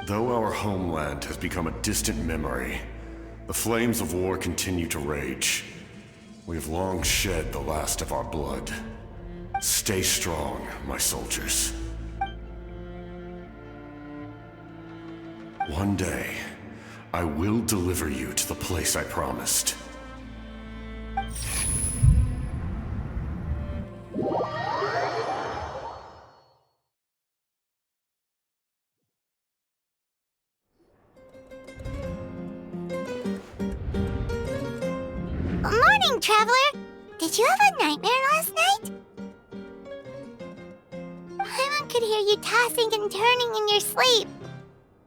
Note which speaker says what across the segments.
Speaker 1: Though our homeland has become a distant memory, the flames of war continue to rage. We have long shed the last of our blood. Stay strong, my soldiers. One day, I will deliver you to the place I promised.
Speaker 2: Morning, Traveler! Did you have a nightmare last night? Paimon could hear you tossing and turning in your sleep.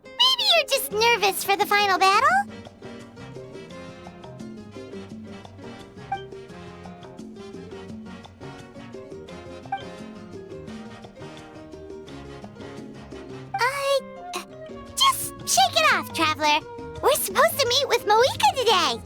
Speaker 2: Maybe you're just nervous for the final battle? Just shake it off, Traveler. We're supposed to meet with Mavuika today.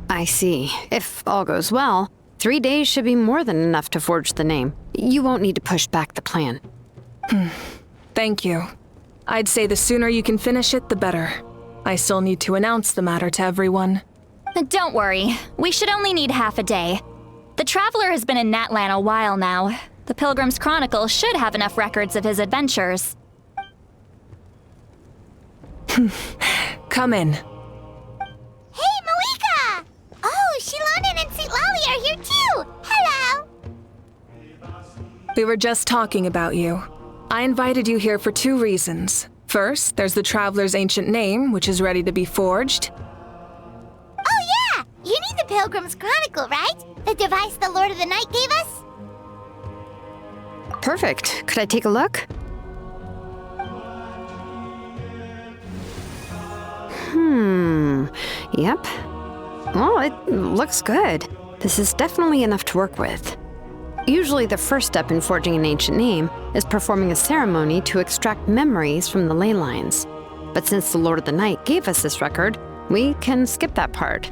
Speaker 3: I see. If all goes well, 3 days should be more than enough to forge the name. You won't need to push back the plan.
Speaker 4: Thank you. I'd say the sooner you can finish it, the better. I still need to announce the matter to everyone.
Speaker 5: Don't worry. We should only need half a day. The Traveler has been in Natlan a while now. The Pilgrim's Chronicle should have enough records of his adventures.
Speaker 4: Come in.
Speaker 2: Hey, Mavuika! Oh, Shilonen and Citlali are here too! Hello!
Speaker 4: We were just talking about you. I invited you here for 2 reasons. First, there's the Traveler's ancient name, which is ready to be forged.
Speaker 2: Oh yeah! You need the Pilgrim's Chronicle, right? The device the Lord of the Night gave us?
Speaker 3: Perfect. Could I take a look? Yep. Well, it looks good. This is definitely enough to work with. Usually the first step in forging an ancient name is performing a ceremony to extract memories from the ley lines. But since the Lord of the Night gave us this record, we can skip that part.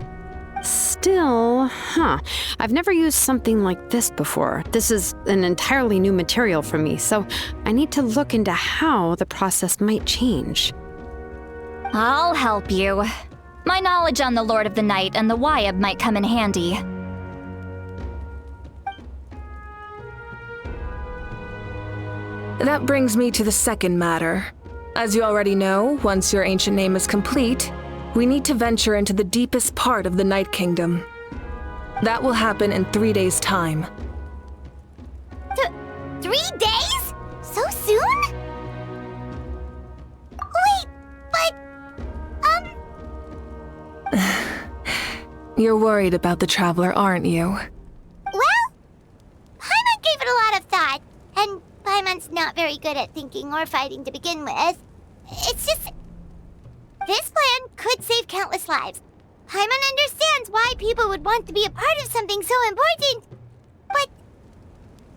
Speaker 3: Still, I've never used something like this before. This is an entirely new material for me, so I need to look into how the process might change.
Speaker 5: I'll help you. My knowledge on the Lord of the Night and the Wyab might come in handy.
Speaker 4: That brings me to the second matter. As you already know, once your ancient name is complete, we need to venture into the deepest part of the Night Kingdom. That will happen in 3 days' time.
Speaker 2: 3 days? So soon? Wait, but...
Speaker 4: You're worried about the Traveler, aren't you?
Speaker 2: Well, Paimon gave it a lot of thought, and Paimon's not very good at thinking or fighting to begin with. It's just... this plan could save countless lives. Paimon understands why people would want to be a part of something so important. But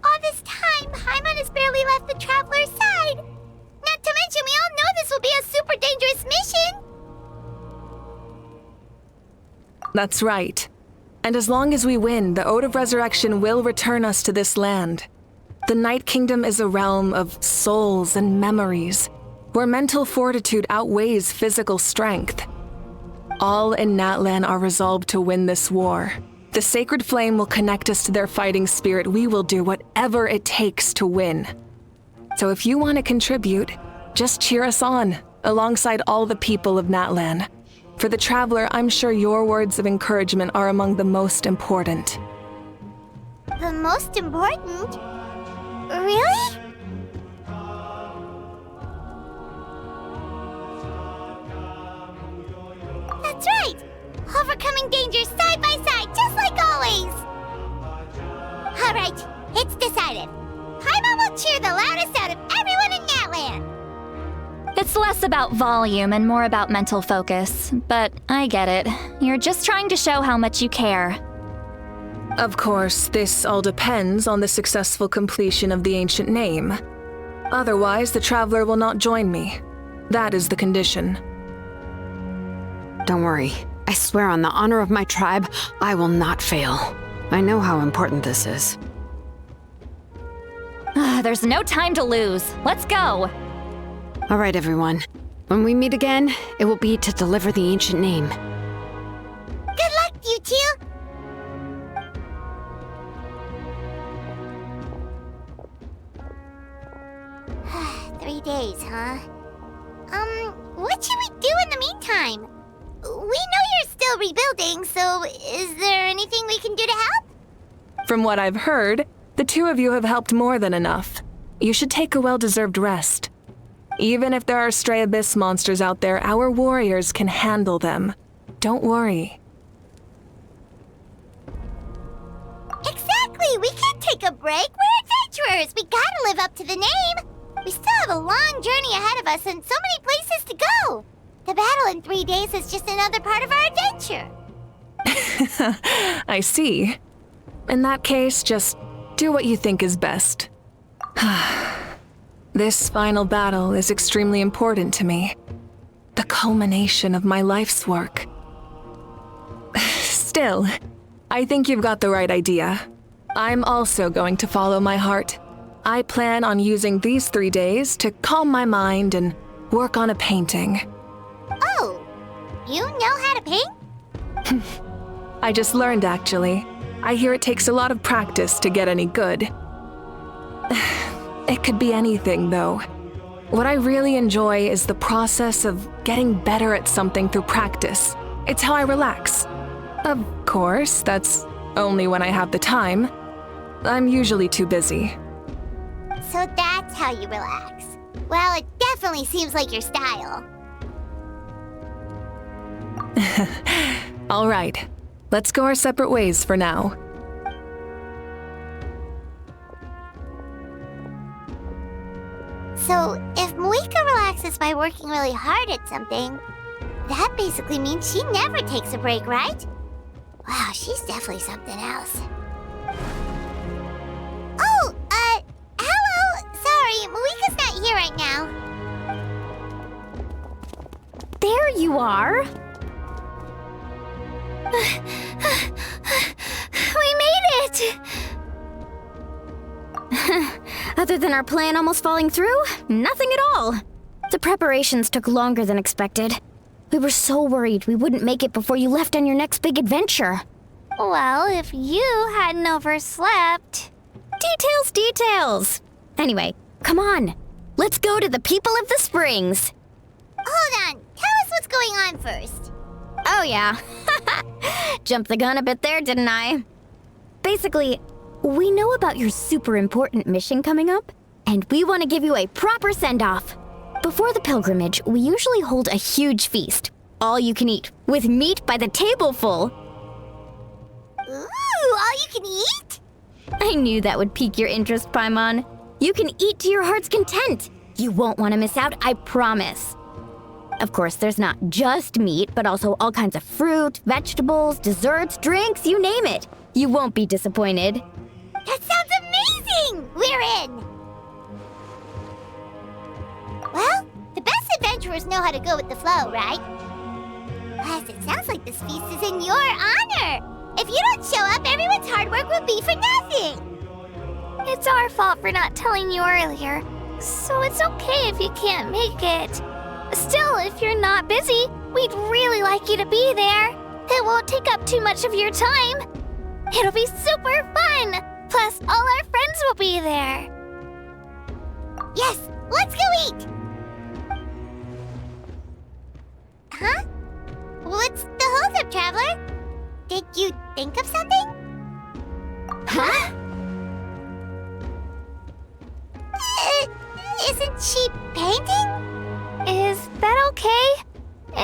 Speaker 2: all this time, Paimon has barely left the Traveler's side. Not to mention, we all know this will be a super dangerous mission.
Speaker 4: That's right. And as long as we win, the Ode of Resurrection will return us to this land. The Night Kingdom is a realm of souls and memories, where mental fortitude outweighs physical strength. All in Natlan are resolved to win this war. The sacred flame will connect us to their fighting spirit. We will do whatever it takes to win. So if you want to contribute, just cheer us on, alongside all the people of Natlan. For the Traveler, I'm sure your words of encouragement are among the most important.
Speaker 2: The most important? Really? That's right! Overcoming dangers side by side, just like always! Alright, it's decided. Paimon will cheer the loudest out of everyone in Natlan!
Speaker 5: It's less about volume and more about mental focus, but I get it. You're just trying to show how much you care.
Speaker 4: Of course, this all depends on the successful completion of the ancient name. Otherwise, the Traveler will not join me. That is the condition.
Speaker 3: Don't worry. I swear on the honor of my tribe, I will not fail. I know how important this is.
Speaker 5: There's no time to lose. Let's go.
Speaker 3: All right, everyone. When we meet again, it will be to deliver the ancient name.
Speaker 2: Good luck, you two! 3 days, huh? What should we do in the meantime? We know you're still rebuilding, so is there anything we can do to help?
Speaker 4: From what I've heard, the two of you have helped more than enough. You should take a well-deserved rest. Even if there are stray abyss monsters out there, our warriors can handle them. Don't worry.
Speaker 2: Exactly! We can't take a break! We're adventurers! We gotta live up to the name! We still have a long journey ahead of us and so many places to go! The battle in 3 days is just another part of our adventure!
Speaker 4: I see. In that case, just do what you think is best. This final battle is extremely important to me. The culmination of my life's work. Still, I think you've got the right idea. I'm also going to follow my heart. I plan on using these 3 days to calm my mind and work on a painting.
Speaker 2: Oh, you know how to paint?
Speaker 4: I just learned, actually. I hear it takes a lot of practice to get any good. It could be anything, though. What I really enjoy is the process of getting better at something through practice. It's how I relax. Of course, that's only when I have the time. I'm usually too busy.
Speaker 2: So that's how you relax. Well, it definitely seems like your style.
Speaker 4: All right, let's go our separate ways for now.
Speaker 2: So, if Mavuika relaxes by working really hard at something, that basically means she never takes a break, right? Wow, she's definitely something else. Oh, hello! Sorry, Mavuika's not here right now.
Speaker 5: There you are.
Speaker 2: We made it!
Speaker 6: Other than our plan almost falling through, nothing at all. The preparations took longer than expected. We were so worried we wouldn't make it before you left on your next big adventure.
Speaker 2: Well, if you hadn't overslept...
Speaker 6: Details! Anyway, come on. Let's go to the people of the springs.
Speaker 2: Hold on, tell us what's going on first.
Speaker 6: Oh yeah. Jumped the gun a bit there, didn't I? Basically, we know about your super important mission coming up, and we want to give you a proper send-off. Before the pilgrimage, we usually hold a huge feast. All you can eat, with meat by the tableful.
Speaker 2: Ooh, all you can eat?
Speaker 6: I knew that would pique your interest, Paimon. You can eat to your heart's content. You won't want to miss out, I promise. Of course, there's not just meat, but also all kinds of fruit, vegetables, desserts, drinks, you name it. You won't be disappointed.
Speaker 2: That sounds amazing! We're in! Well, the best adventurers know how to go with the flow, right? Plus, it sounds like this feast is in your honor! If you don't show up, everyone's hard work will be for nothing! It's our fault for not telling you earlier, so it's okay if you can't make it. Still, if you're not busy, we'd really like you to be there. It won't take up too much of your time. It'll be super fun! Plus, all our friends will be there. Yes, let's go eat! Huh? What's the hold-up, Traveler? Did you think of something?
Speaker 6: Huh?
Speaker 2: Isn't she painting?
Speaker 7: Is that okay?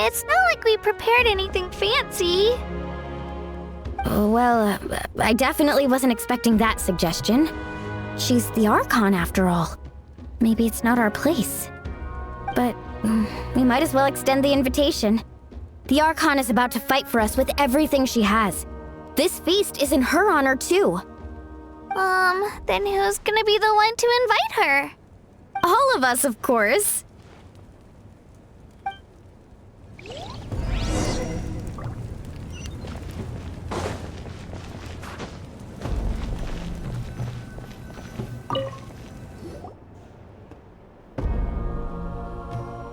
Speaker 7: It's not like we prepared anything fancy.
Speaker 6: Well, I definitely wasn't expecting that suggestion. She's the Archon after all. Maybe it's not our place. But we might as well extend the invitation. The Archon is about to fight for us with everything she has. This feast is in her honor too.
Speaker 7: Then who's gonna be the one to invite her?
Speaker 6: All of us, of course.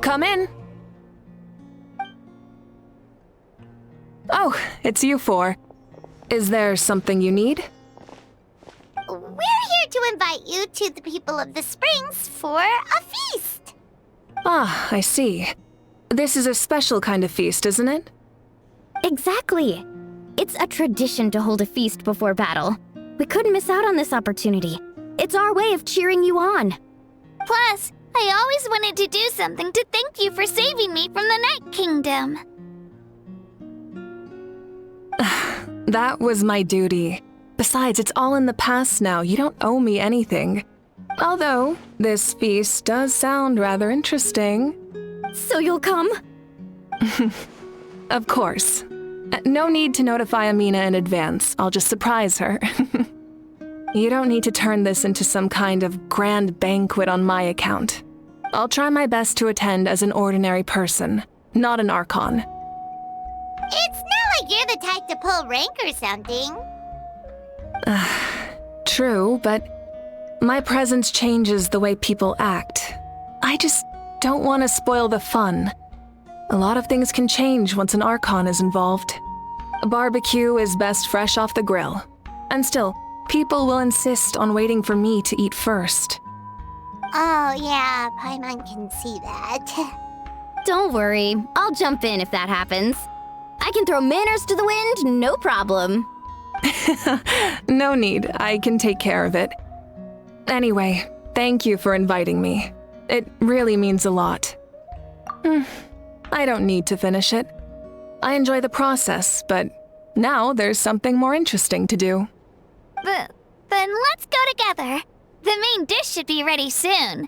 Speaker 4: Come in. Oh, it's you four. Is there something you need?
Speaker 2: We're here to invite you to the people of the Springs for a feast.
Speaker 4: Ah, I see. This is a special kind of feast, isn't it?
Speaker 6: Exactly. It's a tradition to hold a feast before battle. We couldn't miss out on this opportunity. It's our way of cheering you on.
Speaker 7: Plus, I always wanted to do something to thank you for saving me from the Night Kingdom.
Speaker 4: That was my duty. Besides, it's all in the past now. You don't owe me anything. Although, this feast does sound rather interesting.
Speaker 6: So you'll come?
Speaker 4: Of course. No need to notify Amina in advance. I'll just surprise her. You don't need to turn this into some kind of grand banquet on my account. I'll try my best to attend as an ordinary person, not an Archon.
Speaker 2: It's not like you're the type to pull rank or something.
Speaker 4: True, but my presence changes the way people act. I just don't want to spoil the fun. A lot of things can change once an Archon is involved. A barbecue is best fresh off the grill. And still, people will insist on waiting for me to eat first.
Speaker 2: Oh yeah, Paimon can see that.
Speaker 6: Don't worry, I'll jump in if that happens. I can throw manners to the wind, no problem.
Speaker 4: No need, I can take care of it. Anyway, thank you for inviting me. It really means a lot. I don't need to finish it. I enjoy the process, but now there's something more interesting to do.
Speaker 7: Then let's go together. The main dish should be ready soon.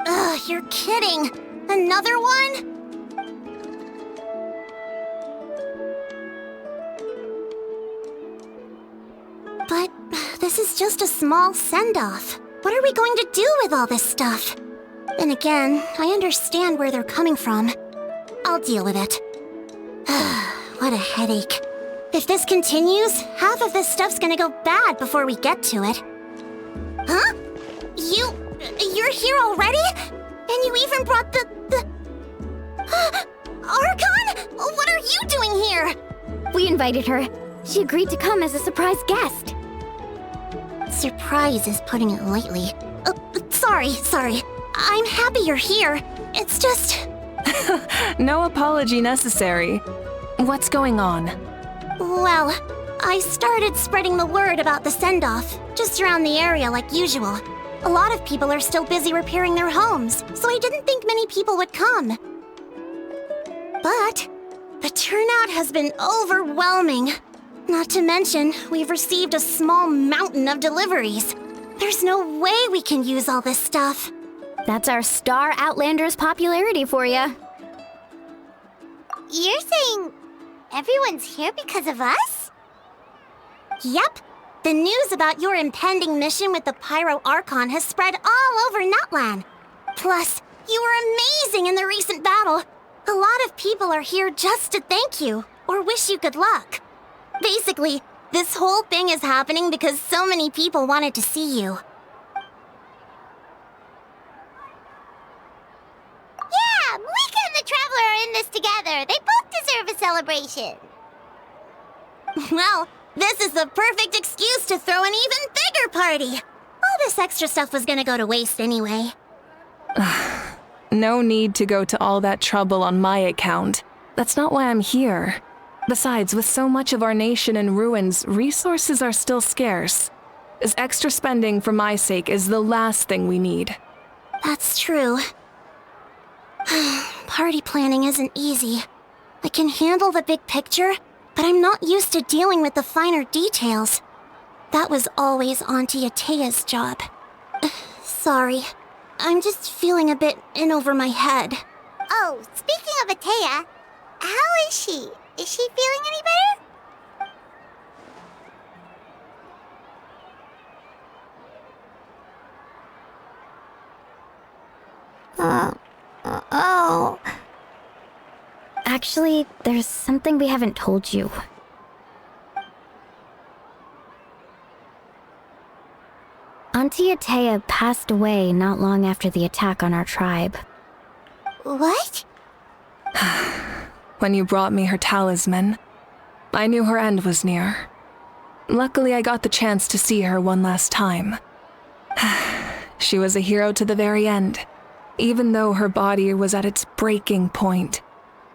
Speaker 2: Ugh, you're kidding. Another one? But this is just a small send-off. What are we going to do with all this stuff? Then again, I understand where they're coming from. I'll deal with it. What a headache. If this continues, half of this stuff's gonna go bad before we get to it. Huh? You're here already? And you even brought the... Archon? What are you doing here?
Speaker 6: We invited her. She agreed to come as a surprise guest.
Speaker 2: Surprise is putting it lightly. Sorry. I'm happy you're here. It's just...
Speaker 4: No apology necessary. What's going on?
Speaker 2: Well, I started spreading the word about the send-off, just around the area like usual. A lot of people are still busy repairing their homes, so I didn't think many people would come. But the turnout has been overwhelming. Not to mention, we've received a small mountain of deliveries. There's no way we can use all this stuff.
Speaker 6: That's our Star Outlander's popularity for you.
Speaker 2: You're saying everyone's here because of us?
Speaker 8: Yep. The news about your impending mission with the Pyro Archon has spread all over Natlan. Plus, you were amazing in the recent battle. A lot of people are here just to thank you, or wish you good luck. Basically, this whole thing is happening because so many people wanted to see you.
Speaker 2: Yeah, Mavuika and the Traveler are in this together. They both deserve a celebration.
Speaker 8: Well, this is the perfect excuse to throw an even bigger party. All this extra stuff was gonna go to waste anyway.
Speaker 4: No need to go to all that trouble on my account. That's not why I'm here. Besides, with so much of our nation in ruins, resources are still scarce. This extra spending for my sake is the last thing we need.
Speaker 8: That's true. Party planning isn't easy. I can handle the big picture, but I'm not used to dealing with the finer details. That was always Auntie Atea's job. Sorry. I'm just feeling a bit in over my head.
Speaker 2: Oh, speaking of Atea, how is she? Is she feeling any better? Oh.
Speaker 6: Actually, there's something we haven't told you. Auntie Atea passed away not long after the attack on our tribe.
Speaker 2: What?
Speaker 4: When you brought me her talisman, I knew her end was near. Luckily, I got the chance to see her one last time. She was a hero to the very end. Even though her body was at its breaking point,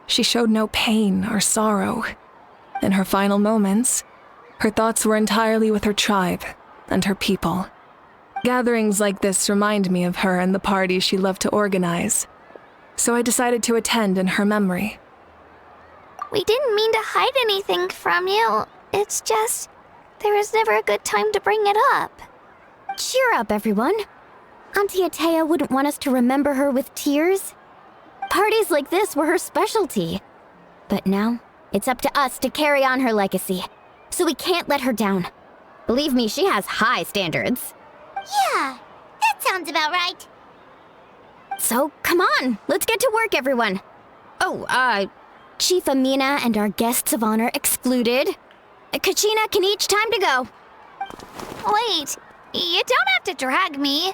Speaker 4: she showed no pain or sorrow. In her final moments, her thoughts were entirely with her tribe and her people. Gatherings like this remind me of her and the parties she loved to organize. So I decided to attend in her memory.
Speaker 7: We didn't mean to hide anything from you. It's just, there was never a good time to bring it up.
Speaker 6: Cheer up, everyone. Auntie Atea wouldn't want us to remember her with tears. Parties like this were her specialty. But now, it's up to us to carry on her legacy. So we can't let her down. Believe me, she has high standards.
Speaker 2: Yeah, that sounds about right.
Speaker 6: So, come on, let's get to work, everyone. Oh, Chief Amina and our guests of honor excluded. Kachina can each time to go.
Speaker 7: Wait, you don't have to drag me.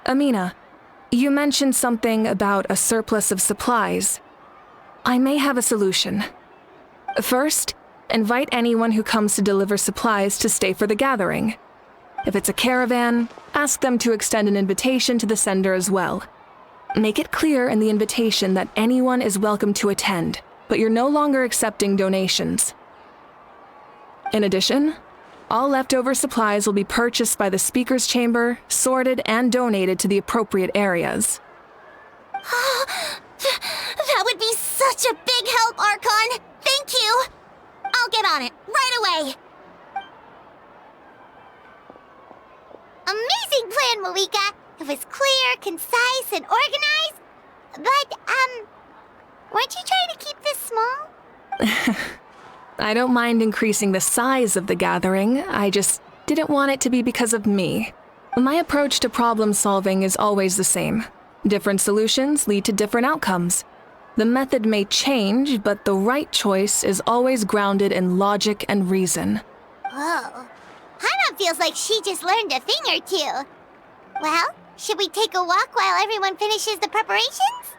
Speaker 4: Amina, you mentioned something about a surplus of supplies. I may have a solution. First, invite anyone who comes to deliver supplies to stay for the gathering. If it's a caravan, ask them to extend an invitation to the sender as well. Make it clear in the invitation that anyone is welcome to attend, but you're no longer accepting donations. In addition, all leftover supplies will be purchased by the speaker's chamber, sorted, and donated to the appropriate areas.
Speaker 8: That would be such a big help, Archon! Thank you! I'll get on it, right away!
Speaker 2: Amazing plan, Mavuika. It was clear, concise, and organized. But, weren't you trying to keep this small?
Speaker 4: I don't mind increasing the size of the gathering, I just didn't want it to be because of me. My approach to problem solving is always the same. Different solutions lead to different outcomes. The method may change, but the right choice is always grounded in logic and reason.
Speaker 2: Whoa. Hana feels like she just learned a thing or two. Well, should we take a walk while everyone finishes the preparations?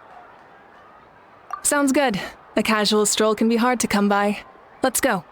Speaker 4: Sounds good. A casual stroll can be hard to come by. Let's go.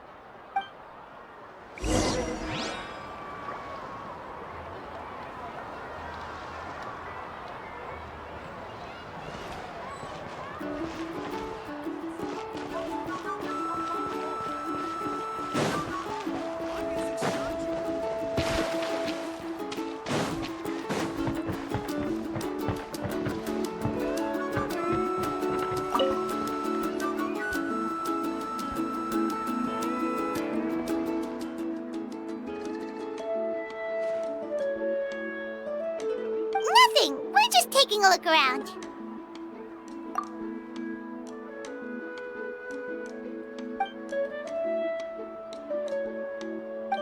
Speaker 2: taking a look around.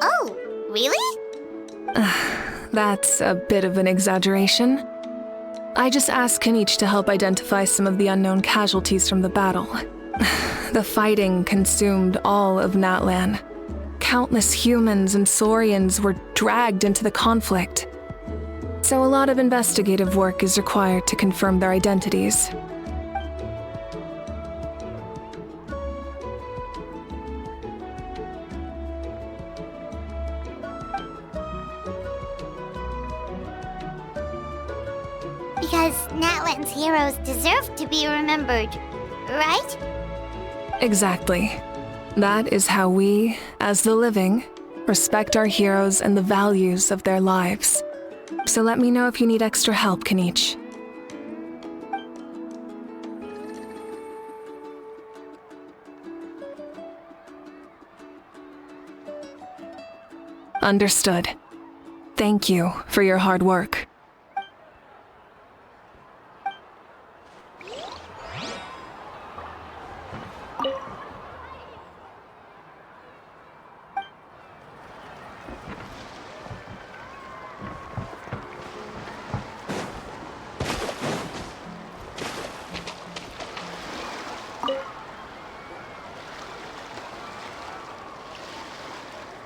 Speaker 2: Oh, really?
Speaker 4: That's a bit of an exaggeration. I just asked Kenichi to help identify some of the unknown casualties from the battle. The fighting consumed all of Natlan. Countless humans and Saurians were dragged into the conflict. So a lot of investigative work is required to confirm their identities.
Speaker 2: Because Natlan's heroes deserve to be remembered, right?
Speaker 4: Exactly. That is how we, as the living, respect our heroes and the values of their lives. So let me know if you need extra help, Kenichi. Understood. Thank you for your hard work.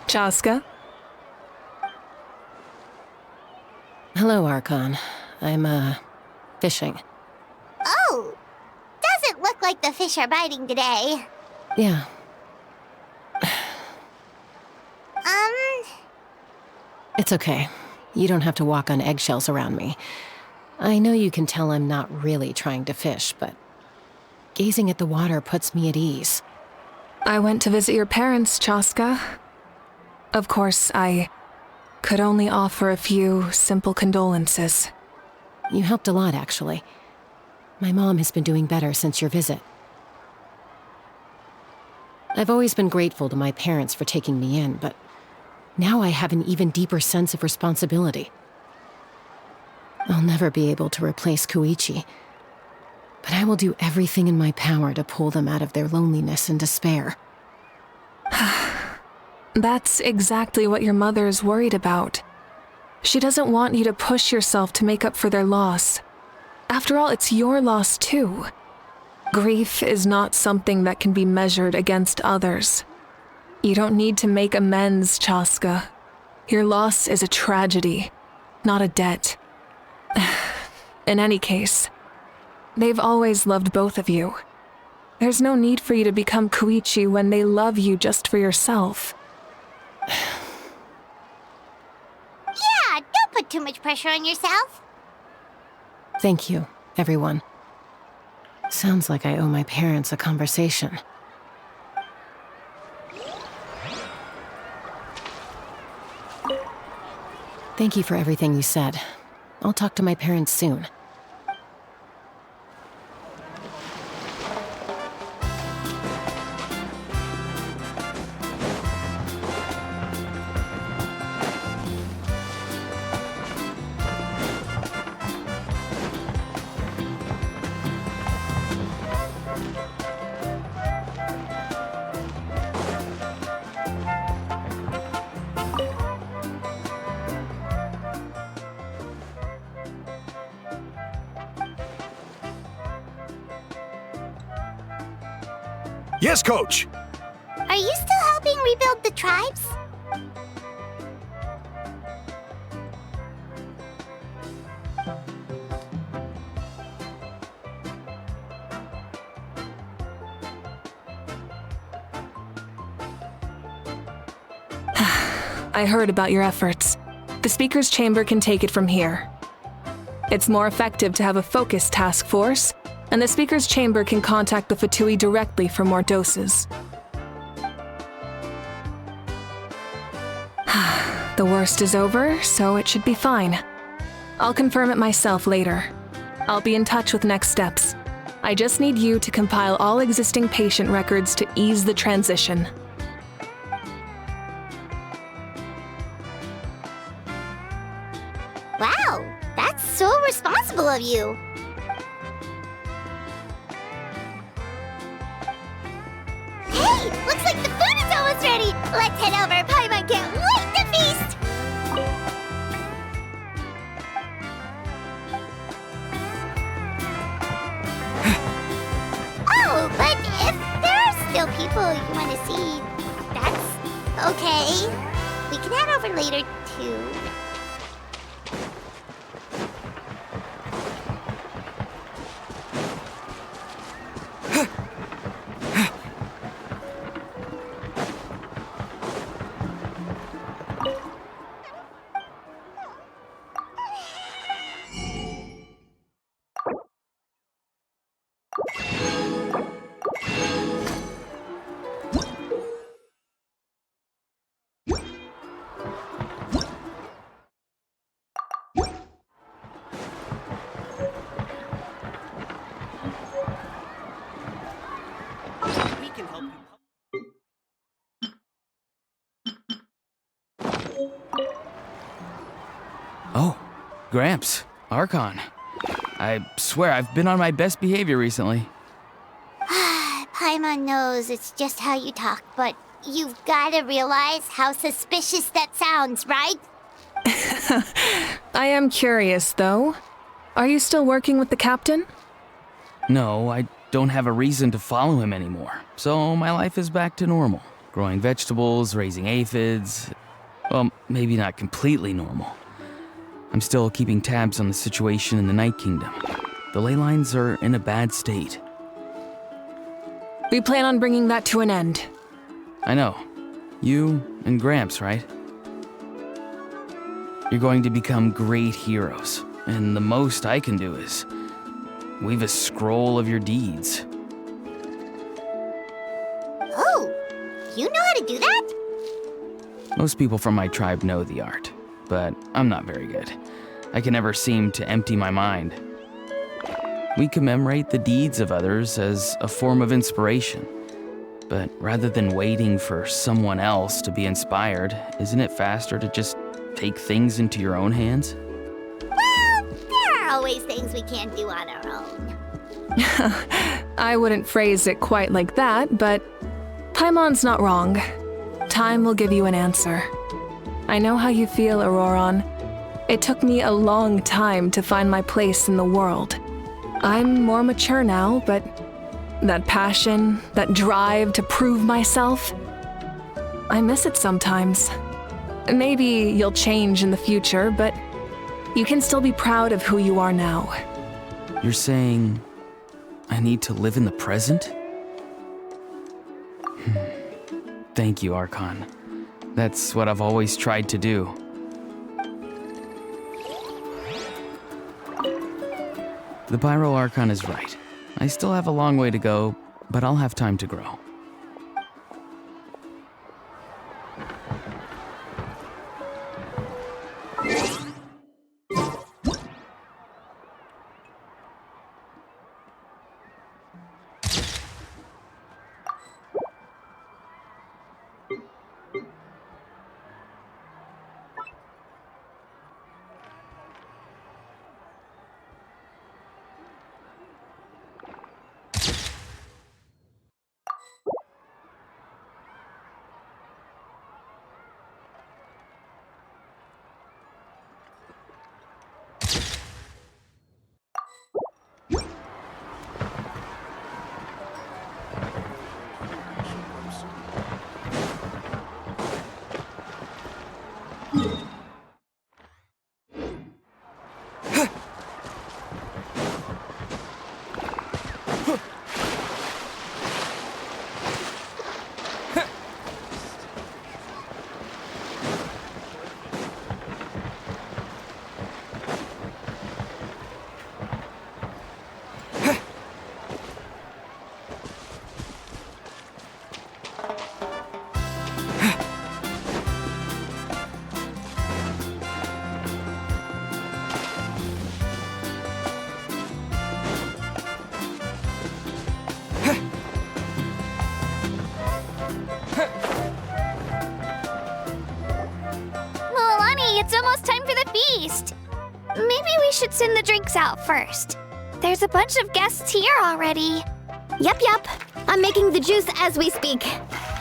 Speaker 4: Chaska?
Speaker 9: Hello, Archon. I'm, fishing.
Speaker 2: Oh, doesn't look like the fish are biting today.
Speaker 9: Yeah. It's okay. You don't have to walk on eggshells around me. I know you can tell I'm not really trying to fish, but gazing at the water puts me at ease.
Speaker 4: I went to visit your parents, Chaska. Of course, I could only offer a few simple condolences.
Speaker 9: You helped a lot, actually. My mom has been doing better since your visit. I've always been grateful to my parents for taking me in, but now I have an even deeper sense of responsibility. I'll never be able to replace Koichi, but I will do everything in my power to pull them out of their loneliness and despair.
Speaker 4: That's exactly what your mother is worried about. She doesn't want you to push yourself to make up for their loss. After all, it's your loss too. Grief is not something that can be measured against others. You don't need to make amends, Chaska. Your loss is a tragedy, not a debt. In any case, they've always loved both of you. There's no need for you to become Koichi when they love you just for yourself.
Speaker 2: Yeah, don't put too much pressure on yourself.
Speaker 9: Thank you, everyone. Sounds like I owe my parents a conversation. Thank you for everything you said. I'll talk to my parents soon.
Speaker 10: Yes, Coach!
Speaker 2: Are you still helping rebuild the tribes?
Speaker 4: I heard about your efforts. The Speaker's Chamber can take it from here. It's more effective to have a focused task force, and the Speaker's Chamber can contact the Fatui directly for more doses. The worst is over, so it should be fine. I'll confirm it myself later. I'll be in touch with next steps. I just need you to compile all existing patient records to ease the transition.
Speaker 2: Wow, that's so responsible of you. Hey, looks like the food is almost ready. Let's head over. Paimon can't wait to feast. Oh, but if there are still people you want to see, that's okay. We can head over later, too.
Speaker 11: Oh, Gramps, Archon. I swear I've been on my best behavior recently.
Speaker 2: Paimon knows it's just how you talk, but you've gotta realize how suspicious that sounds, right?
Speaker 4: I am curious, though. Are you still working with the captain?
Speaker 11: No, I don't have a reason to follow him anymore, so my life is back to normal. Growing vegetables, raising aphids. Well, maybe not completely normal. I'm still keeping tabs on the situation in the Night Kingdom. The ley lines are in a bad state.
Speaker 4: We plan on bringing that to an end.
Speaker 11: I know. You and Gramps, right? You're going to become great heroes, and the most I can do is weave a scroll of your deeds.
Speaker 2: Oh, you know how to do that?
Speaker 11: Most people from my tribe know the art, but I'm not very good. I can never seem to empty my mind. We commemorate the deeds of others as a form of inspiration. But rather than waiting for someone else to be inspired, isn't it faster to just take things into your own hands?
Speaker 2: Well, there are always things we can't do on our own.
Speaker 4: I wouldn't phrase it quite like that, but Paimon's not wrong. Time will give you an answer. I know how you feel, Auroron. It took me a long time to find my place in the world. I'm more mature now, but that passion, that drive to prove myself, I miss it sometimes. Maybe you'll change in the future, but you can still be proud of who you are now.
Speaker 11: You're saying I need to live in the present? Thank you, Archon. That's what I've always tried to do. The Pyro Archon is right. I still have a long way to go, but I'll have time to grow.
Speaker 7: should send the drinks out first. There's a bunch of guests here already.
Speaker 6: Yep. I'm making the juice as we speak.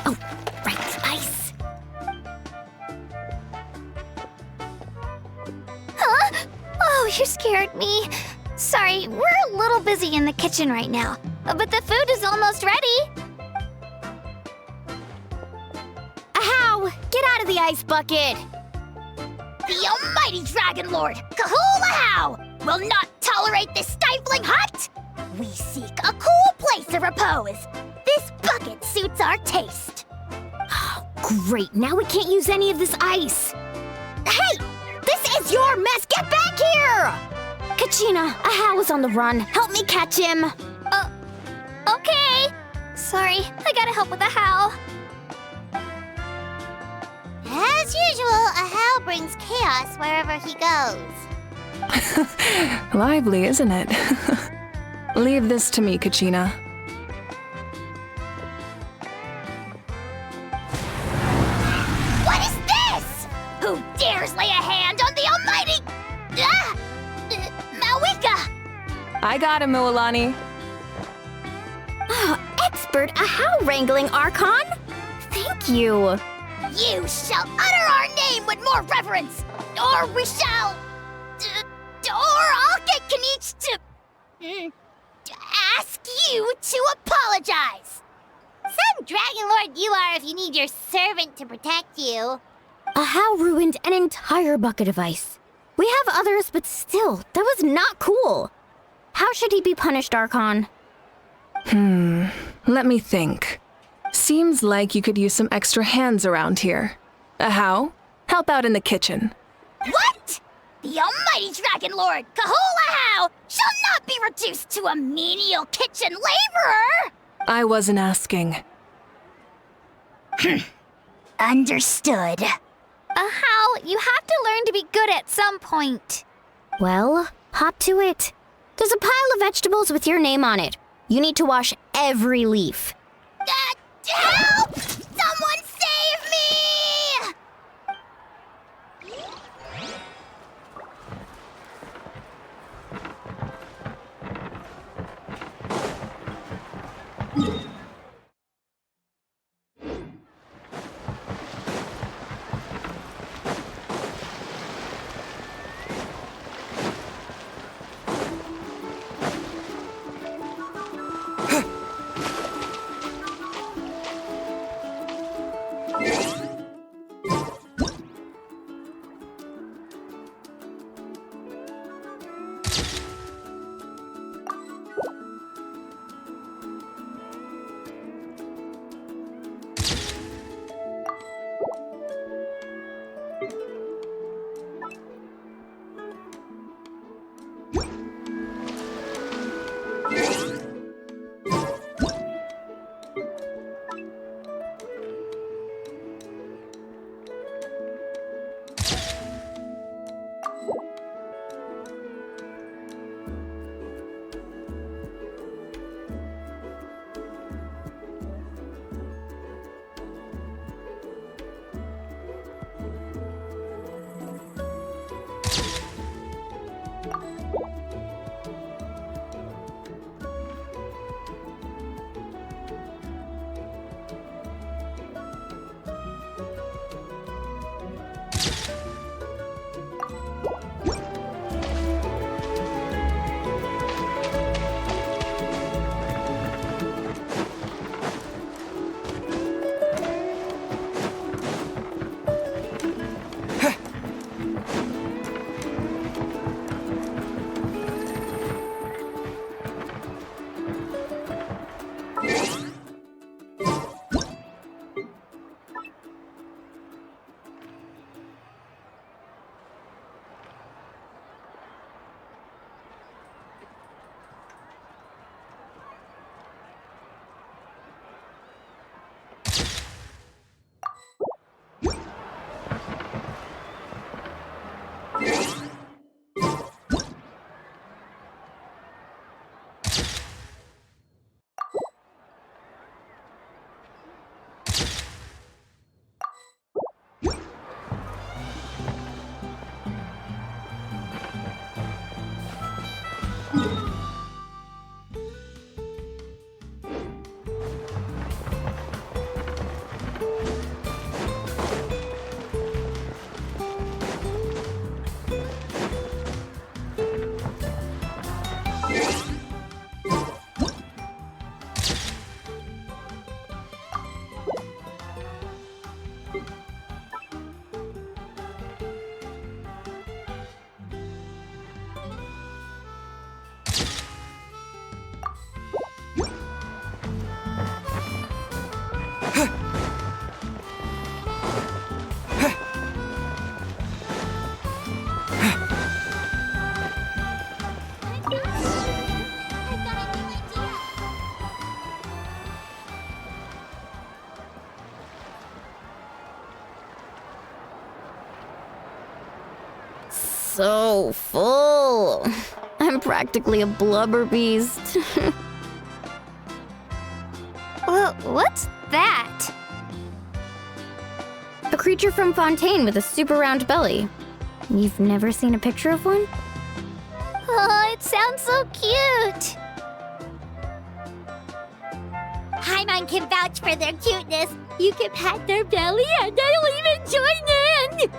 Speaker 6: Oh, right, ice.
Speaker 7: Huh? Oh, you scared me. Sorry, we're a little busy in the kitchen right now, but the food is almost ready.
Speaker 6: Ahow! Get out of the ice bucket!
Speaker 2: The almighty Dragon Lord, Kahulahau, will not tolerate this stifling hut! We seek a cool place of repose. This bucket suits our taste.
Speaker 6: Great, now we can't use any of this ice.
Speaker 2: Hey! This is your mess! Get back here!
Speaker 6: Kachina, Ahow is on the run. Help me catch him.
Speaker 7: Okay. Sorry, I gotta help with the how.
Speaker 2: As usual, Ahau brings chaos wherever he goes.
Speaker 4: Lively, isn't it? Leave this to me, Kachina.
Speaker 2: What is this? Who dares lay a hand on the almighty... Mavuika?
Speaker 4: I got him, Mualani.
Speaker 6: Expert Ahow wrangling, Archon. Thank you.
Speaker 2: You shall utter our name with more reverence, or we shall... or I'll get Kanich to ask you to apologize. Some Dragon Lord you are if you need your servant to protect you.
Speaker 6: Ahow ruined an entire bucket of ice. We have others, but still, that was not cool. How should he be punished, Archon?
Speaker 4: Let me think. Seems like you could use some extra hands around here. How? Help out in the kitchen.
Speaker 2: What? The almighty Dragon Lord, Kahulahau, shall not be reduced to a menial kitchen laborer!
Speaker 4: I wasn't asking.
Speaker 2: Understood.
Speaker 7: How? You have to learn to be good at some point.
Speaker 6: Well, hop to it. There's a pile of vegetables with your name on it. You need to wash every leaf.
Speaker 2: Help! Someone save me!
Speaker 6: So full. I'm practically a blubber beast.
Speaker 7: Well, what's that?
Speaker 6: A creature from Fontaine with a super round belly. You've never seen a picture of one?
Speaker 7: Oh, it sounds so cute.
Speaker 2: Paimon can vouch for their cuteness. You can pat their belly and they'll even join in!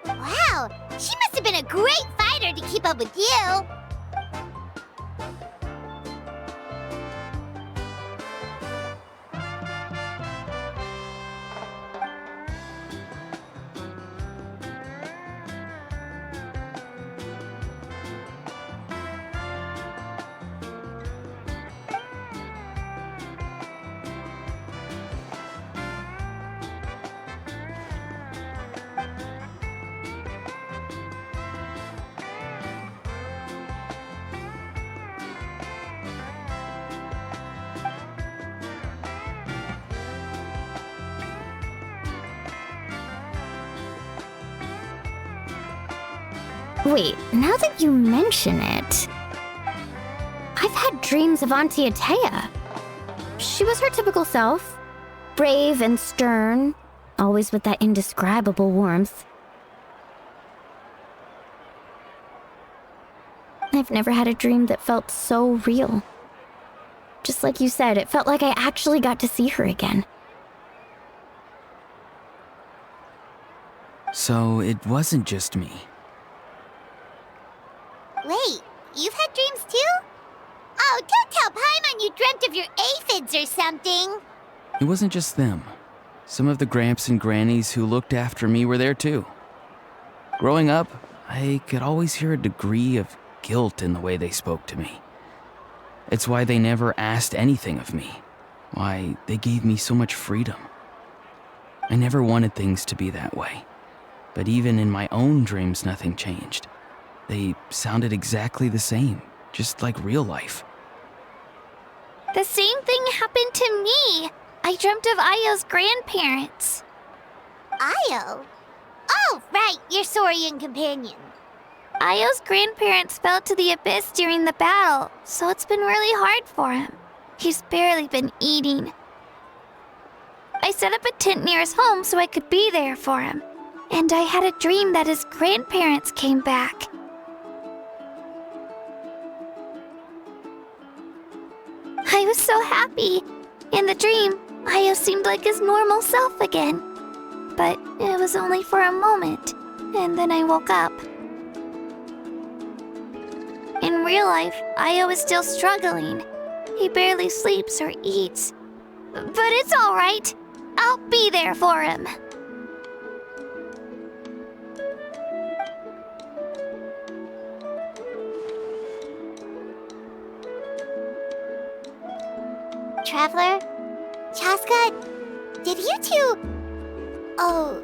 Speaker 2: Wow, she must have been a great fighter to keep up with you.
Speaker 6: Wait, now that you mention it, I've had dreams of Auntie Atea. She was her typical self, brave and stern, always with that indescribable warmth. I've never had a dream that felt so real. Just like you said, it felt like I actually got to see her again.
Speaker 11: So it wasn't just me.
Speaker 2: Wait, you've had dreams too? Oh, don't tell Paimon you dreamt of your aphids or something.
Speaker 11: It wasn't just them. Some of the Gramps and Grannies who looked after me were there too. Growing up, I could always hear a degree of guilt in the way they spoke to me. It's why they never asked anything of me. Why they gave me so much freedom. I never wanted things to be that way. But even in my own dreams, nothing changed. They sounded exactly the same, just like real life.
Speaker 7: The same thing happened to me. I dreamt of Io's grandparents.
Speaker 2: Io? Oh, right, your Saurian companion.
Speaker 7: Io's grandparents fell to the abyss during the battle, so it's been really hard for him. He's barely been eating. I set up a tent near his home so I could be there for him. And I had a dream that his grandparents came back. I was so happy. In the dream, Io seemed like his normal self again. But it was only for a moment, and then I woke up. In real life, Io is still struggling. He barely sleeps or eats. But it's all right. I'll be there for him.
Speaker 2: Traveler? Chaska? Did you two... Oh,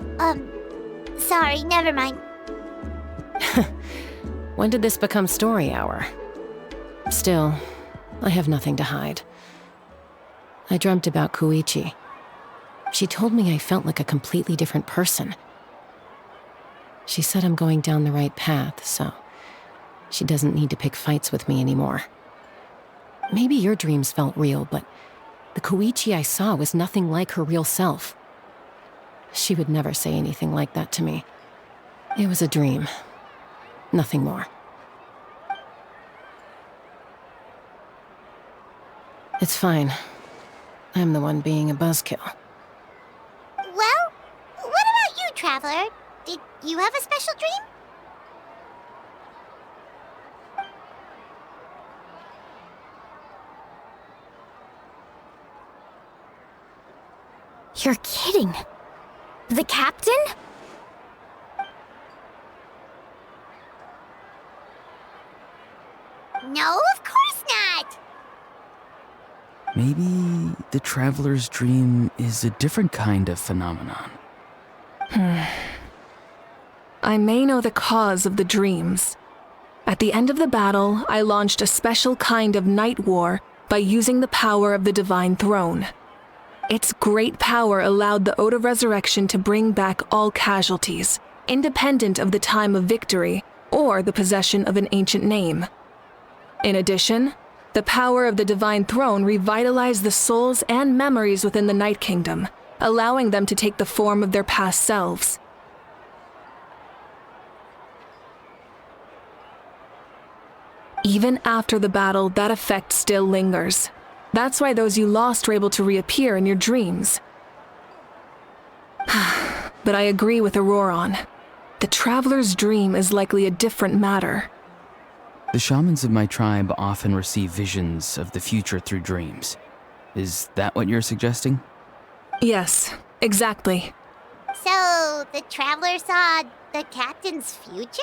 Speaker 2: sorry, never mind.
Speaker 9: When did this become story hour? Still, I have nothing to hide. I dreamt about Koichi. She told me I felt like a completely different person. She said I'm going down the right path, so she doesn't need to pick fights with me anymore. Maybe your dreams felt real, but the Koichi I saw was nothing like her real self. She would never say anything like that to me. It was a dream. Nothing more. It's fine. I'm the one being a buzzkill.
Speaker 2: Well, what about you, Traveler? Did you have a special dream?
Speaker 6: You're kidding. The captain?
Speaker 2: No, of course not!
Speaker 11: Maybe the traveler's dream is a different kind of phenomenon.
Speaker 4: I may know the cause of the dreams. At the end of the battle, I launched a special kind of night war by using the power of the Divine Throne. Its great power allowed the Ode of Resurrection to bring back all casualties, independent of the time of victory or the possession of an ancient name. In addition, the power of the Divine Throne revitalized the souls and memories within the Night Kingdom, allowing them to take the form of their past selves. Even after the battle, that effect still lingers. That's why those you lost were able to reappear in your dreams. But I agree with Auroron. The Traveler's dream is likely a different matter.
Speaker 11: The shamans of my tribe often receive visions of the future through dreams. Is that what you're suggesting?
Speaker 4: Yes, exactly.
Speaker 2: So, the Traveler saw the captain's future?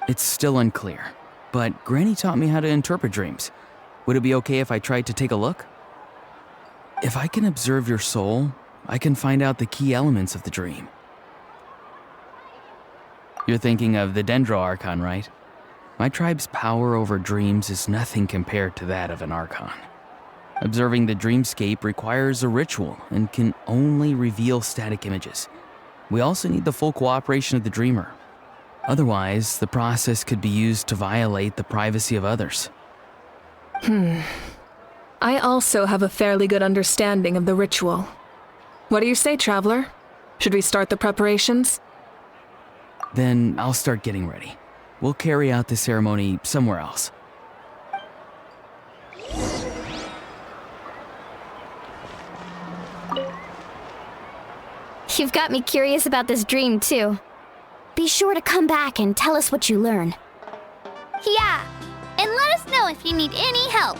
Speaker 11: It's still unclear, but Granny taught me how to interpret dreams. Would it be okay if I tried to take a look? If I can observe your soul, I can find out the key elements of the dream. You're thinking of the Dendro Archon, right? My tribe's power over dreams is nothing compared to that of an Archon. Observing the dreamscape requires a ritual and can only reveal static images. We also need the full cooperation of the dreamer. Otherwise, the process could be used to violate the privacy of others.
Speaker 4: I also have a fairly good understanding of the ritual. What do you say, Traveler? Should we start the preparations?
Speaker 11: Then I'll start getting ready. We'll carry out the ceremony somewhere else.
Speaker 6: You've got me curious about this dream, too. Be sure to come back and tell us what you learn.
Speaker 7: Yeah, and let us know if you need any help.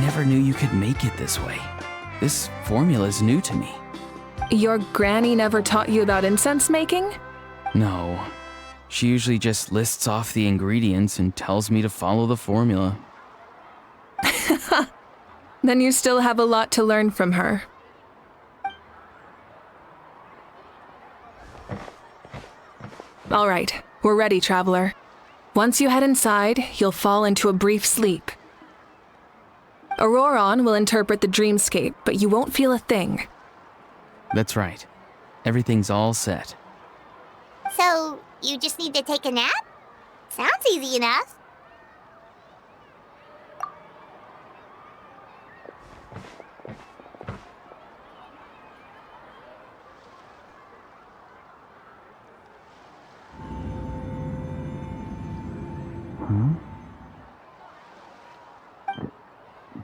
Speaker 11: never knew you could make it this way. This formula's new to me.
Speaker 4: Your granny never taught you about incense making?
Speaker 11: No. She usually just lists off the ingredients and tells me to follow the formula.
Speaker 4: Then you still have a lot to learn from her. All right, we're ready, Traveler. Once you head inside, you'll fall into a brief sleep. Auroron will interpret the dreamscape, but you won't feel a thing.
Speaker 11: That's right. Everything's all set.
Speaker 2: So, you just need to take a nap? Sounds easy enough.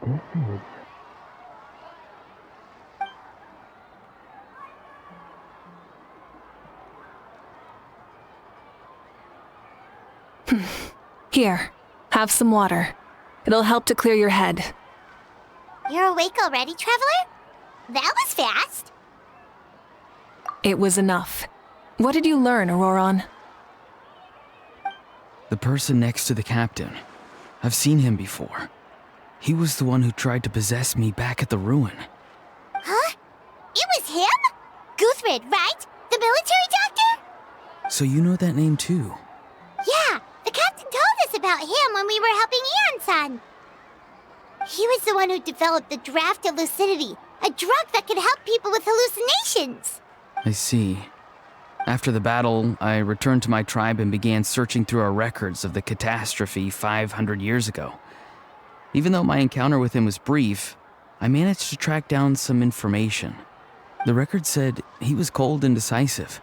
Speaker 11: This is...
Speaker 4: Here, have some water. It'll help to clear your head.
Speaker 2: You're awake already, Traveler? That was fast.
Speaker 4: It was enough. What did you learn, Auroron?
Speaker 11: The person next to the captain. I've seen him before. He was the one who tried to possess me back at the ruin.
Speaker 2: Huh? It was him? Guthrid, right? The military doctor?
Speaker 11: So you know that name too?
Speaker 2: Yeah, the captain told us about him when we were helping Eon-san. He was the one who developed the draft of lucidity, a drug that could help people with hallucinations.
Speaker 11: I see. After the battle, I returned to my tribe and began searching through our records of the catastrophe 500 years ago. Even though my encounter with him was brief, I managed to track down some information. The record said he was cold and decisive.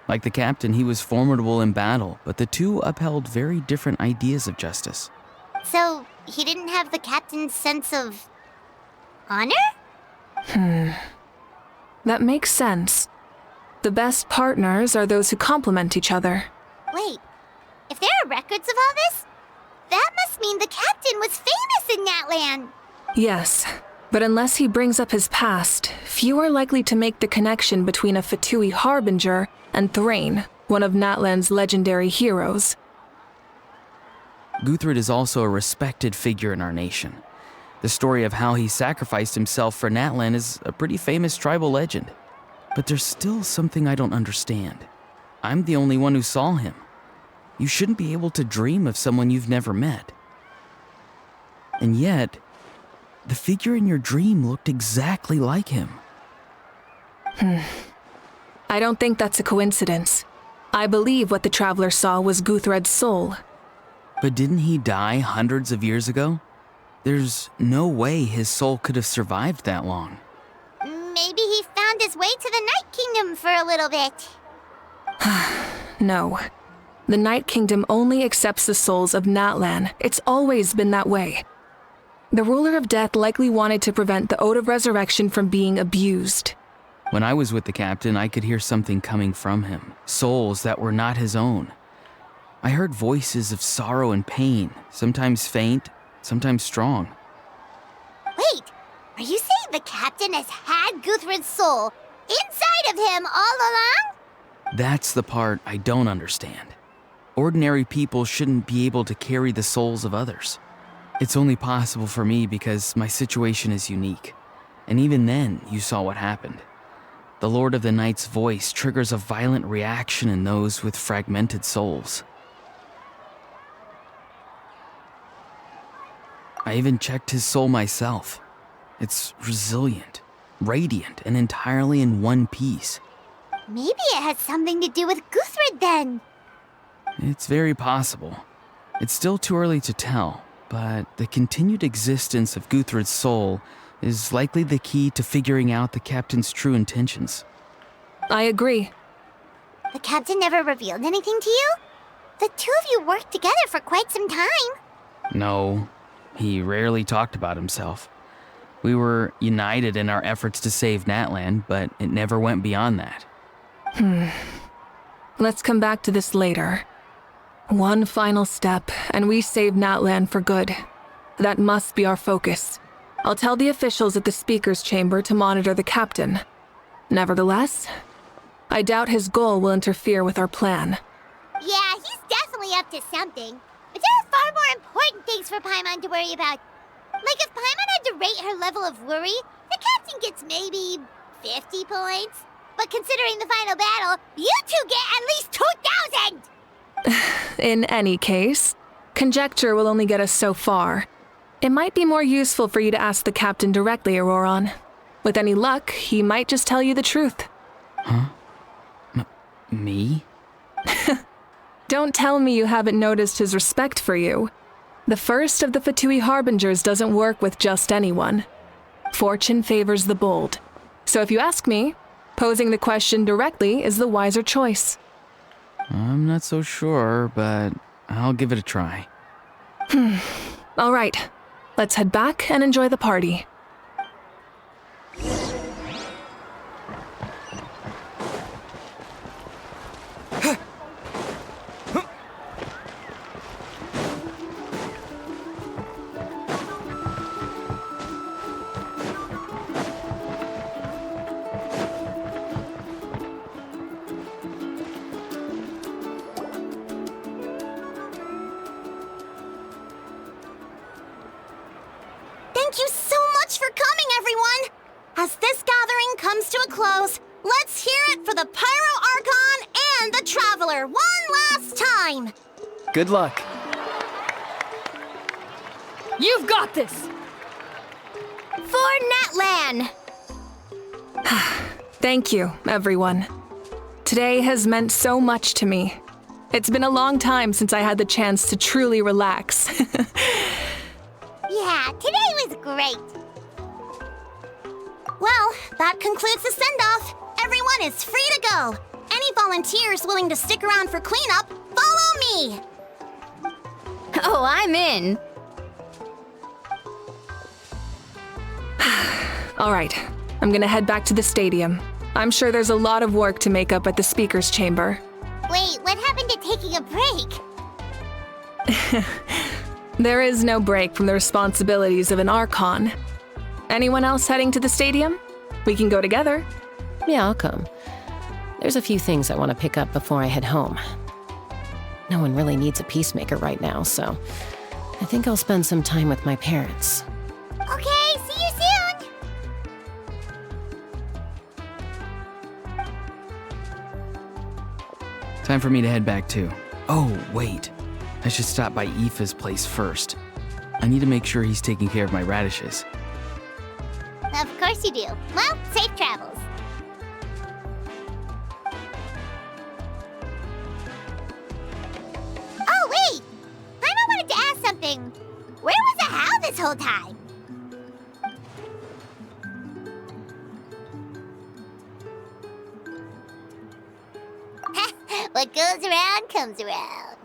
Speaker 11: Like the captain, he was formidable in battle, but the two upheld very different ideas of justice.
Speaker 2: So, he didn't have the captain's sense of... honor?
Speaker 4: That makes sense. The best partners are those who complement each other.
Speaker 2: Wait, if there are records of all this, that must mean the captain was famous in Natlan.
Speaker 4: Yes, but unless he brings up his past, few are likely to make the connection between a Fatui harbinger and Thrain, one of Natlan's legendary heroes.
Speaker 11: Guthrid is also a respected figure in our nation. The story of how he sacrificed himself for Natlan is a pretty famous tribal legend. But there's still something I don't understand. I'm the only one who saw him. You shouldn't be able to dream of someone you've never met. And yet, the figure in your dream looked exactly like him.
Speaker 4: I don't think that's a coincidence. I believe what the Traveler saw was Guthred's soul.
Speaker 11: But didn't he die hundreds of years ago? There's no way his soul could have survived that long.
Speaker 2: Maybe he found his way to the Night Kingdom for a little bit.
Speaker 4: No. The Night Kingdom only accepts the souls of Natlan. It's always been that way. The Ruler of Death likely wanted to prevent the Ode of Resurrection from being abused.
Speaker 11: When I was with the captain, I could hear something coming from him, souls that were not his own. I heard voices of sorrow and pain, sometimes faint, sometimes strong.
Speaker 2: Wait, are you saying the captain has had Guthrid's soul inside of him all along?
Speaker 11: That's the part I don't understand. Ordinary people shouldn't be able to carry the souls of others. It's only possible for me because my situation is unique. And even then, you saw what happened. The Lord of the Night's voice triggers a violent reaction in those with fragmented souls. I even checked his soul myself. It's resilient, radiant, and entirely in one piece.
Speaker 2: Maybe it has something to do with Guthrid then.
Speaker 11: It's very possible. It's still too early to tell, but the continued existence of Guthrid's soul is likely the key to figuring out the captain's true intentions.
Speaker 4: I agree.
Speaker 2: The captain never revealed anything to you? The two of you worked together for quite some time.
Speaker 11: No, he rarely talked about himself. We were united in our efforts to save Natlan, but it never went beyond that.
Speaker 4: Let's come back to this later. One final step, and we save Natlan for good. That must be our focus. I'll tell the officials at the speaker's chamber to monitor the captain. Nevertheless, I doubt his goal will interfere with our plan.
Speaker 2: Yeah, he's definitely up to something. But there are far more important things for Paimon to worry about. Like if Paimon had to rate her level of worry, the captain gets maybe 50 points. But considering the final battle, you two get at least 2,000!
Speaker 4: In any case, conjecture will only get us so far. It might be more useful for you to ask the captain directly, Auroron. With any luck, he might just tell you the truth.
Speaker 11: Huh? Me?
Speaker 4: Don't tell me you haven't noticed his respect for you. The first of the Fatui Harbingers doesn't work with just anyone. Fortune favors the bold. So if you ask me, posing the question directly is the wiser choice.
Speaker 11: I'm not so sure, but I'll give it a try.
Speaker 4: All right, let's head back and enjoy the party.
Speaker 8: Thank you so much for coming, everyone! As this gathering comes to a close, let's hear it for the Pyro Archon and the Traveler one last time!
Speaker 11: Good luck.
Speaker 6: You've got this! For Natlan!
Speaker 4: Thank you, everyone. Today has meant so much to me. It's been a long time since I had the chance to truly relax.
Speaker 2: Yeah, today was great.
Speaker 8: Well, that concludes the send-off. Everyone is free to go. Any volunteers willing to stick around for cleanup, follow me!
Speaker 6: Oh, I'm in.
Speaker 4: All right, I'm gonna head back to the stadium. I'm sure there's a lot of work to make up at the speaker's chamber.
Speaker 2: Wait, what happened to taking a break?
Speaker 4: There is no break from the responsibilities of an Archon. Anyone else heading to the stadium? We can go together.
Speaker 9: Yeah, I'll come. There's a few things I want to pick up before I head home. No one really needs a peacemaker right now, so I think I'll spend some time with my parents.
Speaker 2: Okay, see you soon!
Speaker 11: Time for me to head back too. Oh, wait. I should stop by Aoife's place first. I need to make sure he's taking care of my radishes.
Speaker 2: Of course you do. Well, safe travels. Oh, wait! I wanted to ask something. Where was the How this whole time? What goes around comes around.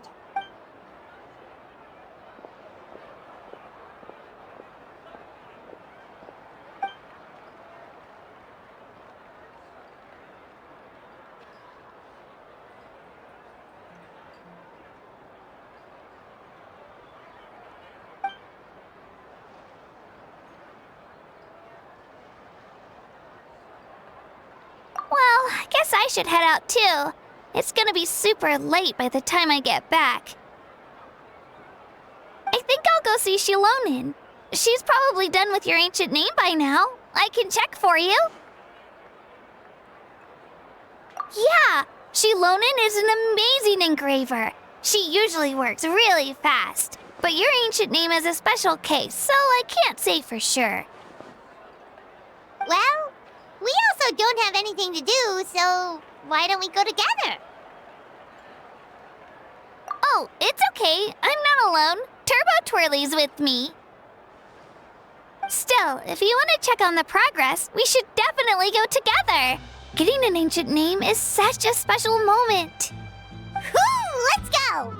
Speaker 7: Well, I guess I should head out too. It's gonna be super late by the time I get back. I think I'll go see Shilonin. She's probably done with your ancient name by now. I can check for you. Yeah, Shilonin is an amazing engraver. She usually works really fast. But your ancient name is a special case, so I can't say for sure.
Speaker 2: Well, we also don't have anything to do, so why don't we go together?
Speaker 7: Oh, it's okay. I'm not alone. Turbo Twirly's with me. Still, if you want to check on the progress, we should definitely go together. Getting an ancient name is such a special moment.
Speaker 2: Whoo! Let's go!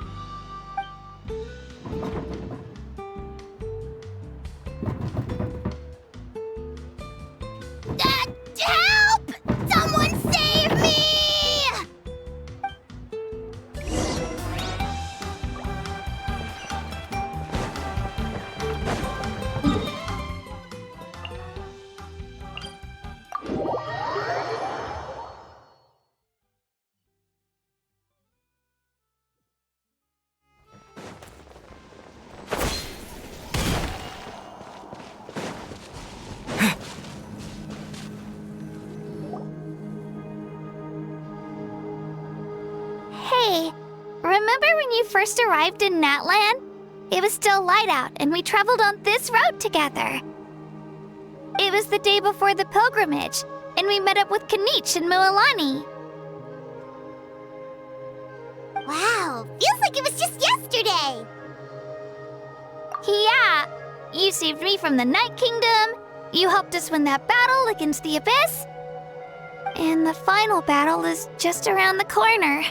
Speaker 2: Help! Someone save me!
Speaker 7: Remember when you first arrived in Natlan? It was still light out, and we traveled on this road together. It was the day before the pilgrimage, and we met up with Kanich and Mualani.
Speaker 2: Wow, feels like it was just yesterday.
Speaker 7: Yeah, you saved me from the Night Kingdom, you helped us win that battle against the Abyss, and the final battle is just around the corner.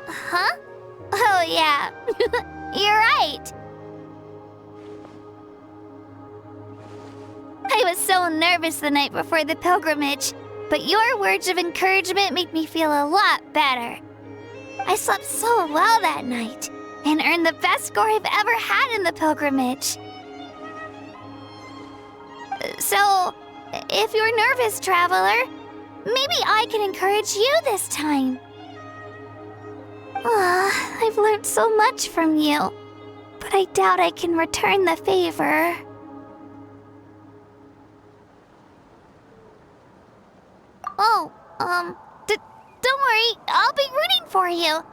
Speaker 7: Huh? Oh yeah, you're right. I was so nervous the night before the pilgrimage, but your words of encouragement made me feel a lot better. I slept so well that night, and earned the best score I've ever had in the pilgrimage. So, if you're nervous, traveler, maybe I can encourage you this time. I've learned so much from you, but I doubt I can return the favor. Oh, don't worry, I'll be rooting for you.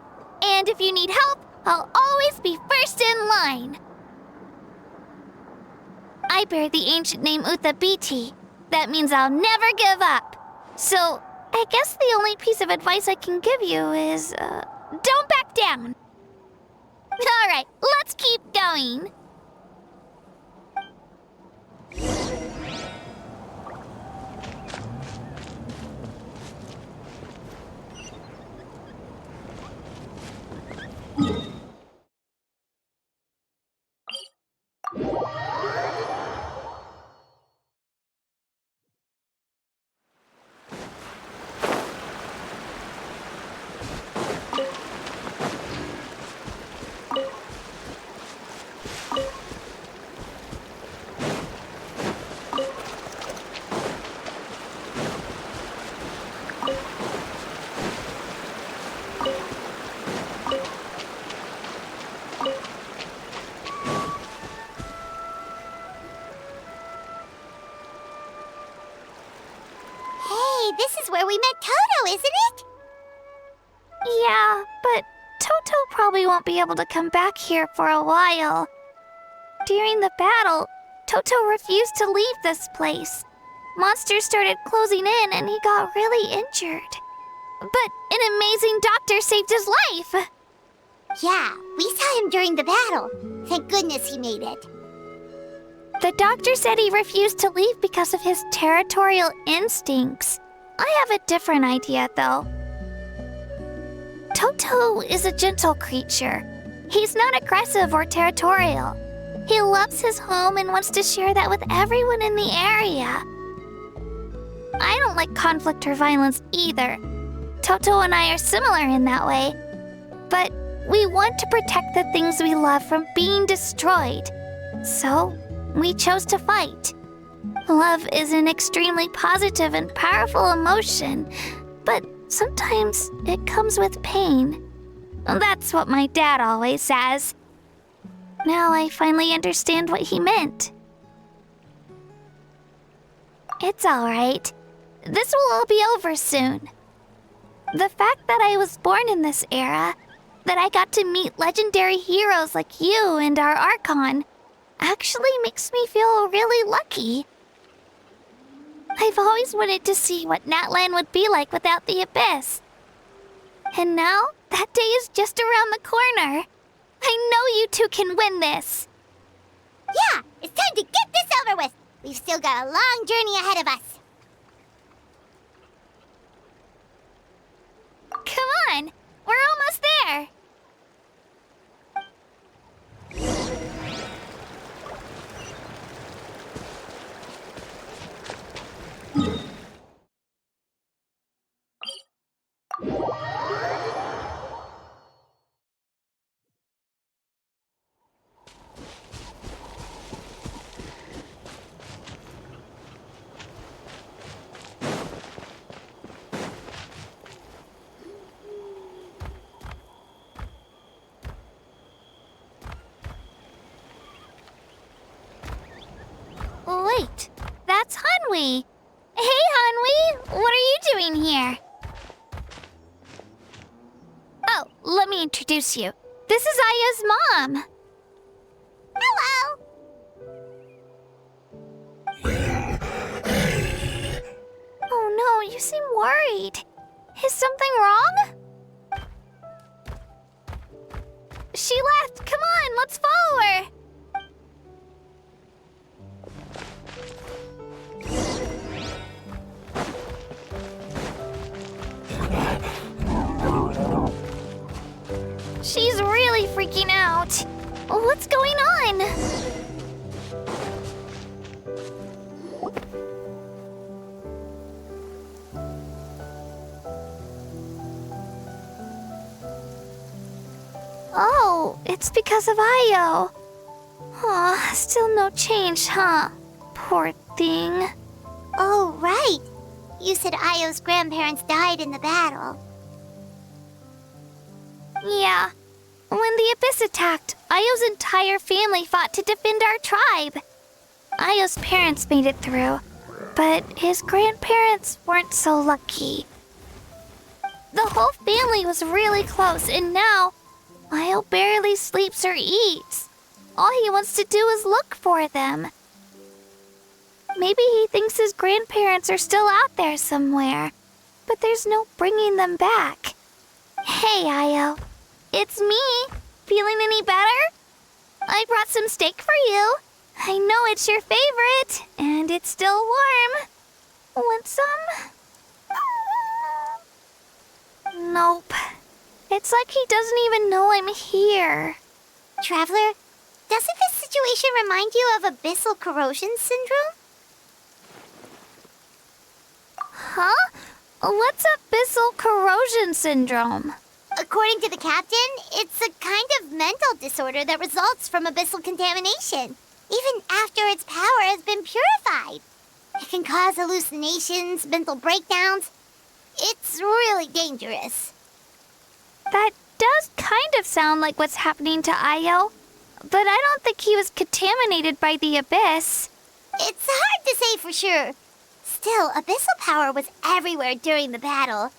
Speaker 7: And if you need help, I'll always be first in line. I bear the ancient name Uthabiti. That means I'll never give up. So, I guess the only piece of advice I can give you is, don't back down. Alright, let's keep going.
Speaker 2: This is where we met Toto, isn't it?
Speaker 7: Yeah, but Toto probably won't be able to come back here for a while. During the battle, Toto refused to leave this place. Monsters started closing in and he got really injured. But an amazing doctor saved his life!
Speaker 2: Yeah, we saw him during the battle. Thank goodness he made it.
Speaker 7: The doctor said he refused to leave because of his territorial instincts. I have a different idea, though. Toto is a gentle creature. He's not aggressive or territorial. He loves his home and wants to share that with everyone in the area. I don't like conflict or violence either. Toto and I are similar in that way. But we want to protect the things we love from being destroyed. So, we chose to fight. Love is an extremely positive and powerful emotion, but sometimes it comes with pain. That's what my dad always says. Now I finally understand what he meant. It's alright. This will all be over soon. The fact that I was born in this era, that I got to meet legendary heroes like you and our Archon, actually makes me feel really lucky. I've always wanted to see what Natlan would be like without the Abyss. And now, that day is just around the corner. I know you two can win this.
Speaker 2: Yeah, it's time to get this over with. We've still got a long journey ahead of us.
Speaker 7: Come on, we're almost there. Wait, that's Hanwi. Hey, we? What are you doing here? Oh, let me introduce you. This is Aya's mom.
Speaker 2: Hello!
Speaker 7: Oh no, you seem worried. Is something wrong? She left. Come on, let's follow her. She's really freaking out. What's going on? Oh, it's because of Io. Aw, still no change, huh? Poor thing.
Speaker 2: Oh, right. You said Io's grandparents died in the battle.
Speaker 7: Yeah. When the Abyss attacked, Io's entire family fought to defend our tribe. Io's parents made it through, but his grandparents weren't so lucky. The whole family was really close, and now Io barely sleeps or eats. All he wants to do is look for them. Maybe he thinks his grandparents are still out there somewhere, but there's no bringing them back. Hey, Io. It's me. Feeling any better? I brought some steak for you. I know it's your favorite, and it's still warm. Want some? Nope. It's like he doesn't even know I'm here.
Speaker 2: Traveler, doesn't this situation remind you of abyssal corrosion syndrome?
Speaker 7: Huh? What's abyssal corrosion syndrome?
Speaker 2: According to the captain, it's a kind of mental disorder that results from abyssal contamination, even after its power has been purified. It can cause hallucinations, mental breakdowns. It's really dangerous.
Speaker 7: That does kind of sound like what's happening to Io, but I don't think he was contaminated by the Abyss.
Speaker 2: It's hard to say for sure. Still, abyssal power was everywhere during the battle.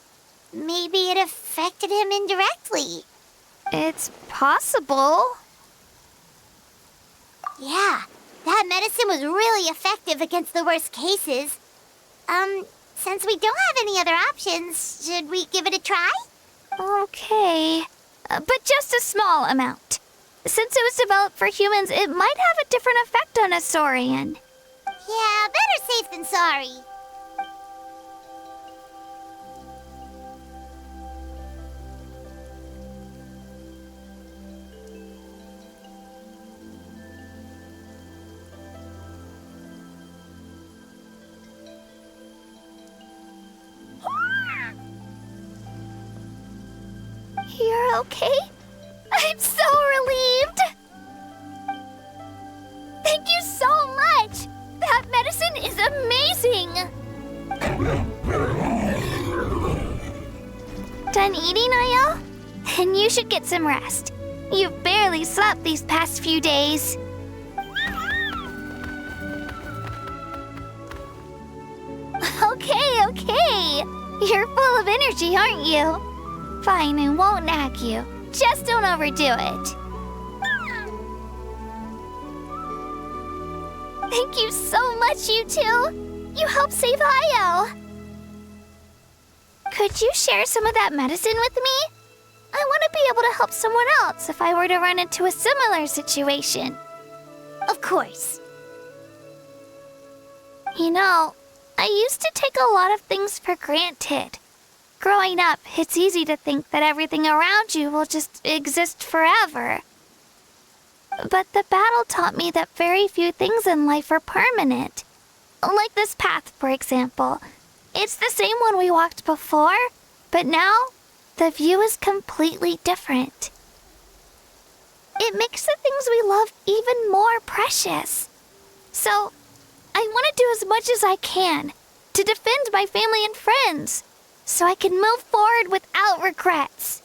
Speaker 2: Maybe it affected him indirectly.
Speaker 7: It's possible.
Speaker 2: Yeah, that medicine was really effective against the worst cases. Since we don't have any other options, should we give it a try?
Speaker 7: Okay, but just a small amount. Since it was developed for humans, it might have a different effect on a Saurian.
Speaker 2: Yeah, better safe than sorry.
Speaker 7: You're okay? I'm so relieved! Thank you so much! That medicine is amazing! Done eating, Io? Then you should get some rest. You've barely slept these past few days. Okay. You're full of energy, aren't you? Fine, I won't nag you. Just don't overdo it. Thank you so much, you two. You helped save Io. Could you share some of that medicine with me? I want to be able to help someone else if I were to run into a similar situation.
Speaker 2: Of course.
Speaker 7: You know, I used to take a lot of things for granted. Growing up, it's easy to think that everything around you will just exist forever. But the battle taught me that very few things in life are permanent. Like this path, for example. It's the same one we walked before, but now the view is completely different. It makes the things we love even more precious. So, I want to do as much as I can to defend my family and friends, so I can move forward without regrets.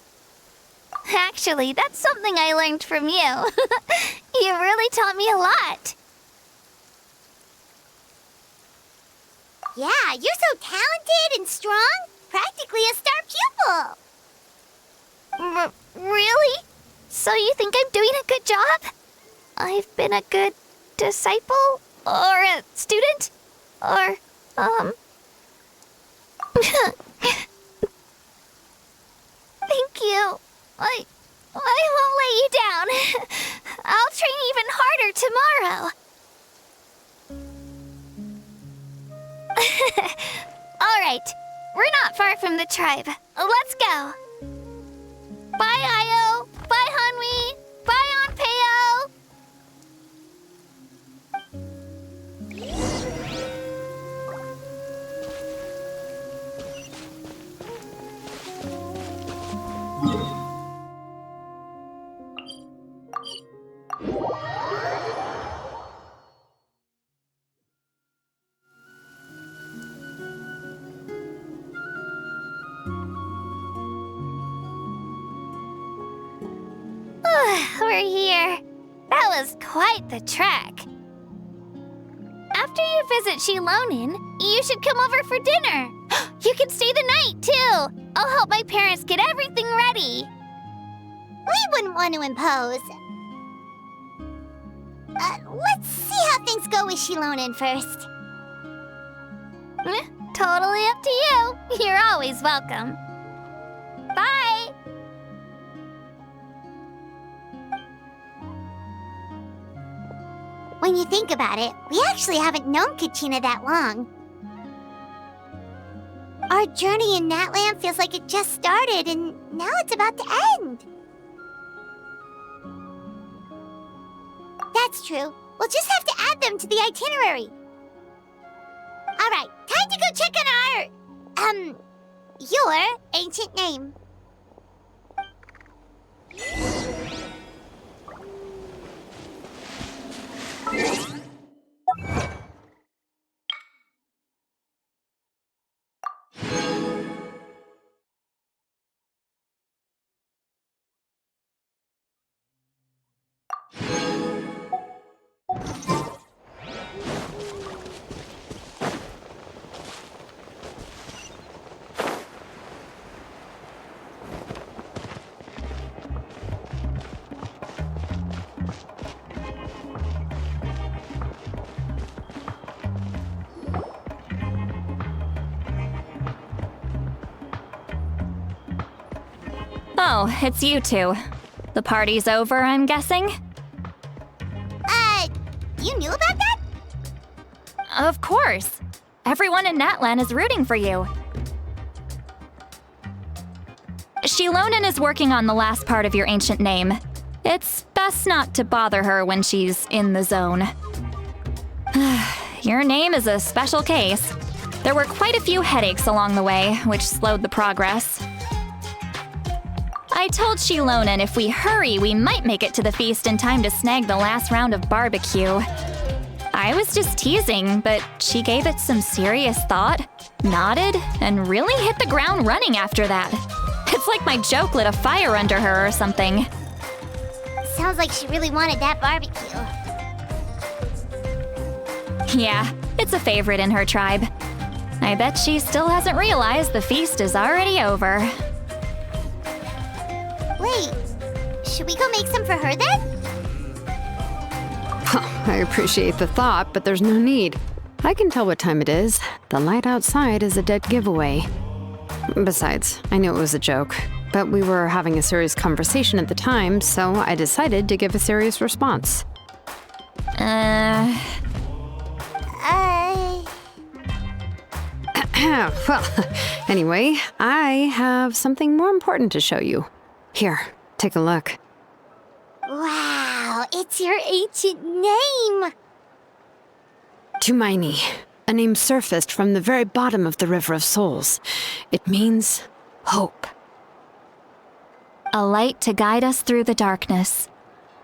Speaker 7: Actually, that's something I learned from you. You really taught me a lot.
Speaker 2: Yeah, you're so talented and strong. Practically a star pupil.
Speaker 7: Really? So you think I'm doing a good job? I've been a good disciple? Or a student? Or, Thank you. I won't let you down. I'll train even harder tomorrow. All right. We're not far from the tribe. Let's go. Bye, Io. Bye, Hanwi. Bye, Onpeo. We're here. That was quite the trek. After you visit Shilonin, you should come over for dinner. You can stay the night, too. I'll help my parents get everything ready.
Speaker 2: We wouldn't want to impose. Let's see how things go with Shilonin first.
Speaker 7: Totally up to you. You're always welcome. Bye.
Speaker 2: When you think about it, we actually haven't known Kachina that long. Our journey in Natlan feels like it just started, and now it's about to end. That's true. We'll just have to add them to the itinerary. All right, time to go check on your ancient name.
Speaker 5: Oh, it's you two. The party's over, I'm guessing?
Speaker 2: You knew about that?
Speaker 5: Of course. Everyone in Natlan is rooting for you. Shilonin is working on the last part of your ancient name. It's best not to bother her when she's in the zone. Your name is a special case. There were quite a few headaches along the way, which slowed the progress. I told Shilonin if we hurry, we might make it to the feast in time to snag the last round of barbecue. I was just teasing, but she gave it some serious thought, nodded, and really hit the ground running after that. It's like my joke lit a fire under her or something.
Speaker 2: Sounds like she really wanted that barbecue.
Speaker 5: Yeah, it's a favorite in her tribe. I bet she still hasn't realized the feast is already over.
Speaker 2: Wait, should we go make some for her then?
Speaker 3: I appreciate the thought, but there's no need. I can tell what time it is. The light outside is a dead giveaway. Besides, I knew it was a joke, but we were having a serious conversation at the time, so I decided to give a serious response. Well, anyway, I have something more important to show you. Here, take a look.
Speaker 2: Wow, it's your ancient name!
Speaker 3: Tumaini, a name surfaced from the very bottom of the River of Souls. It means hope.
Speaker 5: A light to guide us through the darkness,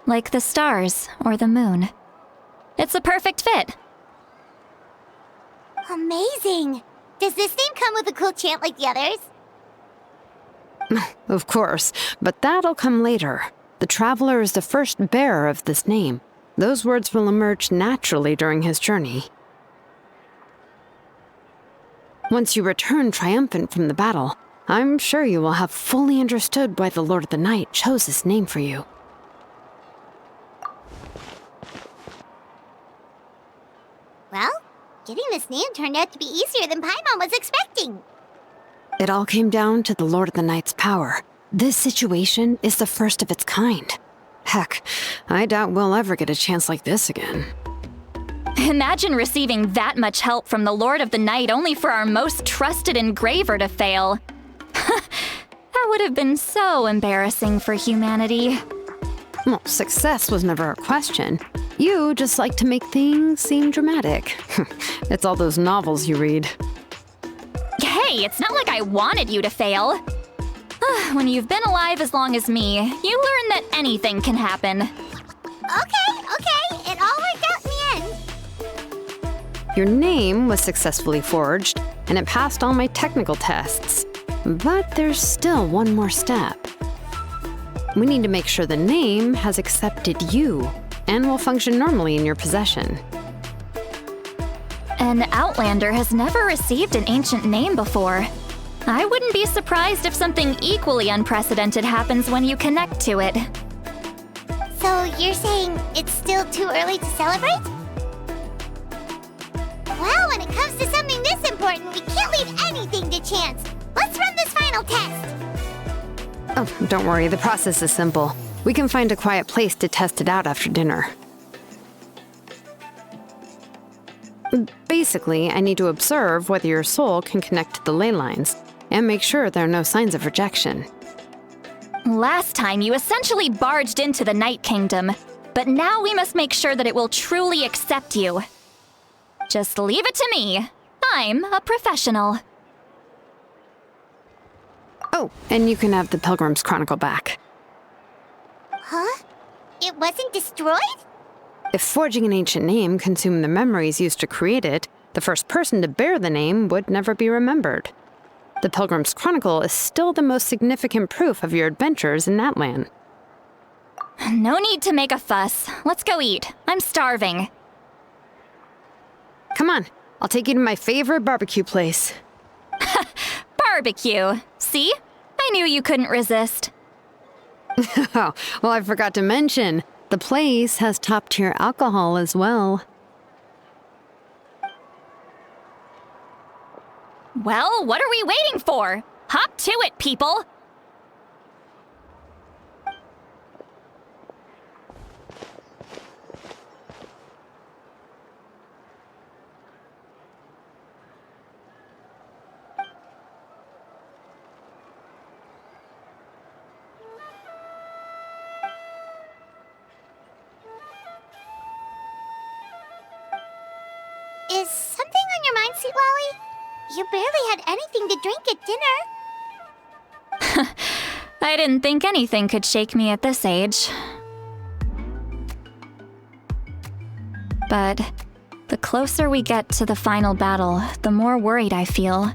Speaker 5: like the stars or the moon. It's a perfect fit.
Speaker 2: Amazing! Does this name come with a cool chant like the others?
Speaker 3: Of course, but that'll come later. The Traveler is the first bearer of this name. Those words will emerge naturally during his journey. Once you return triumphant from the battle, I'm sure you will have fully understood why the Lord of the Night chose this name for you.
Speaker 2: Well, getting this name turned out to be easier than Paimon was expecting.
Speaker 3: It all came down to the Lord of the Night's power. This situation is the first of its kind. Heck, I doubt we'll ever get a chance like this again.
Speaker 5: Imagine receiving that much help from the Lord of the Night only for our most trusted engraver to fail. That would have been so embarrassing for humanity.
Speaker 3: Well, success was never a question. You just like to make things seem dramatic. It's all those novels you read.
Speaker 5: Hey, it's not like I wanted you to fail. When you've been alive as long as me, you learn that anything can happen.
Speaker 2: Okay, it all worked out in the end.
Speaker 3: Your name was successfully forged, and it passed all my technical tests. But there's still one more step. We need to make sure the name has accepted you and will function normally in your possession.
Speaker 5: An Outlander has never received an ancient name before. I wouldn't be surprised if something equally unprecedented happens when you connect to it.
Speaker 2: So you're saying it's still too early to celebrate? Well, when it comes to something this important, we can't leave anything to chance. Let's run this final test.
Speaker 3: Oh, don't worry, the process is simple. We can find a quiet place to test it out after dinner. Basically, I need to observe whether your soul can connect to the ley lines, and make sure there are no signs of rejection.
Speaker 5: Last time, you essentially barged into the Night Kingdom, but now we must make sure that it will truly accept you. Just leave it to me. I'm a professional.
Speaker 3: Oh, and you can have the Pilgrim's Chronicle back.
Speaker 2: Huh? It wasn't destroyed?
Speaker 3: If forging an ancient name consumed the memories used to create it, the first person to bear the name would never be remembered. The Pilgrim's Chronicle is still the most significant proof of your adventures in Natlan.
Speaker 5: No need to make a fuss. Let's go eat. I'm starving.
Speaker 3: Come on, I'll take you to my favorite barbecue place.
Speaker 5: Barbecue. See? I knew you couldn't resist.
Speaker 3: Oh, well, I forgot to mention, the place has top-tier alcohol as well.
Speaker 5: Well, what are we waiting for? Hop to it, people!
Speaker 2: Is something on your mind, Citlali? You barely had anything to drink at dinner.
Speaker 5: I didn't think anything could shake me at this age. But the closer we get to the final battle, the more worried I feel.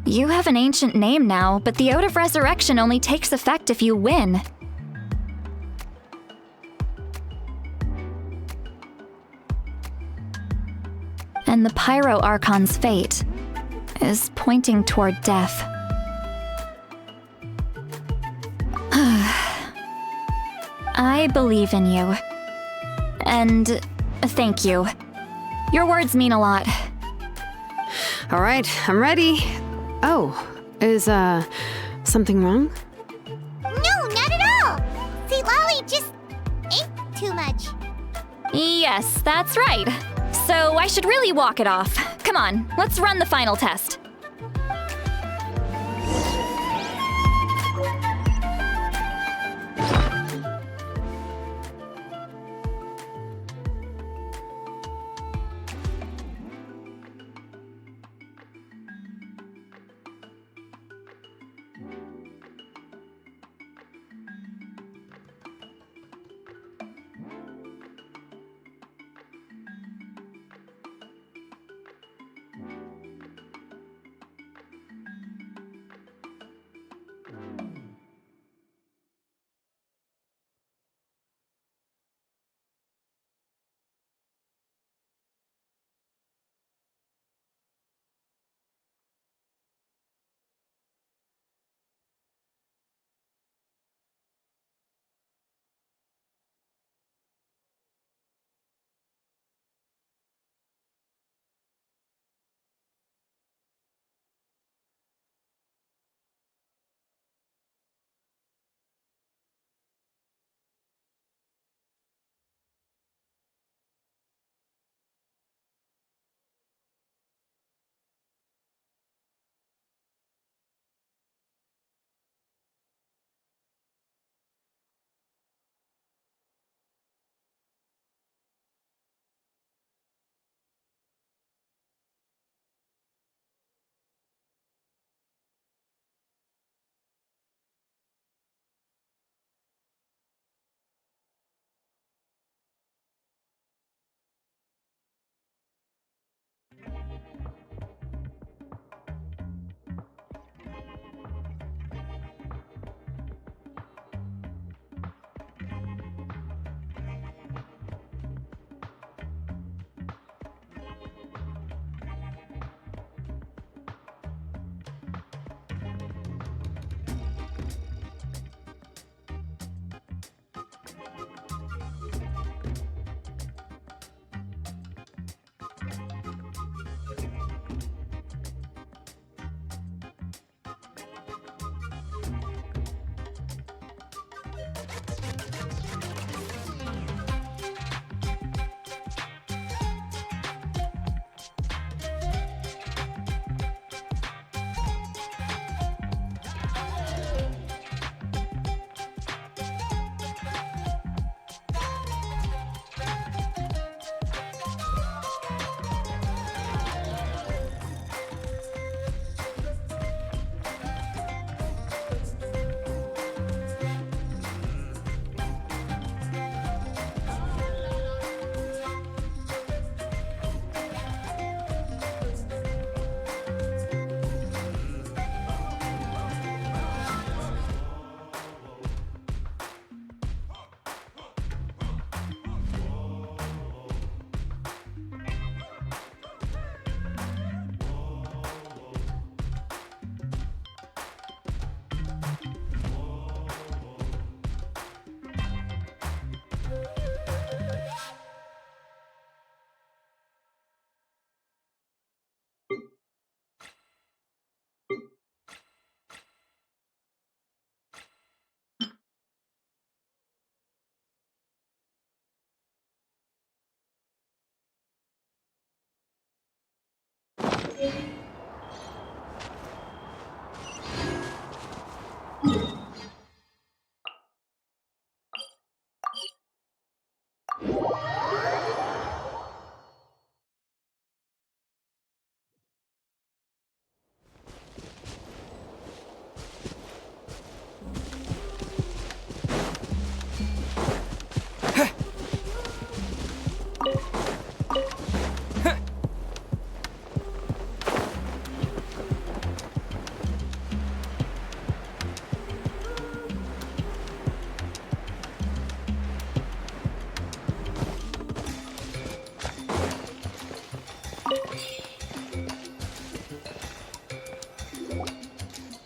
Speaker 5: You have an ancient name now, but the Oath of Resurrection only takes effect if you win. And the Pyro Archon's fate is pointing toward death. I believe in you. And thank you. Your words mean a lot.
Speaker 3: All right, I'm ready. Oh, is, something wrong?
Speaker 2: No, not at all! Citlali just ate too much.
Speaker 5: Yes, that's right. So I should really walk it off. Come on, let's run the final test.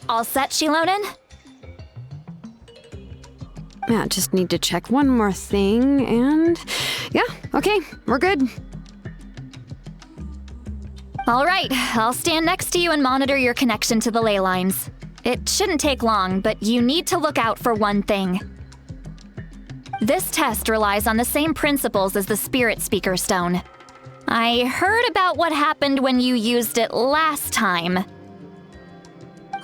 Speaker 5: All set, Shilonen?
Speaker 3: Yeah, just need to check one more thing, and yeah, okay, we're good.
Speaker 5: All right, I'll stand next to you and monitor your connection to the ley lines. It shouldn't take long, but you need to look out for one thing. This test relies on the same principles as the Spirit Speaker Stone. I heard about what happened when you used it last time.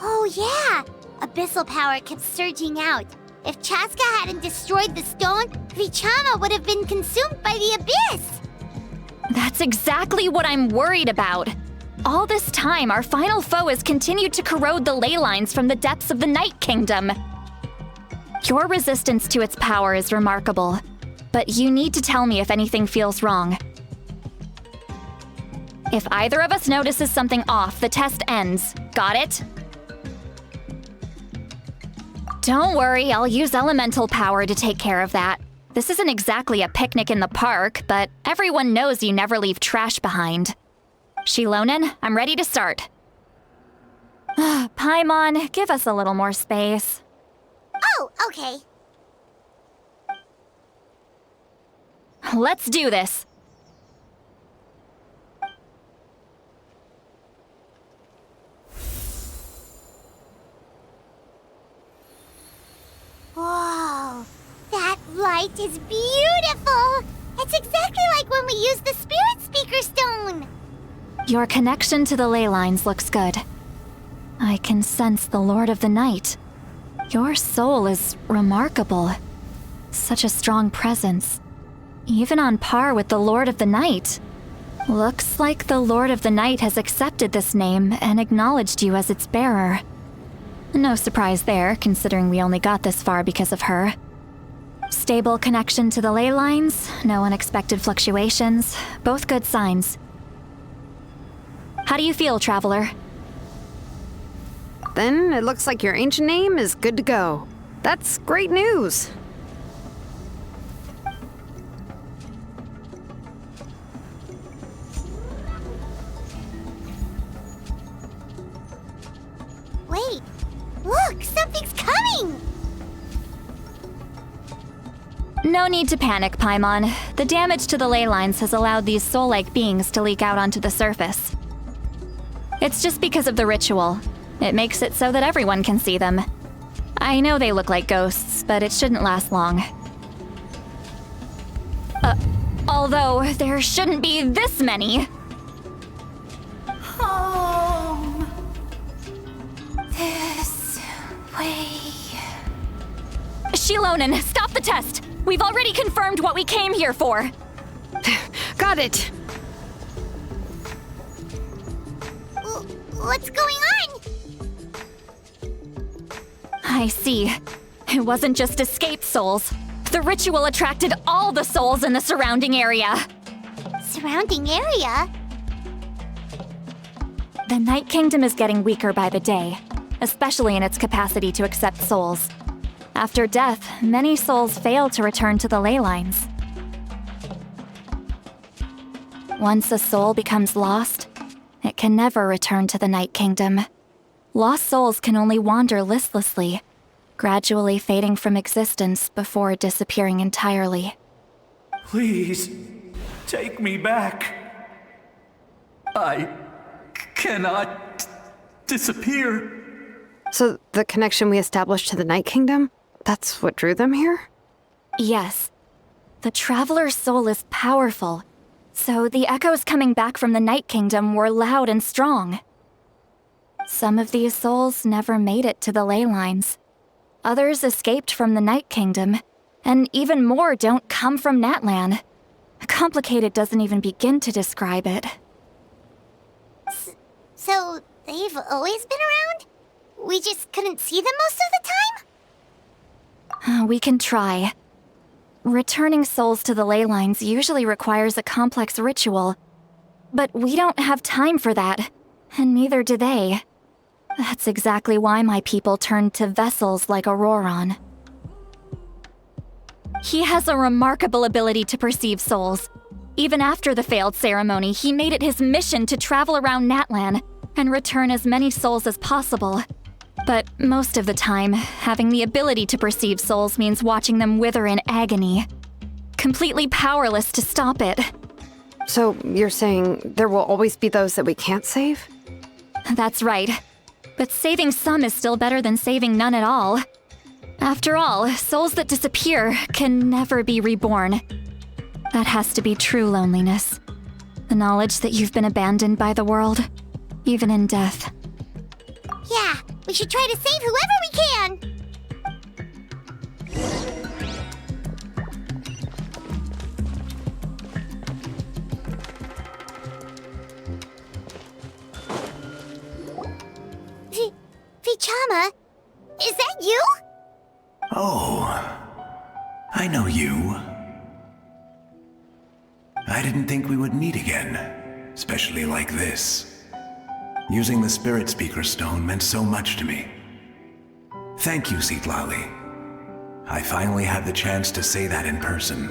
Speaker 2: Oh yeah! Abyssal power kept surging out. If Chaska hadn't destroyed the stone, Vichama would have been consumed by the abyss!
Speaker 5: That's exactly what I'm worried about. All this time, our final foe has continued to corrode the ley lines from the depths of the Night Kingdom. Your resistance to its power is remarkable, but you need to tell me if anything feels wrong. If either of us notices something off, the test ends. Got it? Don't worry, I'll use elemental power to take care of that. This isn't exactly a picnic in the park, but everyone knows you never leave trash behind. Shilonen, I'm ready to start. Paimon, give us a little more space.
Speaker 2: Oh, okay.
Speaker 5: Let's do this.
Speaker 2: Whoa, that light is beautiful! It's exactly like when we used the Spirit Speaker Stone!
Speaker 5: Your connection to the ley lines looks good. I can sense the Lord of the Night. Your soul is remarkable. Such a strong presence. Even on par with the Lord of the Night. Looks like the Lord of the Night has accepted this name and acknowledged you as its bearer. No surprise there, considering we only got this far because of her. Stable connection to the ley lines, no unexpected fluctuations, both good signs. How do you feel, Traveler?
Speaker 3: Then it looks like your ancient name is good to go. That's great news.
Speaker 2: Wait, look, something's coming!
Speaker 5: No need to panic, Paimon. The damage to the ley lines has allowed these soul-like beings to leak out onto the surface. It's just because of the ritual. It makes it so that everyone can see them. I know they look like ghosts, but it shouldn't last long. Although there shouldn't be this many.
Speaker 7: Home. This way.
Speaker 5: Shilonen, stop the test! We've already confirmed what we came here for.
Speaker 3: Got it.
Speaker 2: What's going on?
Speaker 5: I see. It wasn't just escaped souls. The ritual attracted all the souls in the surrounding area.
Speaker 2: Surrounding area?
Speaker 5: The Night Kingdom is getting weaker by the day, especially in its capacity to accept souls. After death, many souls fail to return to the ley lines. Once a soul becomes lost, it can never return to the Night Kingdom. Lost souls can only wander listlessly, gradually fading from existence before disappearing entirely.
Speaker 12: Please, take me back. I cannot disappear.
Speaker 3: So the connection we established to the Night Kingdom, that's what drew them here?
Speaker 5: Yes. The Traveler's soul is powerful, So the echoes coming back from the Night Kingdom were loud and strong. Some of these souls never made it to the ley lines. Others escaped from the Night Kingdom, and even more don't come from Natlan. Complicated doesn't even begin to describe it.
Speaker 2: So they've always been around? We just couldn't see them most of the time?
Speaker 5: We can try. Returning souls to the ley lines usually requires a complex ritual. But we don't have time for that, and neither do they. That's exactly why my people turned to vessels like Auroron. He has a remarkable ability to perceive souls. Even after the failed ceremony, he made it his mission to travel around Natlan and return as many souls as possible. But most of the time, having the ability to perceive souls means watching them wither in agony. Completely powerless to stop it.
Speaker 3: So you're saying there will always be those that we can't save?
Speaker 5: That's right. But saving some is still better than saving none at all. After all, souls that disappear can never be reborn. That has to be true loneliness. The knowledge that you've been abandoned by the world, even in death.
Speaker 2: Yeah, we should try to save whoever we can! Vichama, is that you?
Speaker 12: Oh, I know you. I didn't think we would meet again, especially like this. Using the Spirit Speaker Stone meant so much to me. Thank you, Citlali. I finally had the chance to say that in person.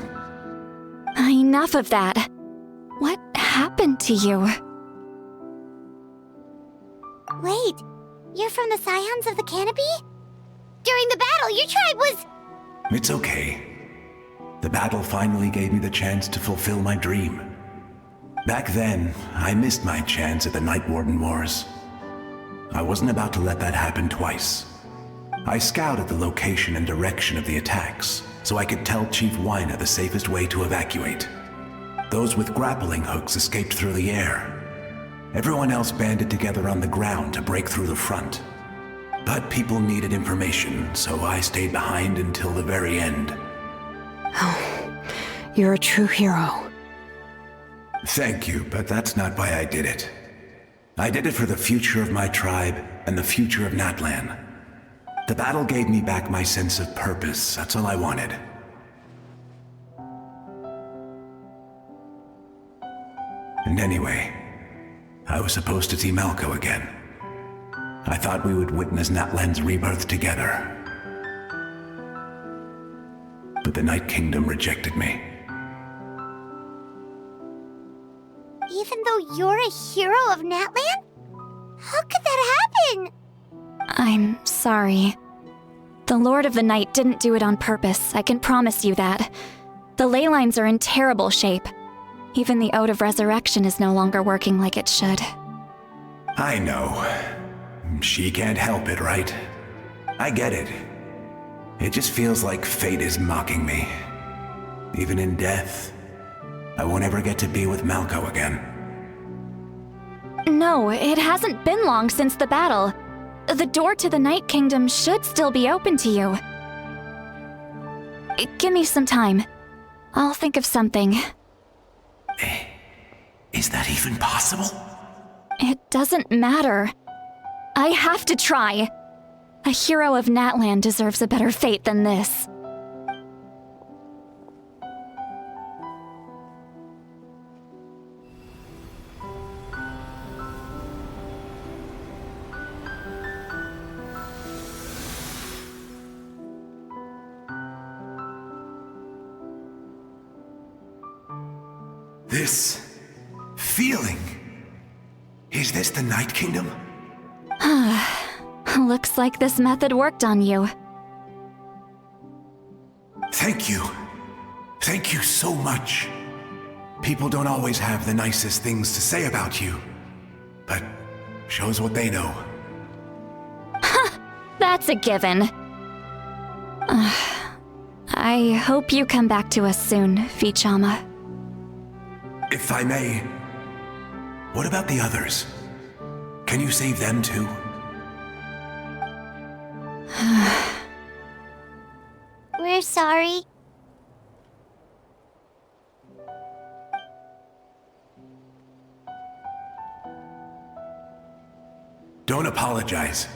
Speaker 5: Enough of that. What happened to you?
Speaker 2: Wait, you're from the Scions of the Canopy? During the battle, your tribe was...
Speaker 12: It's okay. The battle finally gave me the chance to fulfill my dream. Back then, I missed my chance at the Night Warden Wars. I wasn't about to let that happen twice. I scouted the location and direction of the attacks, so I could tell Chief Wyna the safest way to evacuate. Those with grappling hooks escaped through the air. Everyone else banded together on the ground to break through the front. But people needed information, so I stayed behind until the very end.
Speaker 3: Oh, you're a true hero.
Speaker 12: Thank you, but that's not why I did it. I did it for the future of my tribe and the future of Natlan. The battle gave me back my sense of purpose, that's all I wanted. And anyway, I was supposed to see Malco again. I thought we would witness Natlan's rebirth together. But the Night Kingdom rejected me.
Speaker 2: Even though you're a hero of Natlan? How could that happen?
Speaker 5: I'm sorry. The Lord of the Night didn't do it on purpose, I can promise you that. The ley lines are in terrible shape. Even the Ode of Resurrection is no longer working like it should.
Speaker 12: I know. She can't help it, right? I get it. It just feels like fate is mocking me. Even in death, I won't ever get to be with Malco again.
Speaker 5: No, it hasn't been long since the battle. The door to the Night Kingdom should still be open to you. Give me some time. I'll think of something.
Speaker 12: Is that even possible?
Speaker 5: It doesn't matter. I have to try. A hero of Natlan deserves a better fate than this.
Speaker 12: This feeling. Is this the Night Kingdom?
Speaker 5: Looks like this method worked on you.
Speaker 12: Thank you. Thank you so much. People don't always have the nicest things to say about you, but shows what they know.
Speaker 5: That's a given. I hope you come back to us soon, Vichama.
Speaker 12: If I may, what about the others? Can you save them too?
Speaker 2: We're sorry.
Speaker 12: Don't apologize.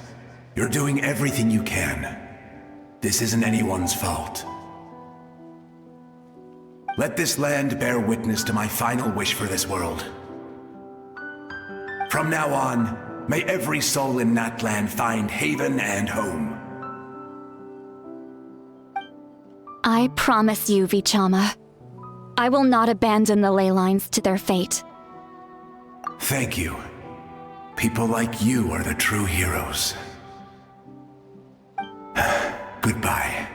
Speaker 12: You're doing everything you can. This isn't anyone's fault. Let this land bear witness to my final wish for this world. From now on, may every soul in Natlan find haven and home.
Speaker 5: I promise you, Vichama, I will not abandon the ley lines to their fate.
Speaker 12: Thank you. People like you are the true heroes. Goodbye.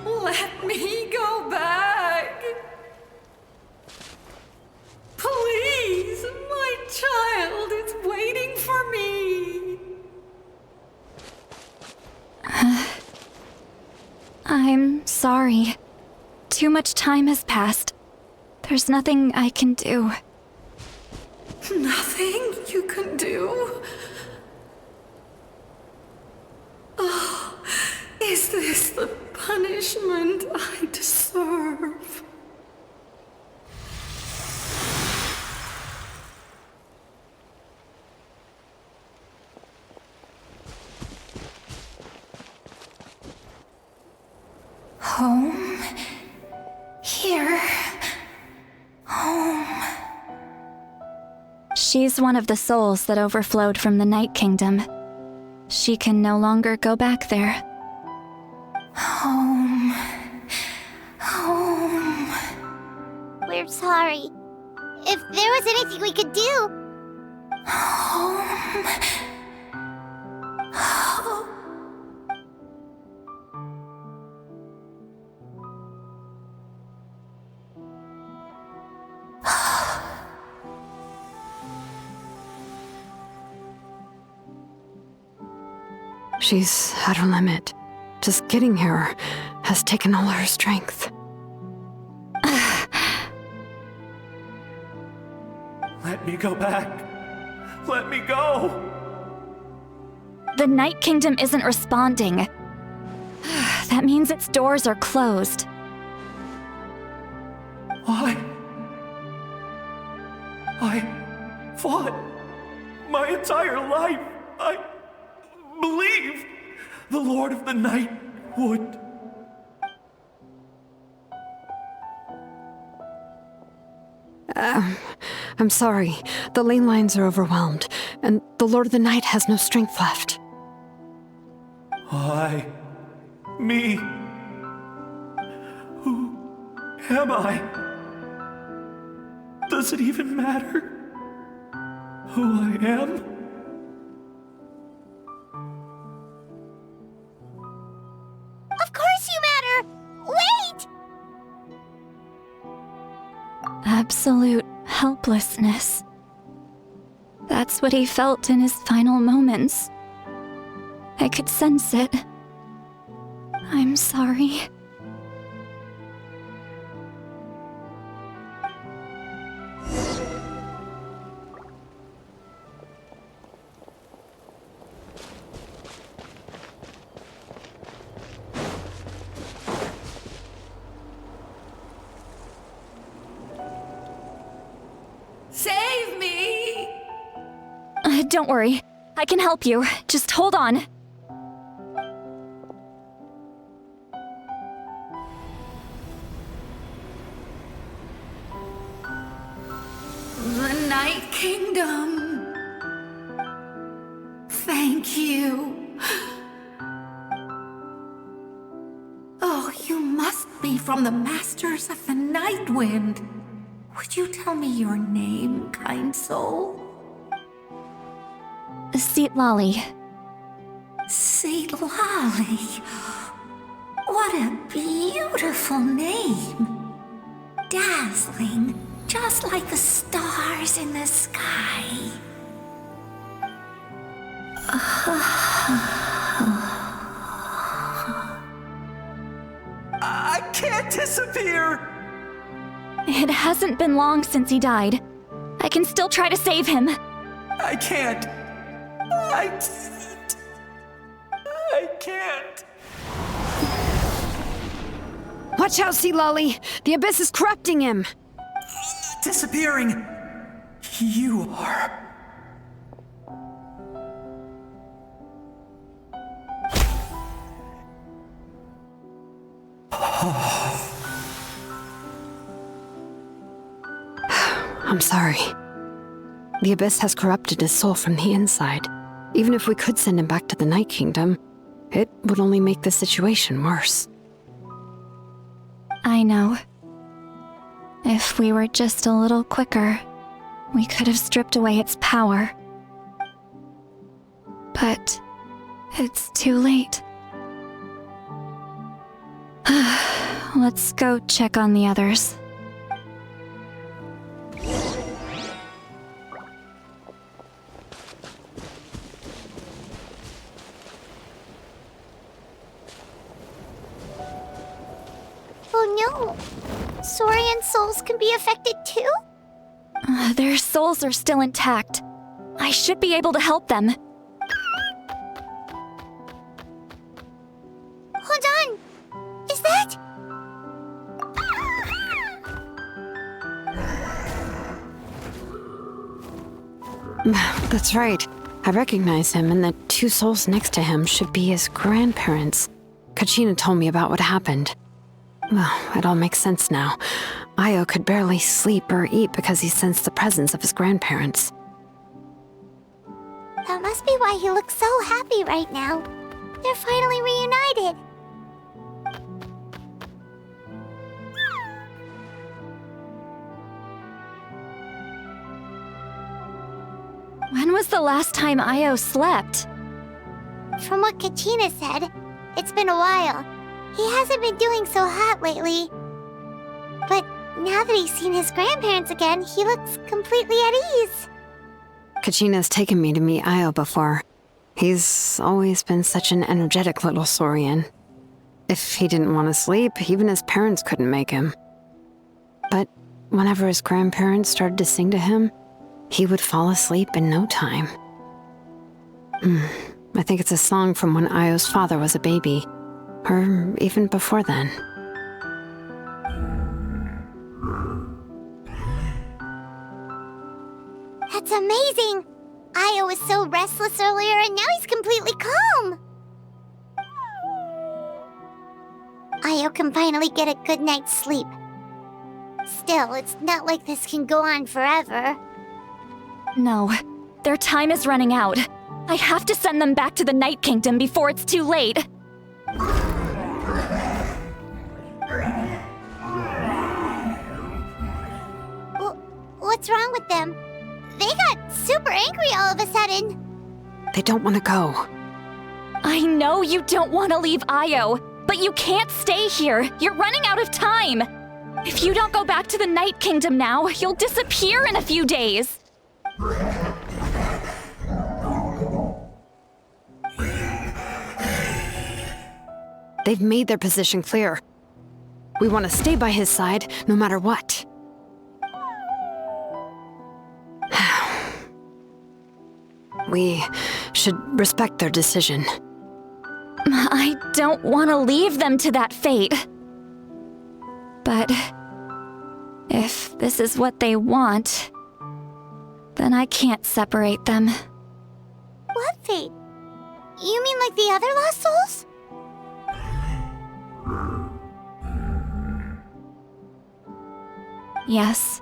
Speaker 13: Let me go back. Please, my child is waiting for me.
Speaker 5: I'm sorry. Too much time has passed. There's nothing I can do.
Speaker 13: Nothing you can do? Oh, is this the punishment I deserve? Home? Here? Home?
Speaker 5: She's one of the souls that overflowed from the Night Kingdom. She can no longer go back there.
Speaker 13: Home. Home.
Speaker 2: We're sorry. If there was anything we could do...
Speaker 13: Home. Home.
Speaker 3: She's at her limit. Just getting here has taken all her strength.
Speaker 10: Let me go back. Let me go.
Speaker 5: The Night Kingdom isn't responding. That means its doors are closed.
Speaker 10: Why? I fought my entire life. I believed the Lord of the Night would.
Speaker 3: I'm sorry. The ley lines are overwhelmed, and the Lord of the Night has no strength left.
Speaker 10: Why? Me? Who am I? Does it even matter who I am?
Speaker 2: Of course you matter! Wait!
Speaker 5: Absolute helplessness. That's what he felt in his final moments. I could sense it. I'm sorry.
Speaker 13: Save me!
Speaker 5: Don't worry. I can help you. Just hold on.
Speaker 13: The Night Kingdom. Thank you. Oh, you must be from the Masters of the Night Wind. Would you tell me your name, kind soul?
Speaker 5: Citlali.
Speaker 13: Citlali. What a beautiful name. Dazzling, just like the stars in the sky.
Speaker 10: I can't disappear!
Speaker 5: It hasn't been long since he died. I can still try to save him.
Speaker 10: I can't. I can't.
Speaker 3: Watch out, Citlali! The Abyss is corrupting him!
Speaker 10: Disappearing. You are.
Speaker 3: I'm sorry. The Abyss has corrupted his soul from the inside. Even if we could send him back to the Night Kingdom, it would only make the situation worse.
Speaker 5: I know. If we were just a little quicker, we could have stripped away its power. But it's too late. Let's go check on the others.
Speaker 2: Oh no! Saurian souls can be affected too?
Speaker 5: Their souls are still intact. I should be able to help them.
Speaker 2: Hold on! Is that...
Speaker 3: That's right. I recognize him, and the two souls next to him should be his grandparents. Kachina told me about what happened. Well, it all makes sense now. Io could barely sleep or eat because he sensed the presence of his grandparents.
Speaker 2: That must be why he looks so happy right now. They're finally reunited.
Speaker 5: When was the last time Io slept?
Speaker 2: From what Kachina said, it's been a while. He hasn't been doing so hot lately. But now that he's seen his grandparents again, he looks completely at ease.
Speaker 3: Kachina's taken me to meet Io before. He's always been such an energetic little Saurian. If he didn't want to sleep, even his parents couldn't make him. But whenever his grandparents started to sing to him, he would fall asleep in no time. I think it's a song from when Io's father was a baby. Or even before then.
Speaker 2: That's amazing! Io was so restless earlier and now he's completely calm! Io can finally get a good night's sleep. Still, it's not like this can go on forever.
Speaker 5: No, their time is running out. I have to send them back to the Night Kingdom before it's too late.
Speaker 2: What's wrong with them? They got super angry all of a sudden.
Speaker 3: They don't want to go.
Speaker 5: I know you don't want to leave Io, but you can't stay here. You're running out of time. If you don't go back to the Night Kingdom now, you'll disappear in a few days.
Speaker 3: They've made their position clear. We want to stay by his side, no matter what. We should respect their decision.
Speaker 5: I don't want to leave them to that fate. But if this is what they want, then I can't separate them.
Speaker 2: What fate? You mean like the other lost souls?
Speaker 5: Yes.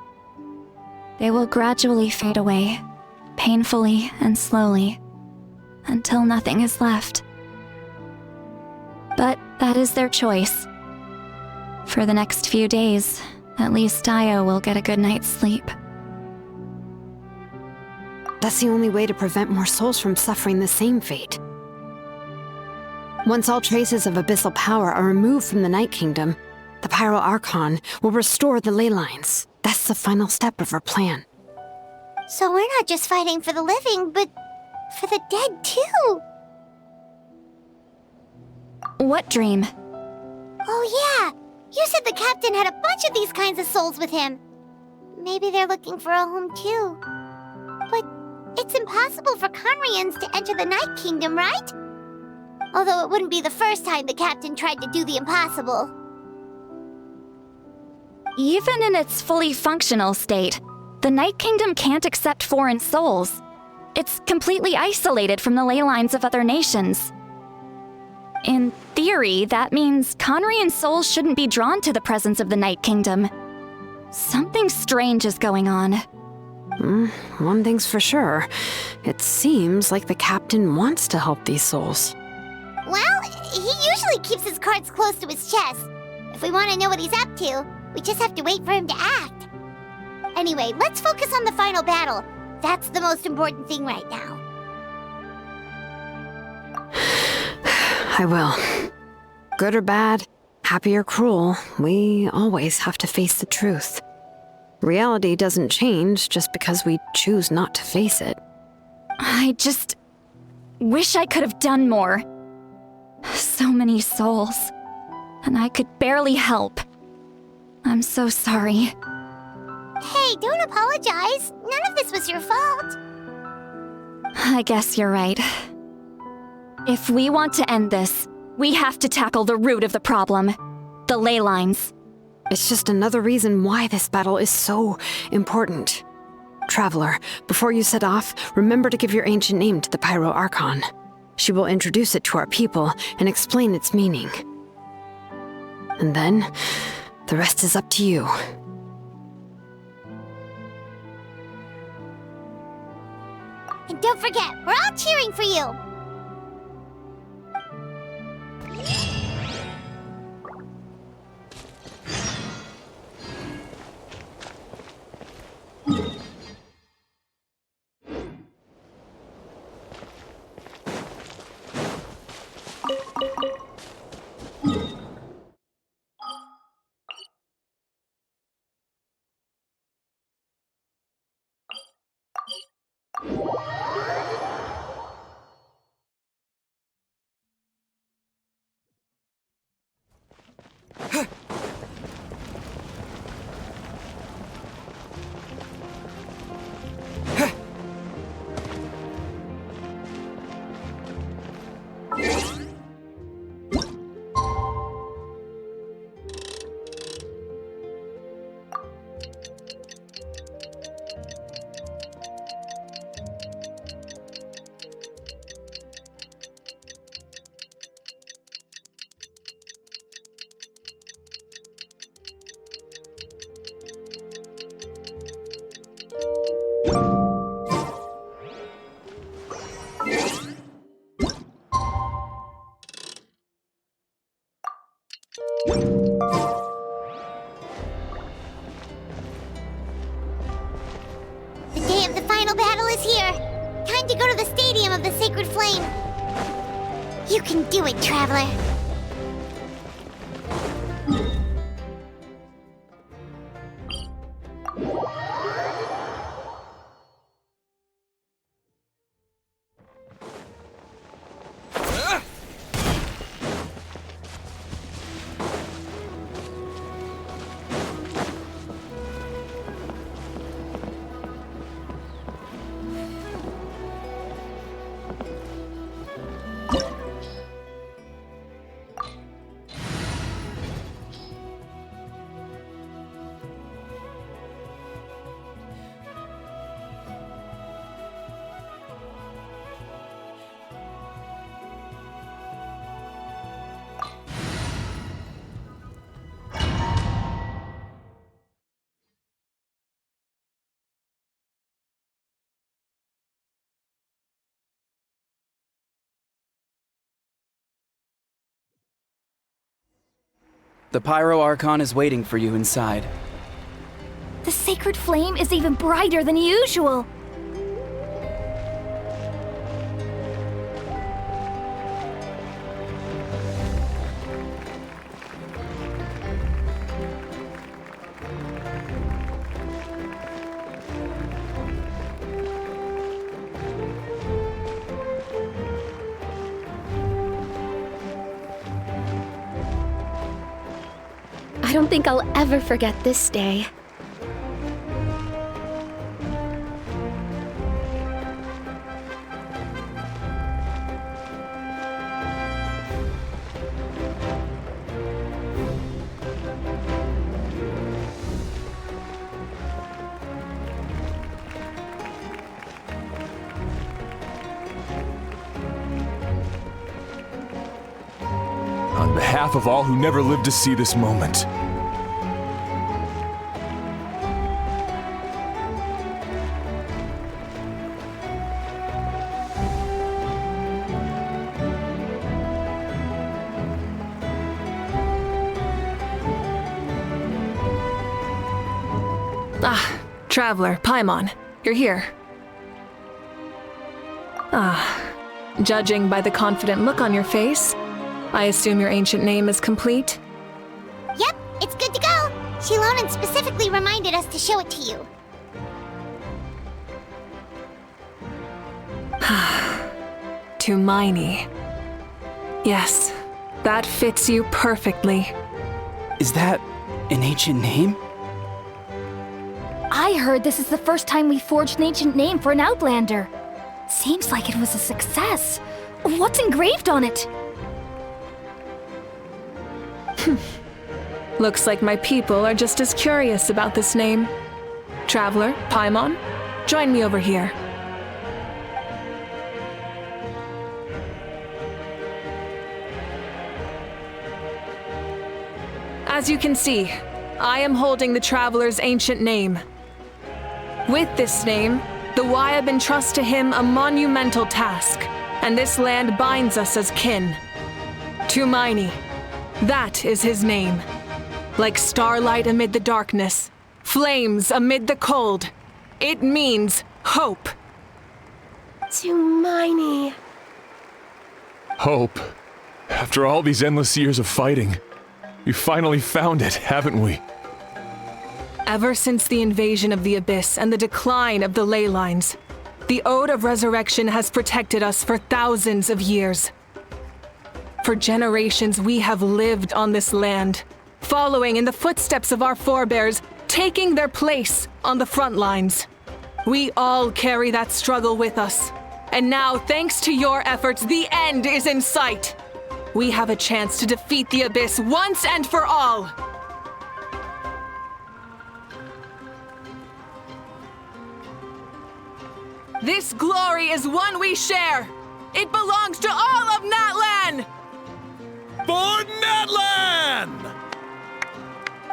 Speaker 5: They will gradually fade away, painfully and slowly, until nothing is left. But that is their choice. For the next few days, at least Io will get a good night's sleep.
Speaker 3: That's the only way to prevent more souls from suffering the same fate. Once all traces of abyssal power are removed from the Night Kingdom, the Pyro Archon will restore the ley lines. That's the final step of our plan.
Speaker 2: So we're not just fighting for the living, but for the dead, too.
Speaker 5: What dream?
Speaker 2: Oh, yeah. You said the captain had a bunch of these kinds of souls with him. Maybe they're looking for a home, too. But it's impossible for Conrians to enter the Night Kingdom, right? Although it wouldn't be the first time the captain tried to do the impossible.
Speaker 5: Even in its fully functional state, the Night Kingdom can't accept foreign souls. It's completely isolated from the ley lines of other nations. In theory, that means Conrian souls shouldn't be drawn to the presence of the Night Kingdom. Something strange is going on.
Speaker 3: One thing's for sure. It seems like the captain wants to help these souls.
Speaker 2: Well, he usually keeps his cards close to his chest. If we want to know what he's up to, we just have to wait for him to act. Anyway, let's focus on the final battle. That's the most important thing right now.
Speaker 3: I will. Good or bad, happy or cruel, we always have to face the truth. Reality doesn't change just because we choose not to face it.
Speaker 5: I just wish I could have done more. So many souls, and I could barely help. I'm so sorry.
Speaker 2: Hey, don't apologize. None of this was your fault.
Speaker 5: I guess you're right. If we want to end this, we have to tackle the root of the problem. The ley lines.
Speaker 3: It's just another reason why this battle is so important. Traveler, before you set off, remember to give your ancient name to the Pyro Archon. She will introduce it to our people and explain its meaning. And then, the rest is up to you.
Speaker 2: And don't forget, we're all cheering for you. The day of the final battle is here. Time to go to the Stadium of the Sacred Flame. You can do it, Traveler.
Speaker 14: The Pyro Archon is waiting for you inside.
Speaker 6: The sacred flame is even brighter than usual. don't think I'll ever forget this day.
Speaker 10: On behalf of all who never lived to see this moment.
Speaker 4: Ah, Traveler, Paimon, you're here. Ah, judging by the confident look on your face, I assume your ancient name is complete?
Speaker 2: Yep, it's good to go. Shilonan specifically reminded us to show it to you.
Speaker 4: Tumaini. Yes, that fits you perfectly.
Speaker 14: Is that an ancient name?
Speaker 7: I heard this is the first time we forged an ancient name for an Outlander. Seems like it was a success. What's engraved on it?
Speaker 4: Looks like my people are just as curious about this name. Traveler, Paimon, join me over here. As you can see, I am holding the Traveler's ancient name. With this name, the Wyab entrust to him a monumental task, and this land binds us as kin. Tumaini, that is his name. Like starlight amid the darkness, flames amid the cold, it means hope.
Speaker 3: Tumaini.
Speaker 10: Hope. After all these endless years of fighting, we finally found it, haven't we?
Speaker 4: Ever since the invasion of the Abyss and the decline of the ley lines, the Ode of Resurrection has protected us for thousands of years. For generations, we have lived on this land, following in the footsteps of our forebears, taking their place on the front lines. We all carry that struggle with us. And now, thanks to your efforts, the end is in sight. We have a chance to defeat the Abyss once and for all. This glory is one we share. It belongs to all of Natlan!
Speaker 10: For Natlan!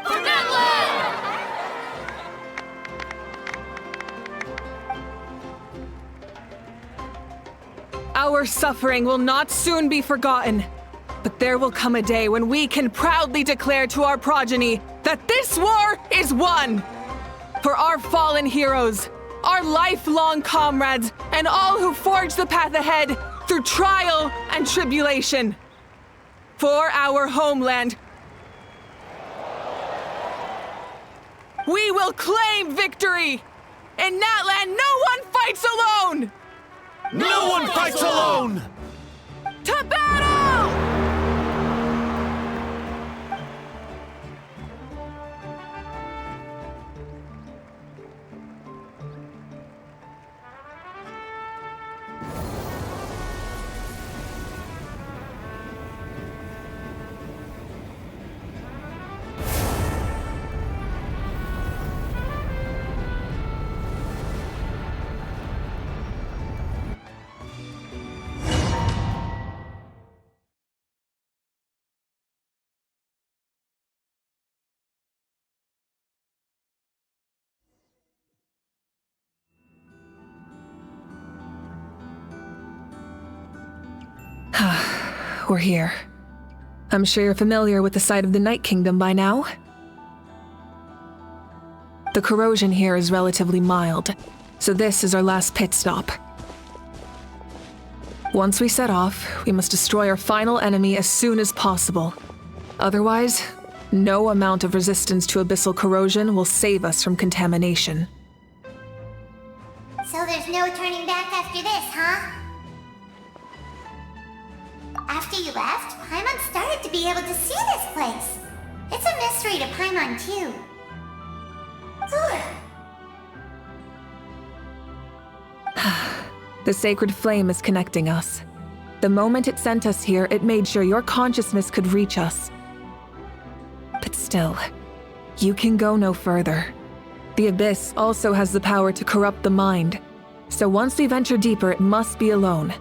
Speaker 7: For Natlan!
Speaker 4: Our suffering will not soon be forgotten. But there will come a day when we can proudly declare to our progeny that this war is won! For our fallen heroes, our lifelong comrades, and all who forge the path ahead through trial and tribulation. For our homeland, we will claim victory! In Natlan, no one fights alone!
Speaker 10: No one fights alone!
Speaker 4: To battle! We're here. I'm sure you're familiar with the site of the Night Kingdom by now. The corrosion here is relatively mild, so this is our last pit stop. Once we set off, we must destroy our final enemy as soon as possible. Otherwise, no amount of resistance to abyssal corrosion will save us from contamination.
Speaker 2: So there's no turning back after this, huh? After you left, Paimon started to be able to see this place. It's a mystery to Paimon, too.
Speaker 4: The sacred flame is connecting us. The moment it sent us here, it made sure your consciousness could reach us. But still, you can go no further. The Abyss also has the power to corrupt the mind, so once we venture deeper, it must be alone.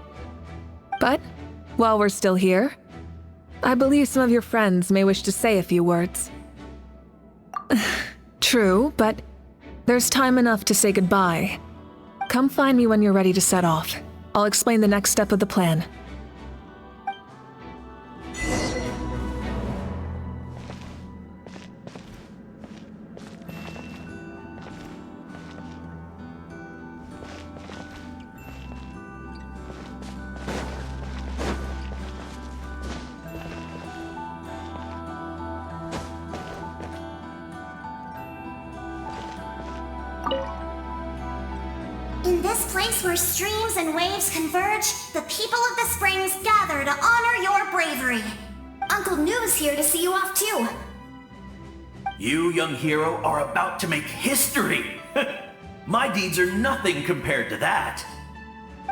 Speaker 4: But, while we're still here, I believe some of your friends may wish to say a few words. True, but there's time enough to say goodbye. Come find me when you're ready to set off. I'll explain the next step of the plan.
Speaker 8: In this place where streams and waves converge, the people of the springs gather to honor your bravery. Uncle Noo's here to see you off too.
Speaker 10: You, young hero, are about to make history! My deeds are nothing compared to that.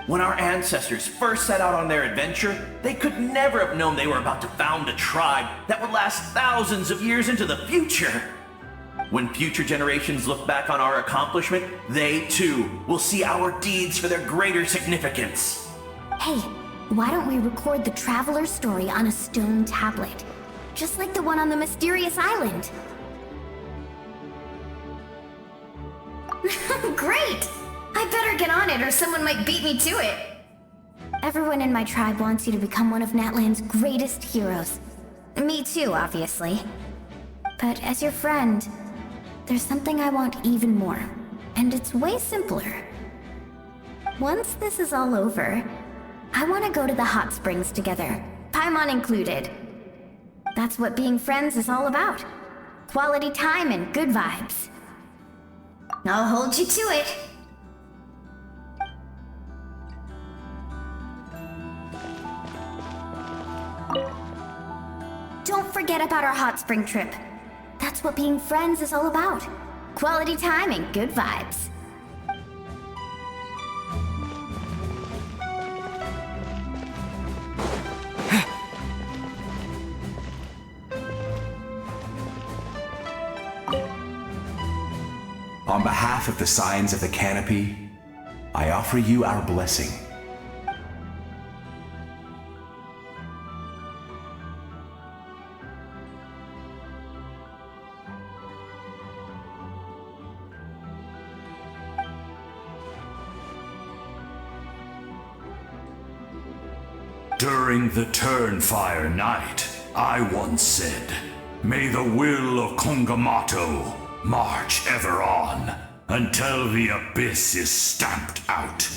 Speaker 10: When our ancestors first set out on their adventure, they could never have known they were about to found a tribe that would last thousands of years into the future. When future generations look back on our accomplishment, they too will see our deeds for their greater significance.
Speaker 6: Hey, why don't we record the traveler's story on a stone tablet? Just like the one on the mysterious island.
Speaker 8: Great! I better get on it or someone might beat me to it.
Speaker 6: Everyone in my tribe wants you to become one of Natlan's greatest heroes. Me too, obviously. But as your friend, there's something I want even more, and it's way simpler. Once this is all over, I want to go to the hot springs together, Paimon included. That's what being friends is all about. Quality time and good vibes.
Speaker 8: I'll hold you to it.
Speaker 6: Don't forget about our hot spring trip. That's what being friends is all about. Quality time and good vibes.
Speaker 12: On behalf of the Signs of the Canopy, I offer you our blessing.
Speaker 1: During the Turnfire Night, I once said, "May the will of Kongamato march ever on until the abyss is stamped out."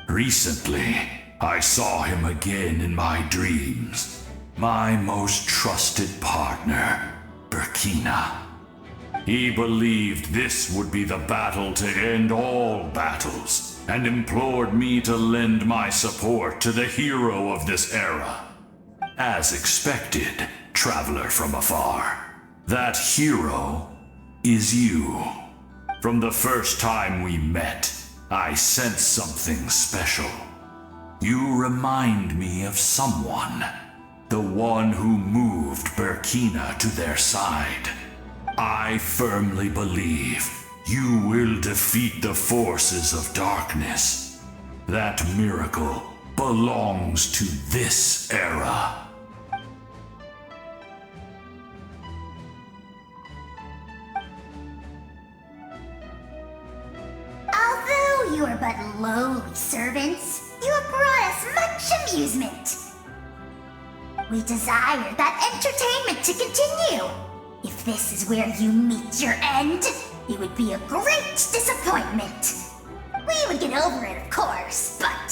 Speaker 1: Recently, I saw him again in my dreams. My most trusted partner, Burkina. He believed this would be the battle to end all battles, and implored me to lend my support to the hero of this era. As expected, traveler from afar, that hero is you. From the first time we met, I sensed something special. You remind me of someone, the one who moved Burkina to their side. I firmly believe you will defeat the forces of darkness. That miracle belongs to this era.
Speaker 2: Although you are but lowly servants, you have brought us much amusement. We desire that entertainment to continue. If this is where you meet your end, it would be a great disappointment. We would get over it, of course, but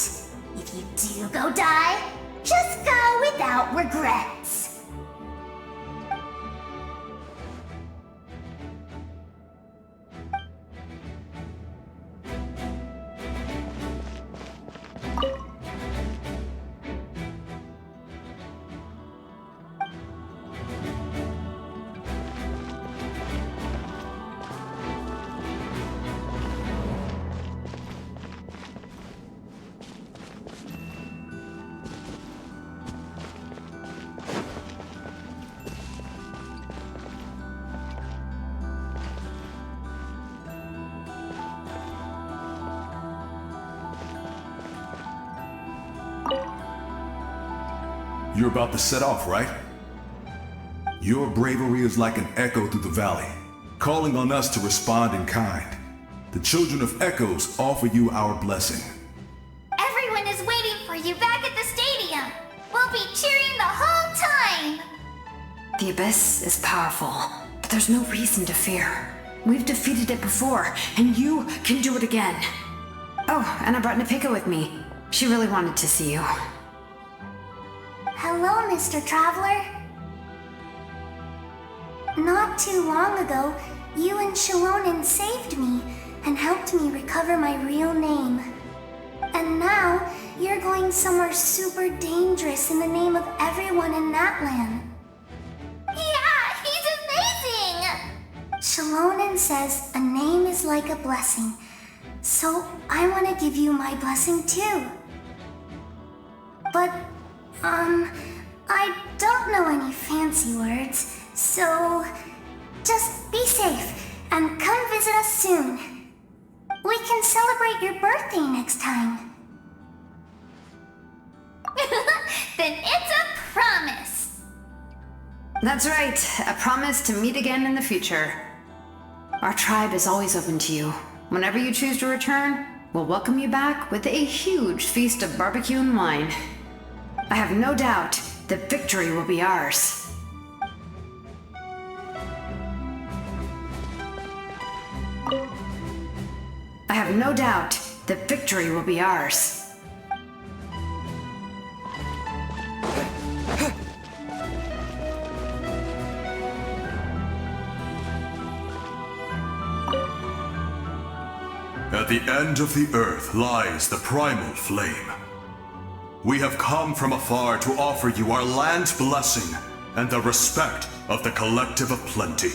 Speaker 2: if you do go die, just go without regrets.
Speaker 15: You're about to set off, right? Your bravery is like an echo through the valley, calling on us to respond in kind. The Children of Echoes offer you our blessing.
Speaker 7: Everyone is waiting for you back at the stadium. We'll be cheering the whole time.
Speaker 3: The Abyss is powerful, but there's no reason to fear. We've defeated it before, and you can do it again. Oh, and I brought Napika with me. She really wanted to see you.
Speaker 8: Hello, Mr. Traveler. Not too long ago, you and Shilonen saved me and helped me recover my real name. And now, you're going somewhere super dangerous in the name of everyone in Natlan.
Speaker 7: Yeah, he's amazing!
Speaker 8: Shilonen says a name is like a blessing, so I want to give you my blessing too. But, I don't know any fancy words, so just be safe and come visit us soon. We can celebrate your birthday next time.
Speaker 7: Then it's a promise.
Speaker 3: That's right, a promise to meet again in the future. Our tribe is always open to you. Whenever you choose to return, we'll welcome you back with a huge feast of barbecue and wine. I have no doubt that victory will be ours. I have no doubt that victory will be ours.
Speaker 15: At the end of the earth lies the primal flame. We have come from afar to offer you our land's blessing and the respect of the Collective of Plenty.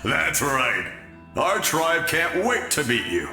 Speaker 15: That's right. Our tribe can't wait to meet you.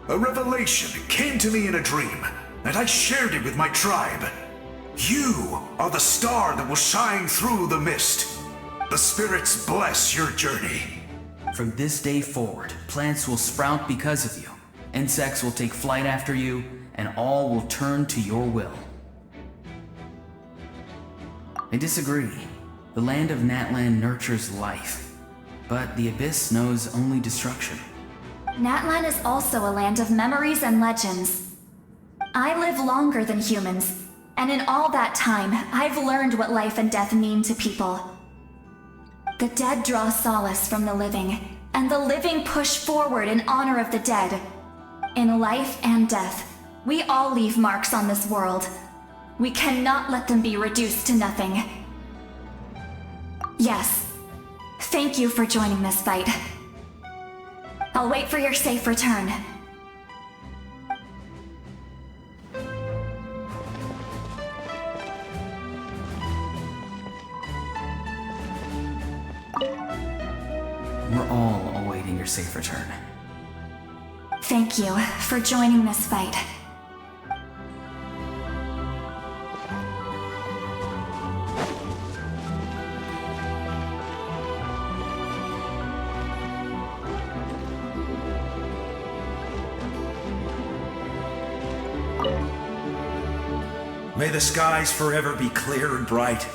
Speaker 12: A revelation came to me in a dream, and I shared it with my tribe. You are the star that will shine through the mist. The spirits bless your journey.
Speaker 11: From this day forward, plants will sprout because of you. Insects will take flight after you, and all will turn to your will. I disagree. The land of Natlan nurtures life, but the Abyss knows only destruction.
Speaker 5: Natlan is also a land of memories and legends. I live longer than humans, and in all that time, I've learned what life and death mean to people. The dead draw solace from the living, and the living push forward in honor of the dead. In life and death, we all leave marks on this world. We cannot let them be reduced to nothing. Yes, thank you for joining this fight. I'll wait for your safe return.
Speaker 11: We're all awaiting your safe return.
Speaker 5: Thank you for joining this fight.
Speaker 10: May the skies forever be clear and bright,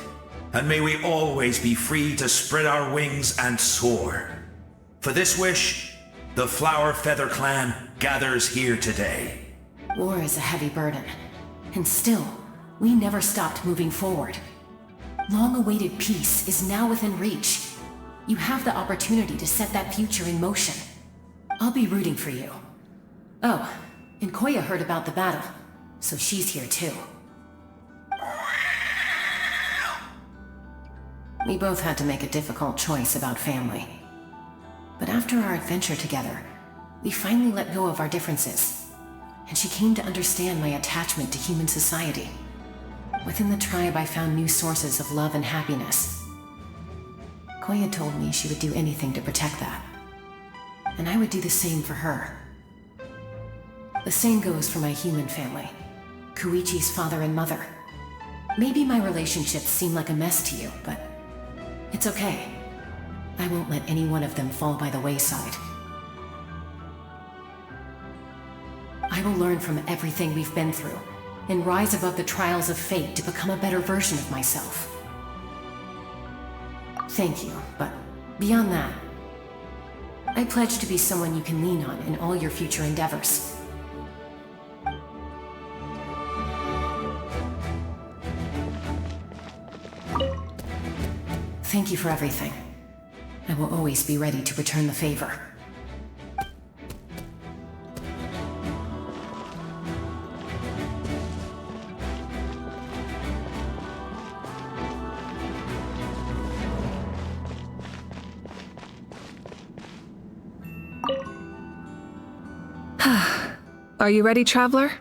Speaker 10: and may we always be free to spread our wings and soar. For this wish, the Flower Feather Clan gathers here today.
Speaker 9: War is a heavy burden, and still, we never stopped moving forward. Long-awaited peace is now within reach. You have the opportunity to set that future in motion. I'll be rooting for you. Oh, and Koya heard about the battle, so she's here too. We both had to make a difficult choice about family. But after our adventure together, we finally let go of our differences, and she came to understand my attachment to human society. Within the tribe, I found new sources of love and happiness. Koya told me she would do anything to protect that. And I would do the same for her. The same goes for my human family, Koichi's father and mother. Maybe my relationships seem like a mess to you, but it's okay. I won't let any one of them fall by the wayside. I will learn from everything we've been through, and rise above the trials of fate to become a better version of myself. Thank you, but beyond that, I pledge to be someone you can lean on in all your future endeavors. Thank you for everything. I will always be ready to return the favor.
Speaker 4: Are you ready, Traveler?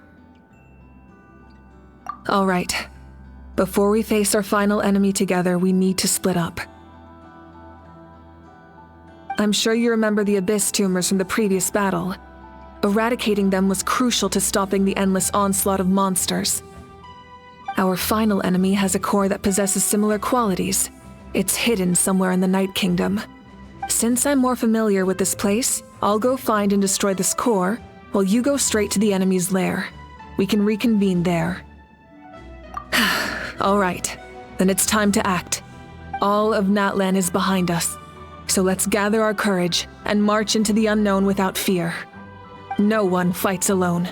Speaker 4: All right. Before we face our final enemy together, we need to split up. I'm sure you remember the Abyss tumors from the previous battle. Eradicating them was crucial to stopping the endless onslaught of monsters. Our final enemy has a core that possesses similar qualities. It's hidden somewhere in the Night Kingdom. Since I'm more familiar with this place, I'll go find and destroy this core, while you go straight to the enemy's lair. We can reconvene there. All right, then it's time to act. All of Natlan is behind us, so let's gather our courage and march into the unknown without fear. No one fights alone.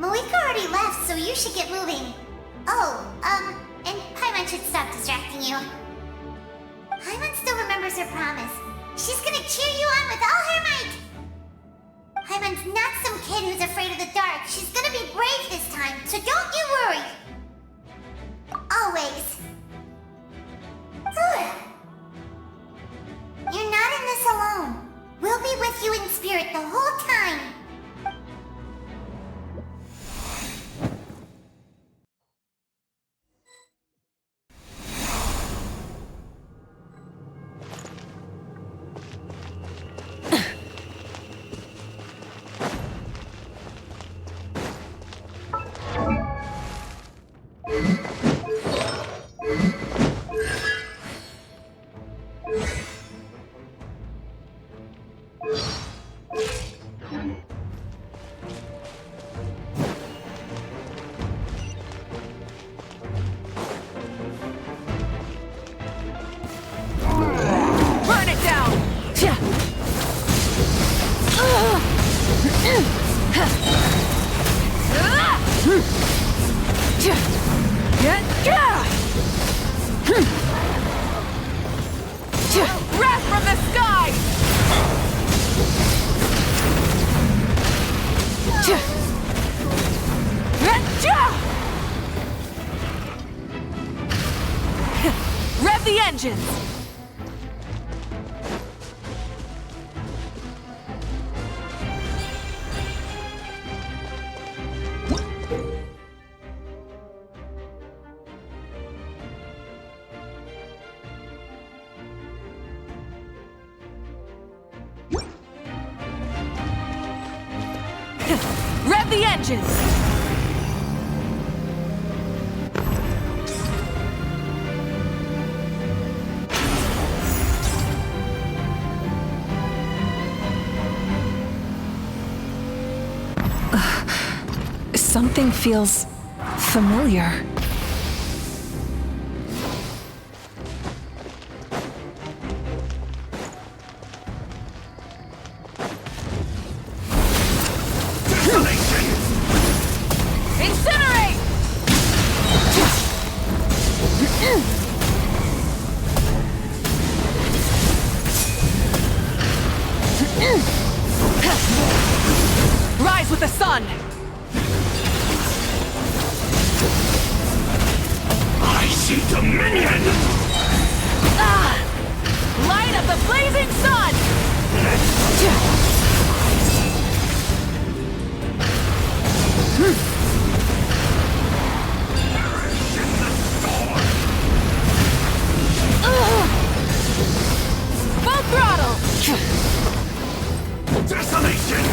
Speaker 2: Mavuika already left, so you should get moving. Oh, and Paimon should stop distracting you. Paimon still remembers her promise. She's gonna cheer you on with all her might! Paimon's not some kid who's afraid of the dark. She's gonna be brave this time, so don't you worry! Always. You're not in this alone. We'll be with you in spirit the whole time.
Speaker 16: Breath from the sky! Rev the engines! Rev the engines!
Speaker 4: Something feels familiar.
Speaker 16: Incinerate! Rise with the sun!
Speaker 15: I see dominion!
Speaker 16: Light of the blazing sun! Full throttle!
Speaker 15: Desolation!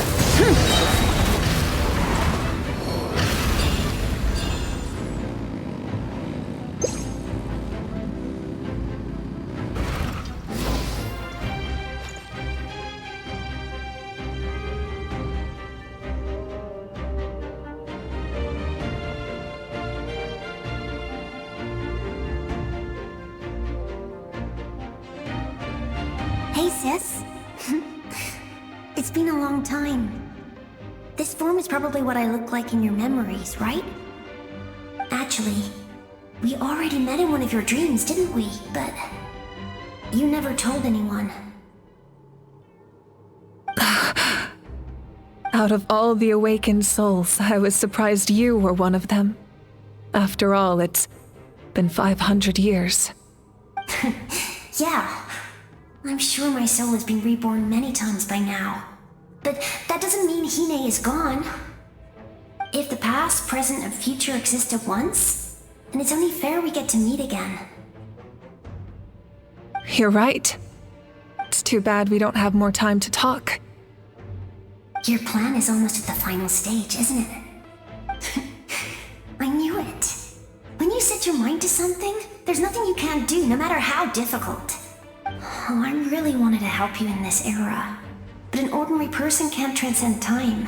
Speaker 8: Hey, sis. It's been a long time. This form is probably what I look like in your memories, right? Actually, we already met in one of your dreams, didn't we? But you never told anyone.
Speaker 4: Out of all the awakened souls, I was surprised you were one of them. After all, it's been 500 years.
Speaker 8: Yeah. I'm sure my soul has been reborn many times by now. But that doesn't mean Hine is gone. If the past, present, and future exist at once, then it's only fair we get to meet again.
Speaker 4: You're right. It's too bad we don't have more time to talk.
Speaker 8: Your plan is almost at the final stage, isn't it? I knew it. When you set your mind to something, there's nothing you can't do, no matter how difficult. Oh, I really wanted to help you in this era, but an ordinary person can't transcend time.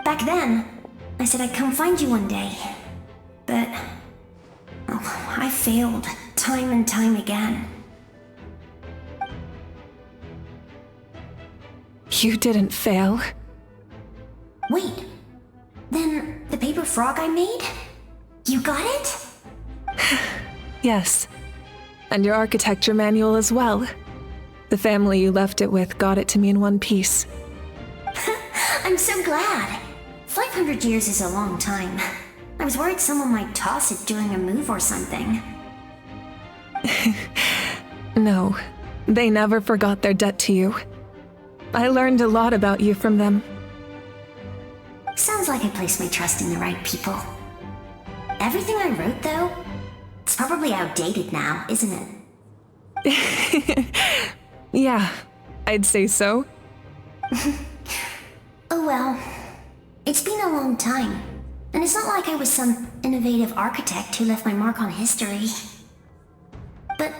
Speaker 8: Back then, I said I'd come find you one day, but I failed time and time again.
Speaker 4: You didn't fail.
Speaker 8: Wait, then the paper frog I made? You got it?
Speaker 4: Yes. And your architecture manual as well. The family you left it with got it to me in one piece.
Speaker 8: I'm so glad. 500 years is a long time. I was worried someone might toss it during a move or something.
Speaker 4: No, they never forgot their debt to you. I learned a lot about you from them.
Speaker 8: Sounds like I placed my trust in the right people. Everything I wrote, though, it's probably outdated now, isn't it?
Speaker 4: Yeah, I'd say so.
Speaker 8: Oh well. It's been a long time. And it's not like I was some innovative architect who left my mark on history. But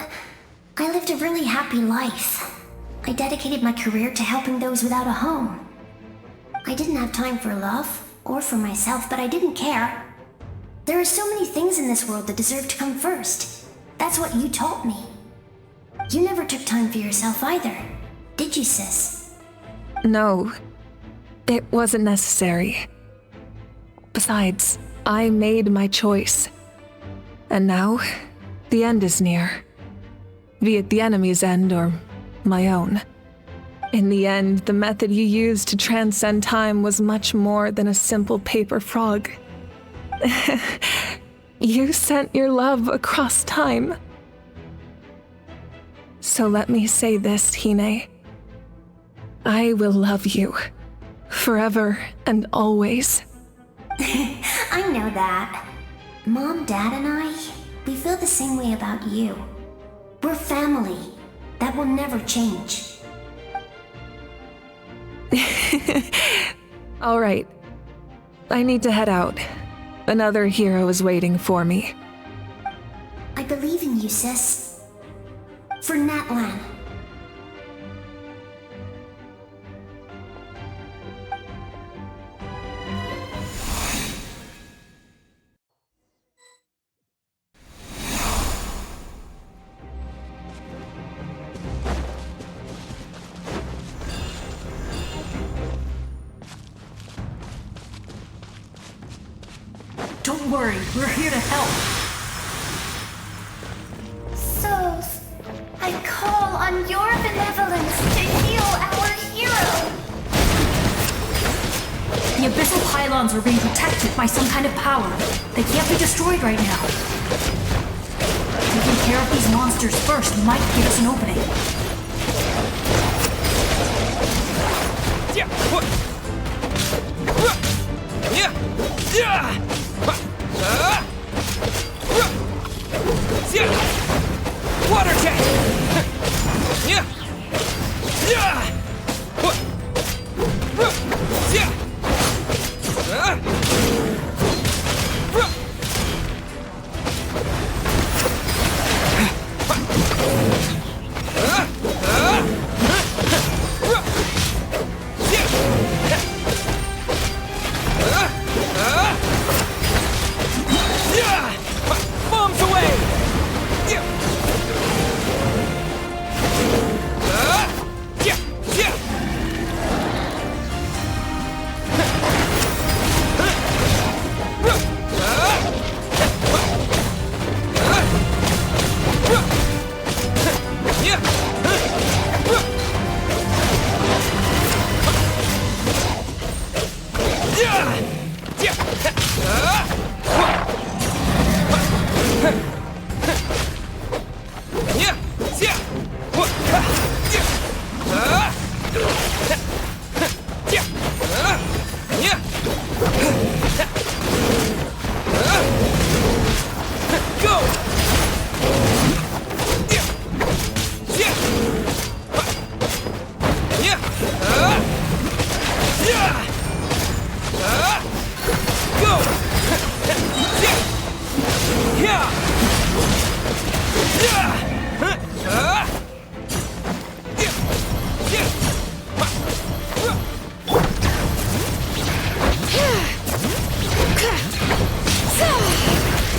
Speaker 8: I lived a really happy life. I dedicated my career to helping those without a home. I didn't have time for love, or for myself, but I didn't care. There are so many things in this world that deserve to come first. That's what you taught me. You never took time for yourself either, did you, sis?
Speaker 4: No, it wasn't necessary. Besides, I made my choice. And now, the end is near. Be it the enemy's end or my own. In the end, the method you used to transcend time was much more than a simple paper frog. You sent your love across time. So let me say this, Hine. I will love you. Forever and always.
Speaker 8: I know that. Mom, Dad, and I, we feel the same way about you. We're family. That will never change.
Speaker 4: All right. I need to head out. Another hero is waiting for me.
Speaker 8: I believe in you, sis. For Natlan.
Speaker 17: worry, we're here to help.
Speaker 7: Souls, I call on your benevolence to heal our hero.
Speaker 17: The abyssal pylons are being protected by some kind of power. They can't be destroyed right now. Taking care of these monsters first might give us an opening.
Speaker 16: Water jet! Bombs away!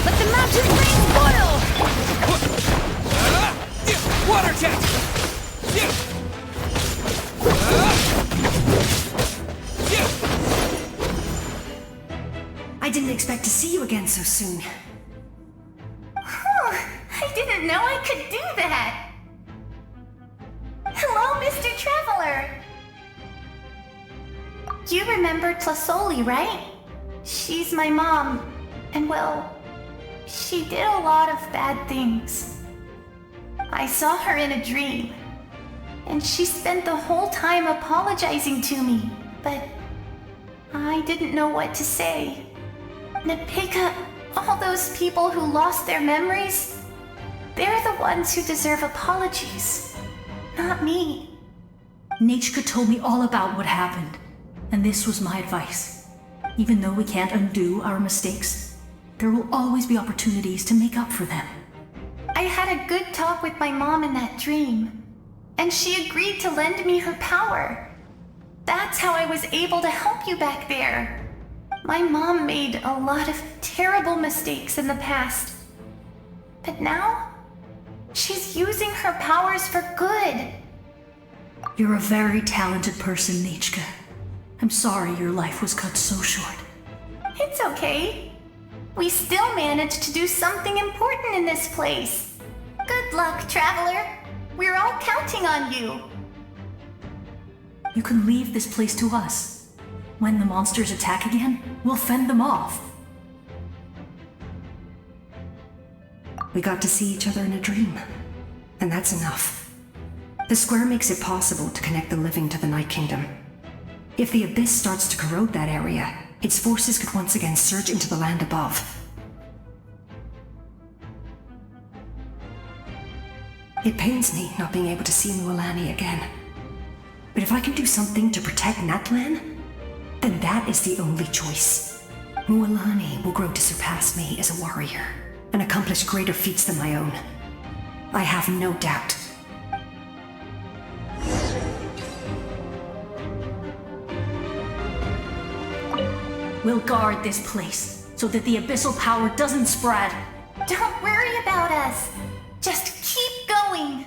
Speaker 7: Let the mountain rain boil!
Speaker 16: Water jet!
Speaker 17: I didn't expect to see you again so soon.
Speaker 7: I didn't know I could do that! Hello, Mr. Traveler! You remember Tlasoli, right? She's my mom, and well, she did a lot of bad things. I saw her in a dream, and she spent the whole time apologizing to me, but I didn't know what to say. Napika, all those people who lost their memories, they're the ones who deserve apologies, not me.
Speaker 17: Nachka told me all about what happened, and this was my advice. Even though we can't undo our mistakes, there will always be opportunities to make up for them.
Speaker 7: I had a good talk with my mom in that dream, and she agreed to lend me her power. That's how I was able to help you back there. My mom made a lot of terrible mistakes in the past, but now she's using her powers for good.
Speaker 17: You're a very talented person, Nachka. I'm sorry your life was cut so short.
Speaker 7: It's okay. We still managed to do something important in this place. Good luck, Traveler. We're all counting on you.
Speaker 17: You can leave this place to us. When the monsters attack again, we'll fend them off. We got to see each other in a dream, and that's enough. The square makes it possible to connect the living to the Night Kingdom. If the Abyss starts to corrode that area, its forces could once again surge into the land above. It pains me not being able to see Mualani again. But if I can do something to protect Natlan, then that is the only choice. Mualani will grow to surpass me as a warrior and accomplish greater feats than my own. I have no doubt. We'll guard this place so that the abyssal power doesn't spread.
Speaker 7: Don't worry about us. Just keep going.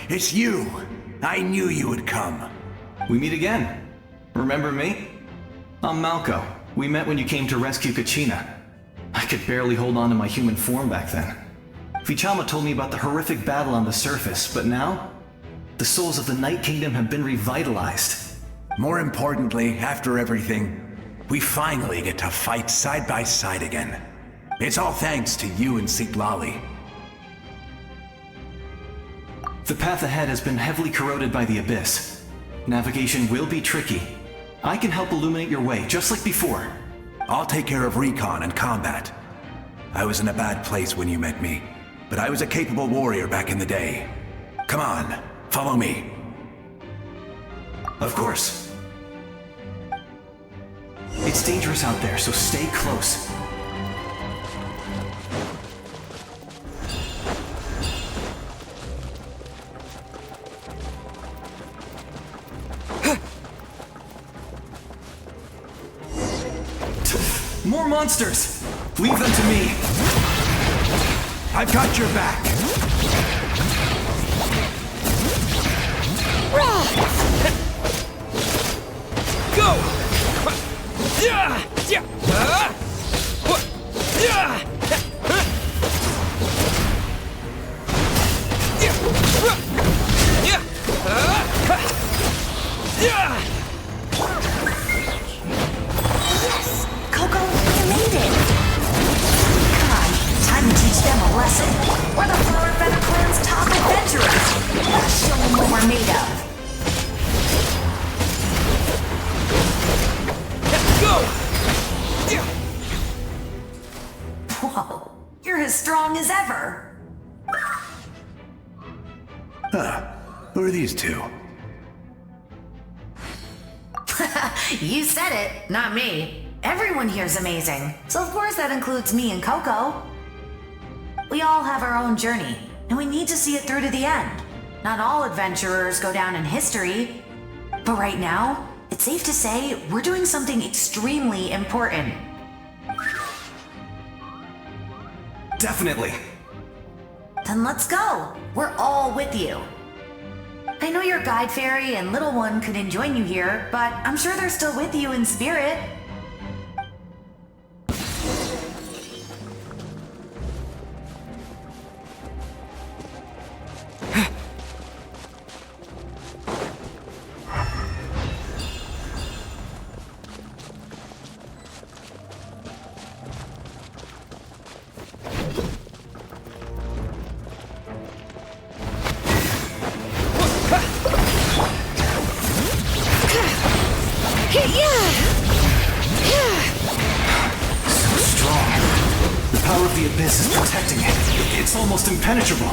Speaker 12: it's you! I knew you would come.
Speaker 10: We meet again. Remember me? I'm Malco. We met when you came to rescue Kachina. I could barely hold on to my human form back then. Vichama told me about the horrific battle on the surface, but now, the souls of the Night Kingdom have been revitalized.
Speaker 12: More importantly, after everything, we finally get to fight side by side again. It's all thanks to you and Citlali.
Speaker 10: The path ahead has been heavily corroded by the Abyss. Navigation will be tricky. I can help illuminate your way, just like before.
Speaker 12: I'll take care of recon and combat. I was in a bad place when you met me, but I was a capable warrior back in the day. Come on, follow me.
Speaker 10: Of course. It's dangerous out there, so stay close. More monsters! Leave them to me!
Speaker 12: I've got your back!
Speaker 16: Go! Yeah! Yeah! Yeah!
Speaker 17: Yes! Coco, you made it! Come on, time to teach them a lesson. We're the Flower Feather Clan's top adventurers. Let's show them what we're made of.
Speaker 16: Go!
Speaker 17: Whoa, you're as strong as ever.
Speaker 12: Who are these two?
Speaker 17: You said it, not me. Everyone here's amazing, so of course that includes me and Coco. We all have our own journey, and we need to see it through to the end. Not all adventurers go down in history, but right now, it's safe to say we're doing something extremely important.
Speaker 10: Definitely.
Speaker 17: Then let's go. We're all with you. I know your guide fairy and little one couldn't join you here, but I'm sure they're still with you in spirit.
Speaker 10: It's almost impenetrable.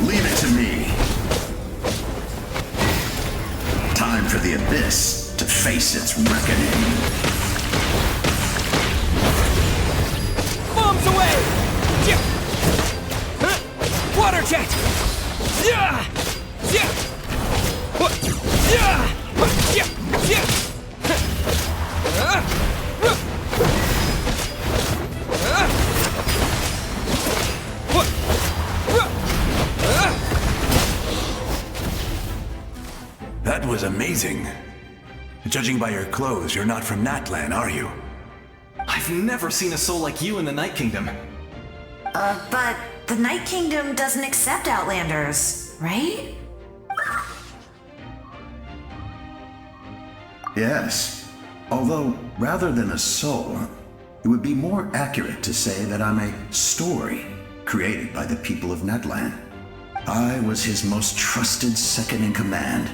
Speaker 18: Leave it to me. Time for the Abyss to face its reckoning.
Speaker 16: Bombs away! Water jet!
Speaker 12: That was amazing. Judging by your clothes, you're not from Natlan, are you?
Speaker 10: I've never seen a soul like you in the Night Kingdom.
Speaker 17: But the Night Kingdom doesn't accept Outlanders, right?
Speaker 18: Yes. Although, rather than a soul, it would be more accurate to say that I'm a story created by the people of Natlan. I was his most trusted second-in-command.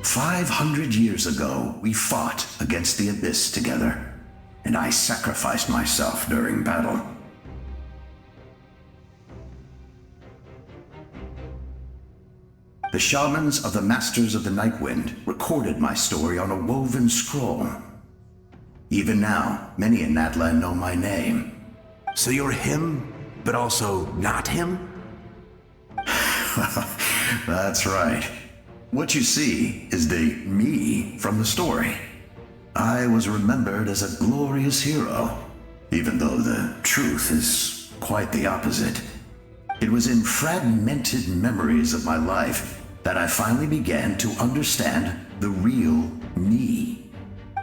Speaker 18: 500 years ago, we fought against the Abyss together, and I sacrificed myself during battle. The shamans of the Masters of the Nightwind recorded my story on a woven scroll. Even now, many in Natlan know my name.
Speaker 12: So you're him, but also not him?
Speaker 18: That's right. What you see is the me from the story. I was remembered as a glorious hero, even though the truth is quite the opposite. It It was in fragmented memories of my life that I finally began to understand the real me.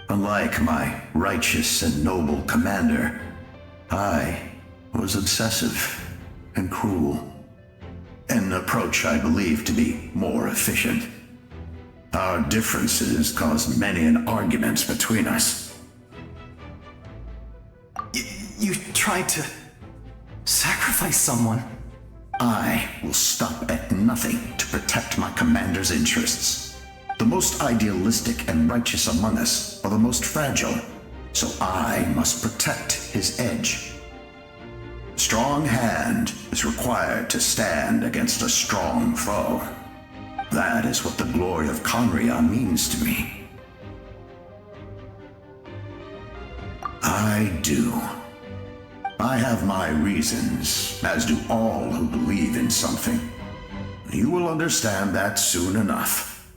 Speaker 18: Unlike my righteous and noble commander, I was obsessive and cruel. An approach I believe to be more efficient. Our differences caused many an arguments between us.
Speaker 19: You tried to sacrifice someone.
Speaker 18: I will stop at nothing to protect my commander's interests. The most idealistic and righteous among us are the most fragile, so I must protect his edge. A strong hand is required to stand against a strong foe. That is what the glory of Conria means to me. I do. I have my reasons, as do all who believe in something. You will understand that soon enough.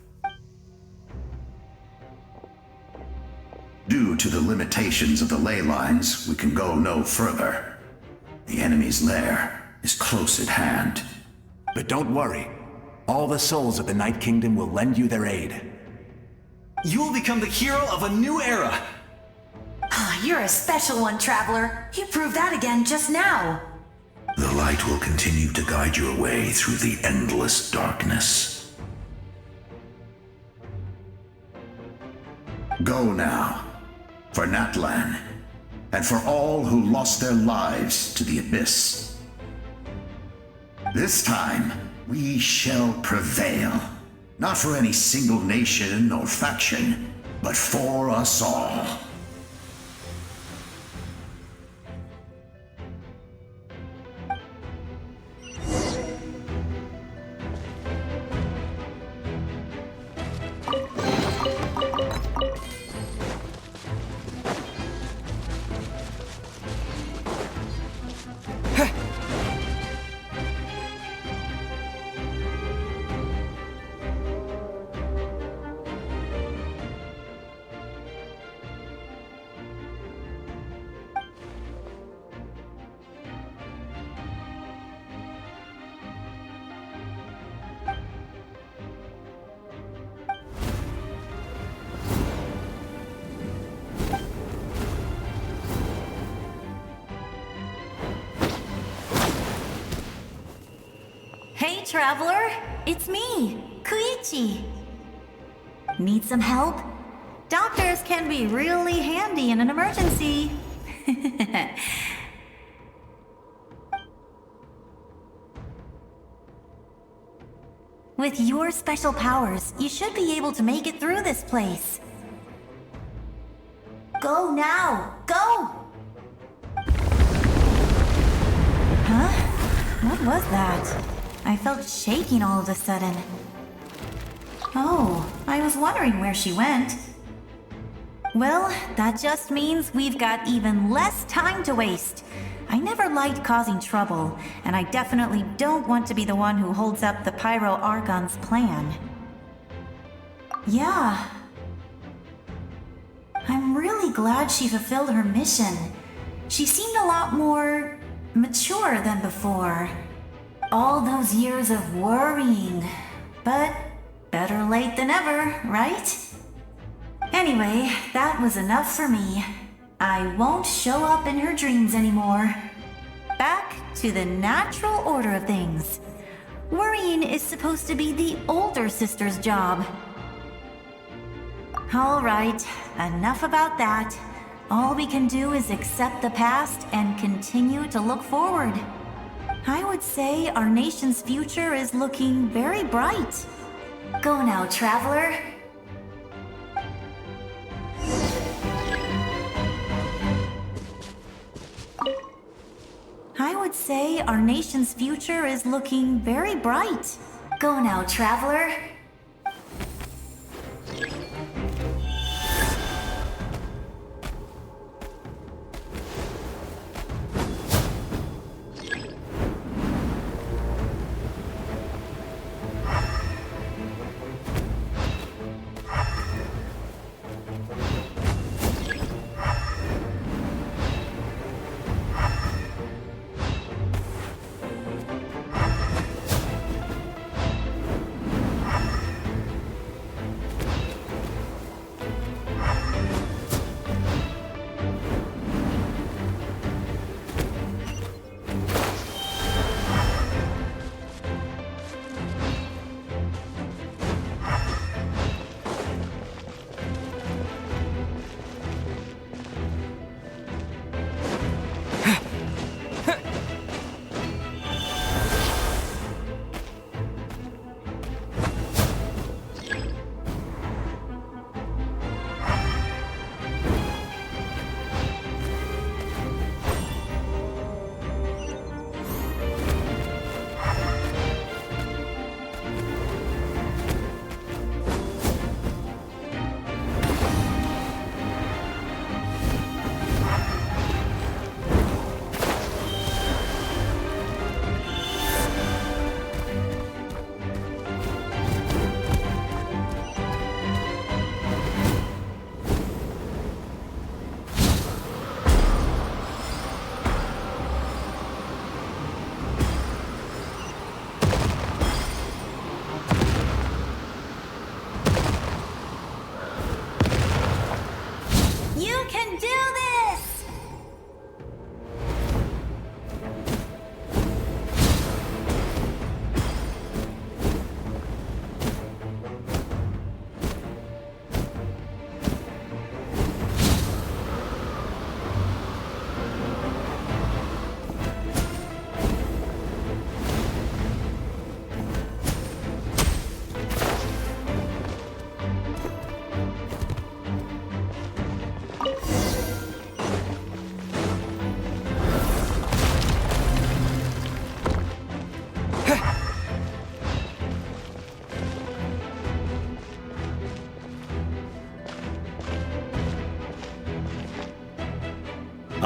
Speaker 18: Due to the limitations of the ley lines, we can go no further. The enemy's lair is close at hand.
Speaker 12: But don't worry. All the souls of the Night Kingdom will lend you their aid.
Speaker 19: You will become the hero of a new era.
Speaker 20: You're a special one, Traveler. You proved that again just now.
Speaker 18: The light will continue to guide your way through the endless darkness. Go now, for Natlan, and for all who lost their lives to the Abyss. This time, we shall prevail. Not for any single nation or faction, but for us all.
Speaker 20: Hey, Traveler! It's me, Koichi. Need some help? Doctors can be really handy in an emergency. With your special powers, you should be able to make it through this place. Go now! Go! Huh? What was that? I felt shaking all of a sudden. Oh, I was wondering where she went. Well, that just means we've got even less time to waste. I never liked causing trouble, and I definitely don't want to be the one who holds up the Pyro Archon's plan. Yeah. I'm really glad she fulfilled her mission. She seemed a lot more mature than before. All those years of worrying, but better late than ever, right? Anyway, that was enough for me. I won't show up in her dreams anymore. Back to the natural order of things. Worrying is supposed to be the older sister's job. All right, enough about that. All we can do is accept the past and continue to look forward. I would say our nation's future is looking very bright. Go now, Traveler. I would say our nation's future is looking very bright. Go now, Traveler.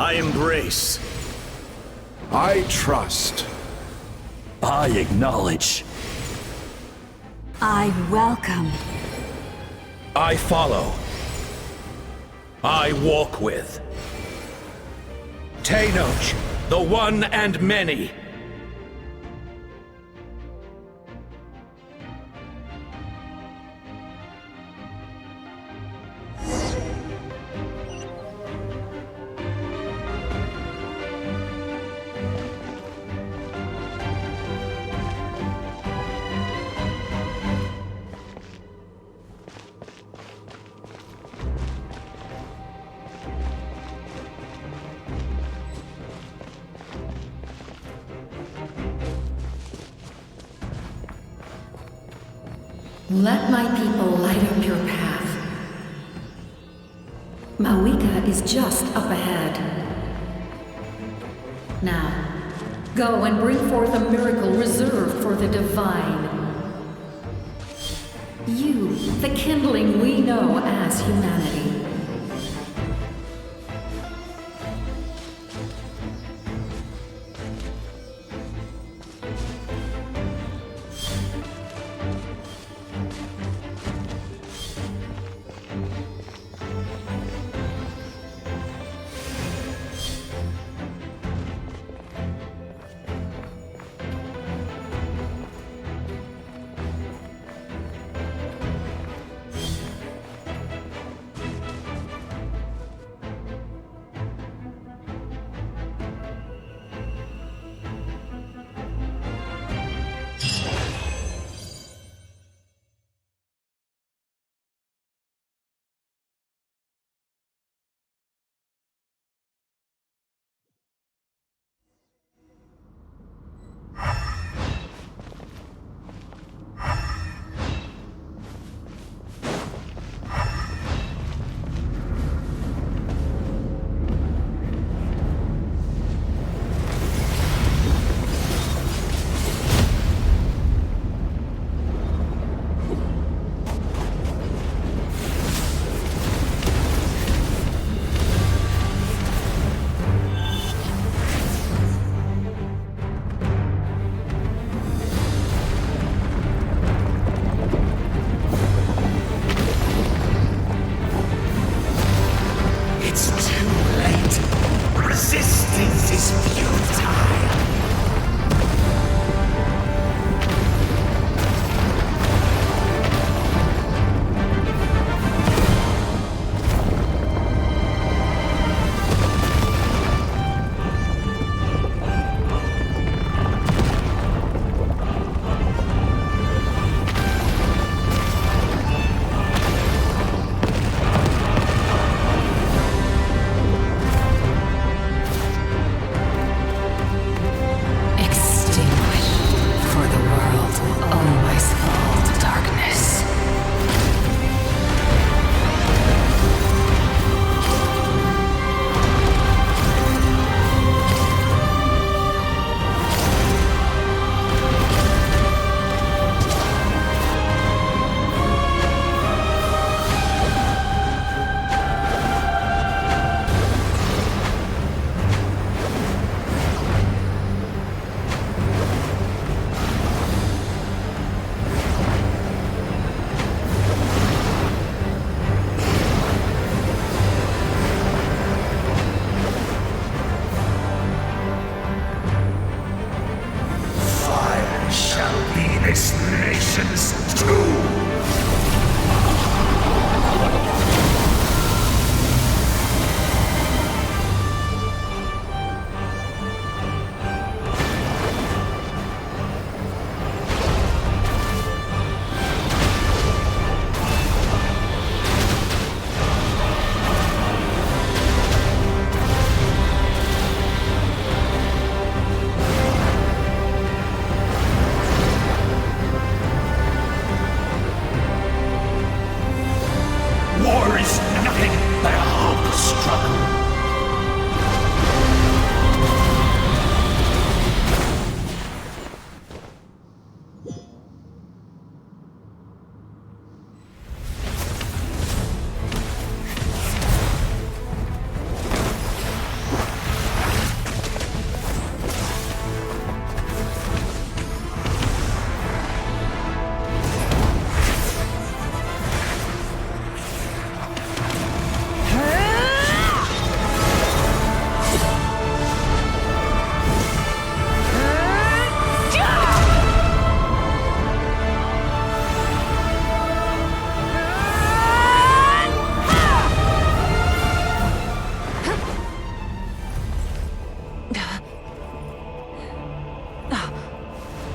Speaker 21: I embrace.
Speaker 22: I trust.
Speaker 23: I acknowledge.
Speaker 17: I welcome.
Speaker 23: I follow. I walk with. Tenoch, the one and many.
Speaker 17: Let my people light up your path. Mavuika is just up ahead. Now, go and bring forth a miracle reserved for the divine. You, the kindling we know as humanity.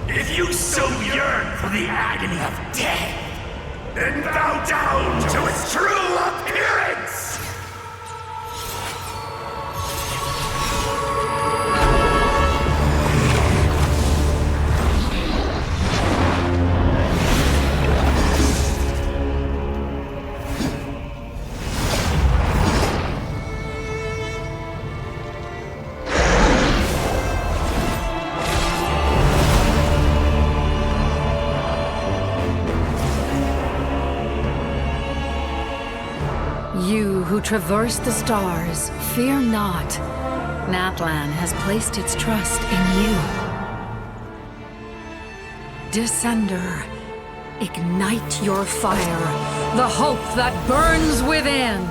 Speaker 13: If you so yearn for the agony of death, then bow down to its true appearance!
Speaker 14: You who traverse the stars, fear not. Natlan has placed its trust in you. Descender, ignite your fire, the hope that burns within!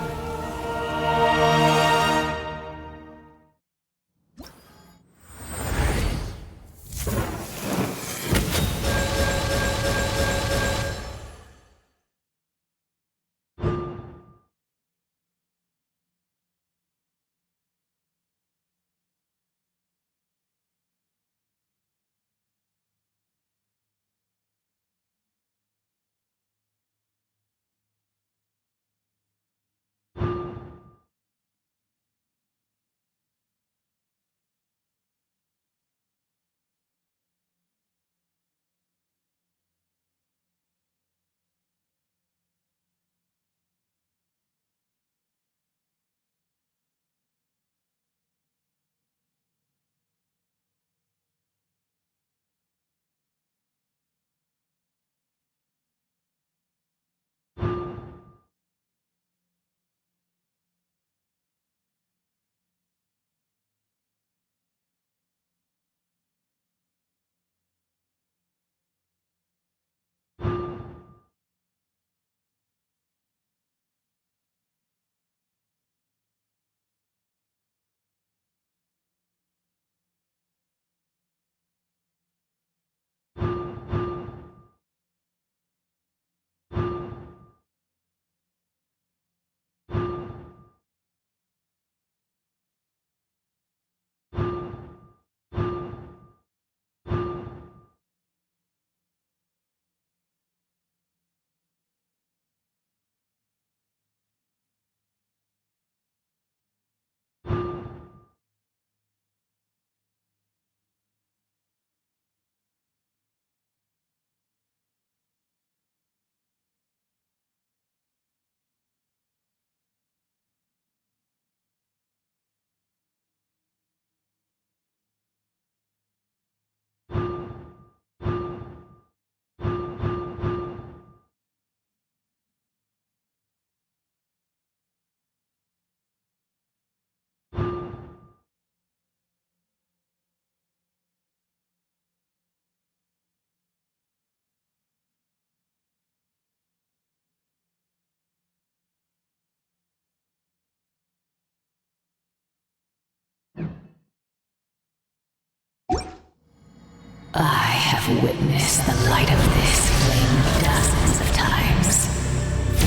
Speaker 21: I have witnessed the light of this flame dozens of times.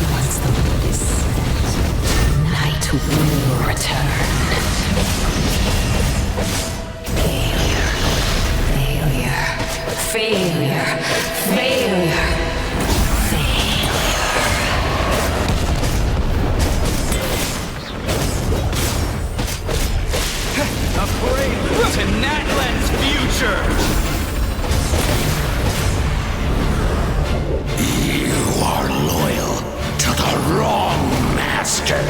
Speaker 21: Once the wood is set, night will return. Failure. Failure. Failure.
Speaker 16: A prelude to Natlan's future!
Speaker 13: You are loyal to the wrong master.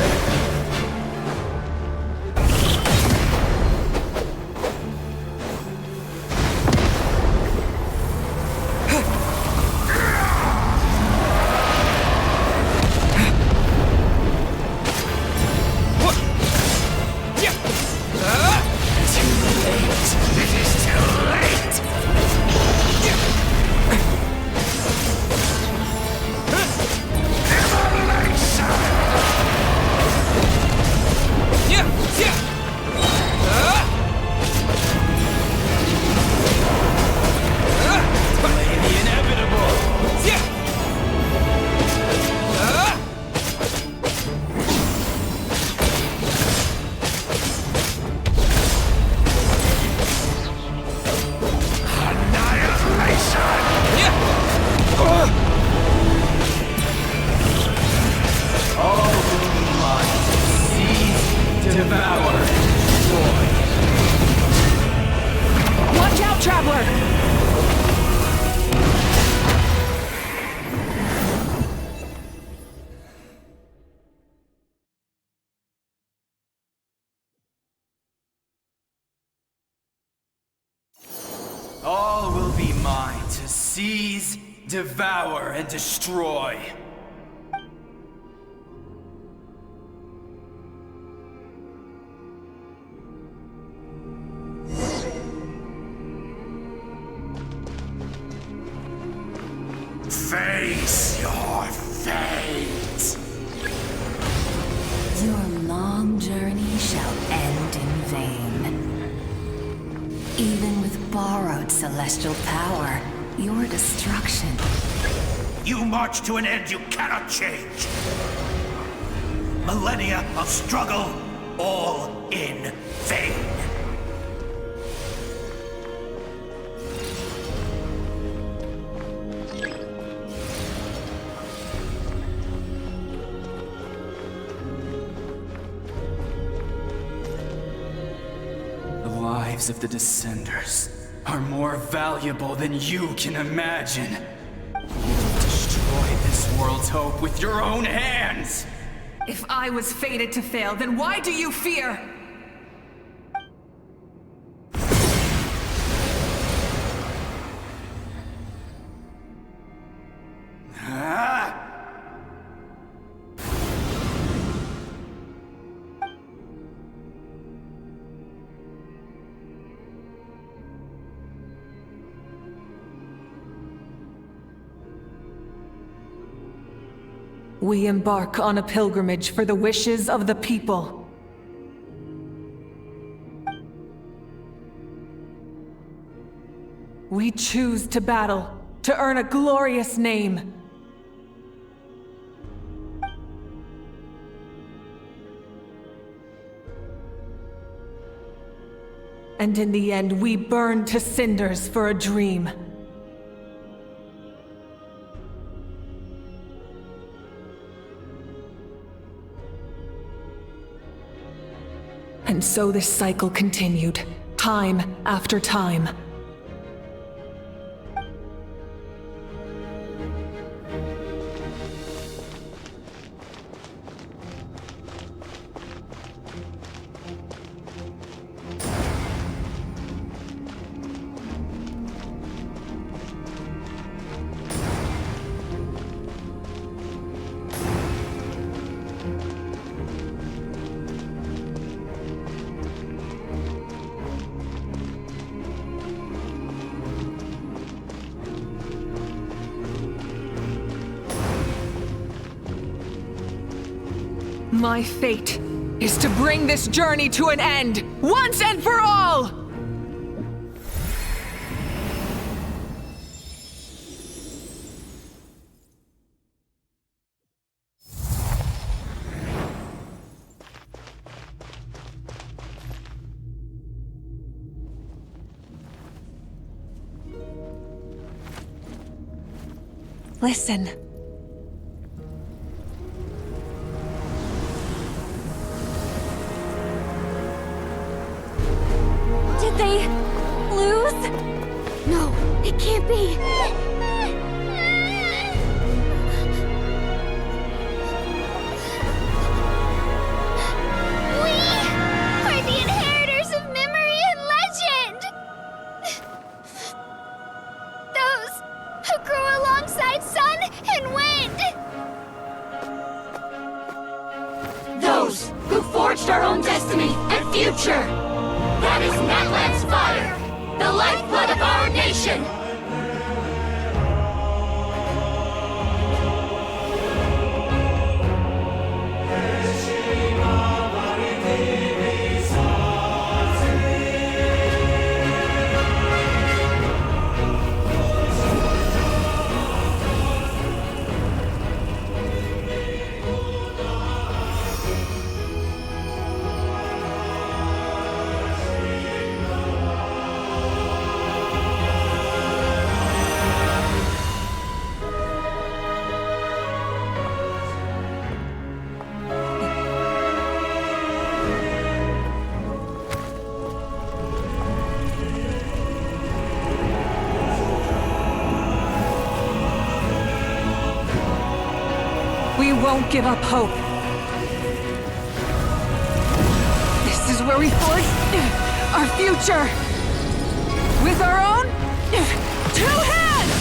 Speaker 16: Seize, devour, and destroy.
Speaker 13: Face your fate!
Speaker 21: Your long journey shall end in vain. Even with borrowed celestial power, your destruction...
Speaker 13: You march to an end you cannot change. Millennia of struggle, all in vain.
Speaker 16: The lives of the Descenders are more valuable than you can imagine. You've destroyed this world's hope with your own hands!
Speaker 4: If I was fated to fail, then why do you fear? We embark on a pilgrimage for the wishes of the people. We choose to battle, to earn a glorious name. And in the end, we burn to cinders for a dream. And so this cycle continued, time after time. My fate is to bring this journey to an end, once and for all! Listen.
Speaker 7: Did they lose? No, it can't be. We are the inheritors of memory and legend. Those who grew alongside sun and wind.
Speaker 1: Those who forged our own destiny and future. That is Natlan's fire, the lifeblood of our nation!
Speaker 4: We won't give up hope. This is where we forge our future. With our own 2 hands!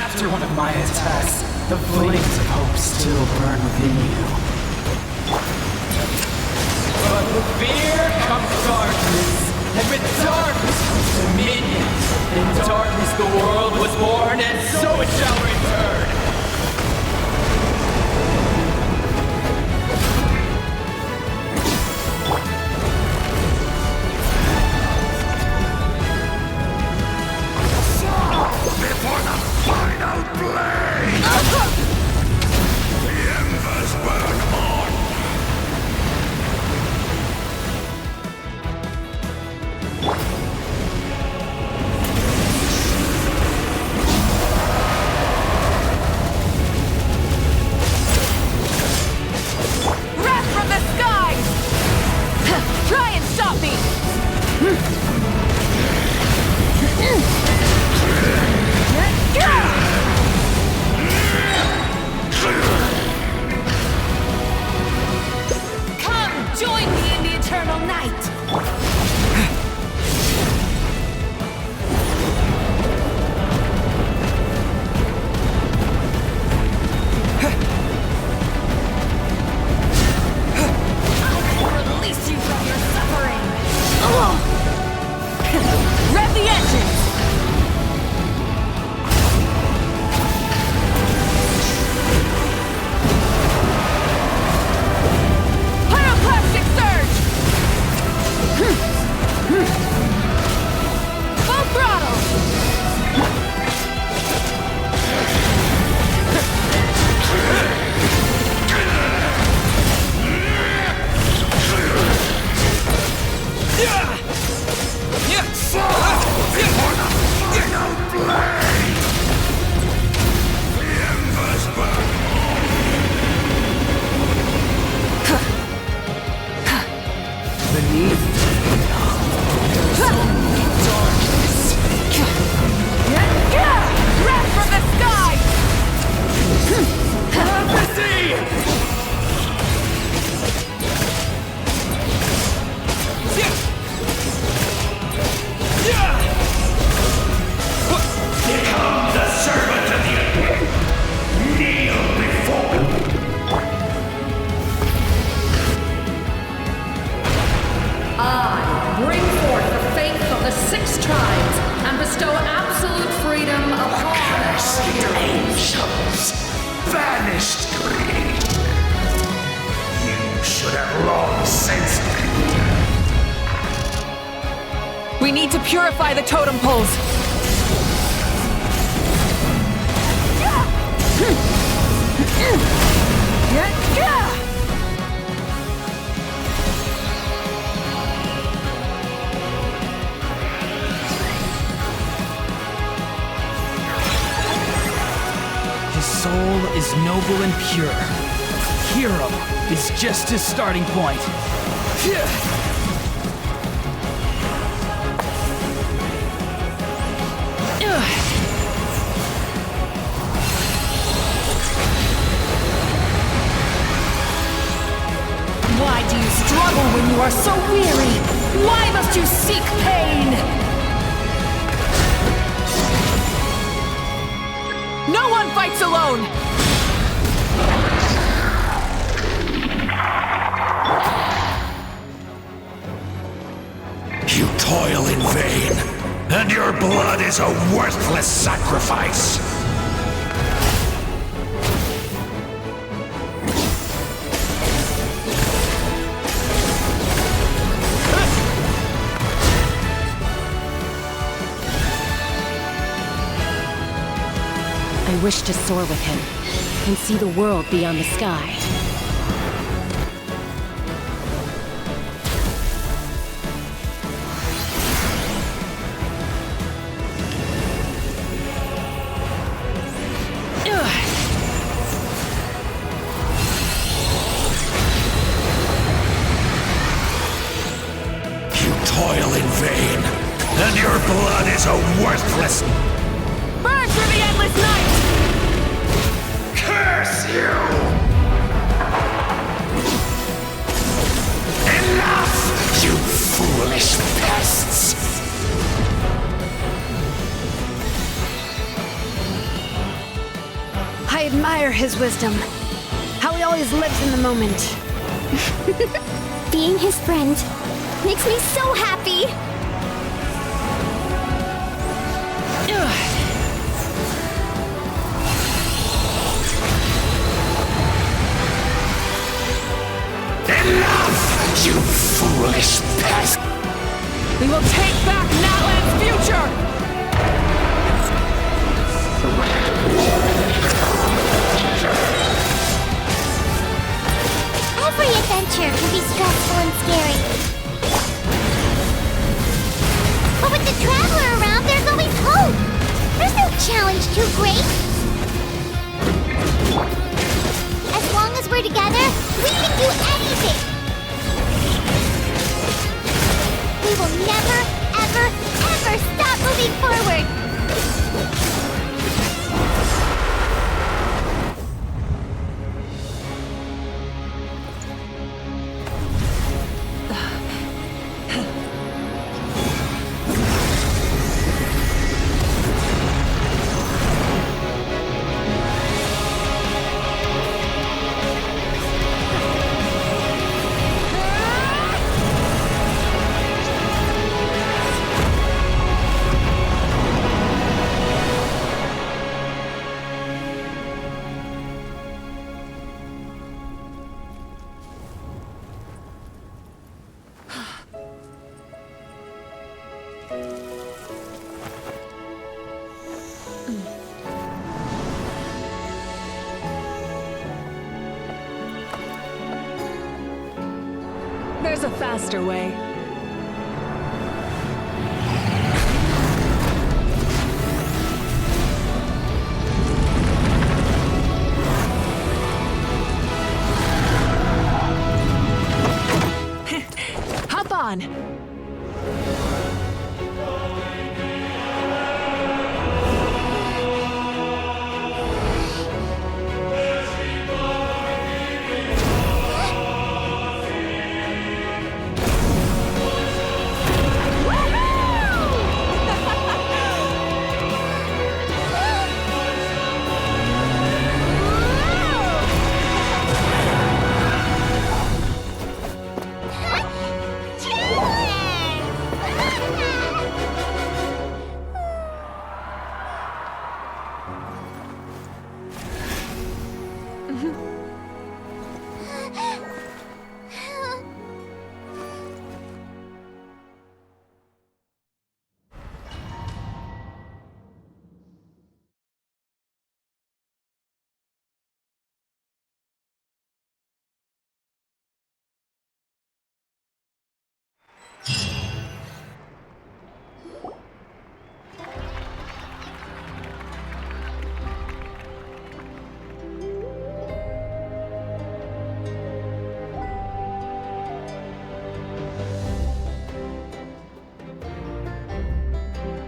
Speaker 16: After one of my attacks, the flames of hope still burn within you. But with fear comes darkness, and with darkness comes dominion. In darkness the world was born, and so it shall return.
Speaker 13: Before the final blade! The embers burn on!
Speaker 3: Wrath from the skies! Try and stop me! Come, join me in the eternal night! I will release you from your suffering! Rev the engines! Pyroclastic surge! Full throttle!
Speaker 13: Before the final blade! The embers burn
Speaker 16: Beneath there's only darkness.
Speaker 3: Wrath from the sky!
Speaker 16: Prophecy!
Speaker 13: Become the servant of the Aether. Kneel before
Speaker 14: I bring forth the faith of the 6 tribes and bestow absolute freedom upon
Speaker 13: cursed angels. Vanished greed. You should have long since
Speaker 4: We need to purify the totem poles.
Speaker 16: His soul is noble and pure. Hero is just his starting point.
Speaker 3: Why do you struggle when you are so weary? Why must you seek pain?
Speaker 4: No one fights alone!
Speaker 13: You toil in vain, and your blood is a worthless sacrifice.
Speaker 9: I wish to soar with him and see the world beyond the sky.
Speaker 13: You toil in vain, and your blood is a worthless...
Speaker 3: Burn through the endless night!
Speaker 13: Curse you! Enough, you foolish pests!
Speaker 5: admire his wisdom. How he always lives in the moment.
Speaker 2: Being his friend makes me so happy!
Speaker 13: Enough, you foolish pest!
Speaker 3: We will take back Natlan's future!
Speaker 2: Every adventure can be stressful and scary. But with the Traveler around, there's always hope! There's no challenge too great! As long as we're together, we can do anything! We will never, ever, ever stop moving forward!
Speaker 4: There's a faster way. Hop on!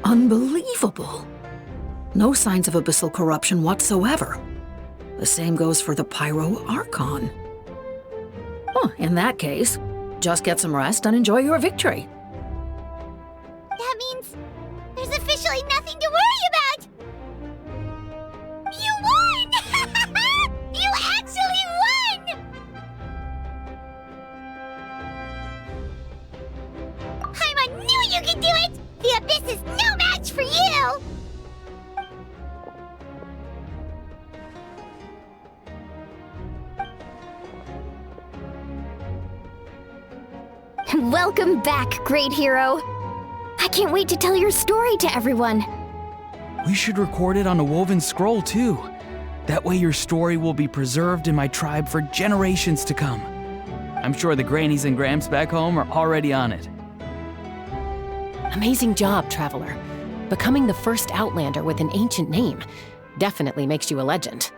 Speaker 14: Unbelievable. No signs of abyssal corruption whatsoever. The same goes for the Pyro Archon. Oh, in that case, just get some rest and enjoy your victory.
Speaker 2: That means there's officially nothing to worry about! You won! You actually won! Paimon knew you could do it! The Abyss is no match for you!
Speaker 6: Welcome back, great hero. I can't wait to tell your story to everyone.
Speaker 16: We should record it on a woven scroll, too. That way your story will be preserved in my tribe for generations to come. I'm sure the grannies and gramps back home are already on it.
Speaker 9: Amazing job, Traveler. Becoming the first Outlander with an ancient name definitely makes you a legend.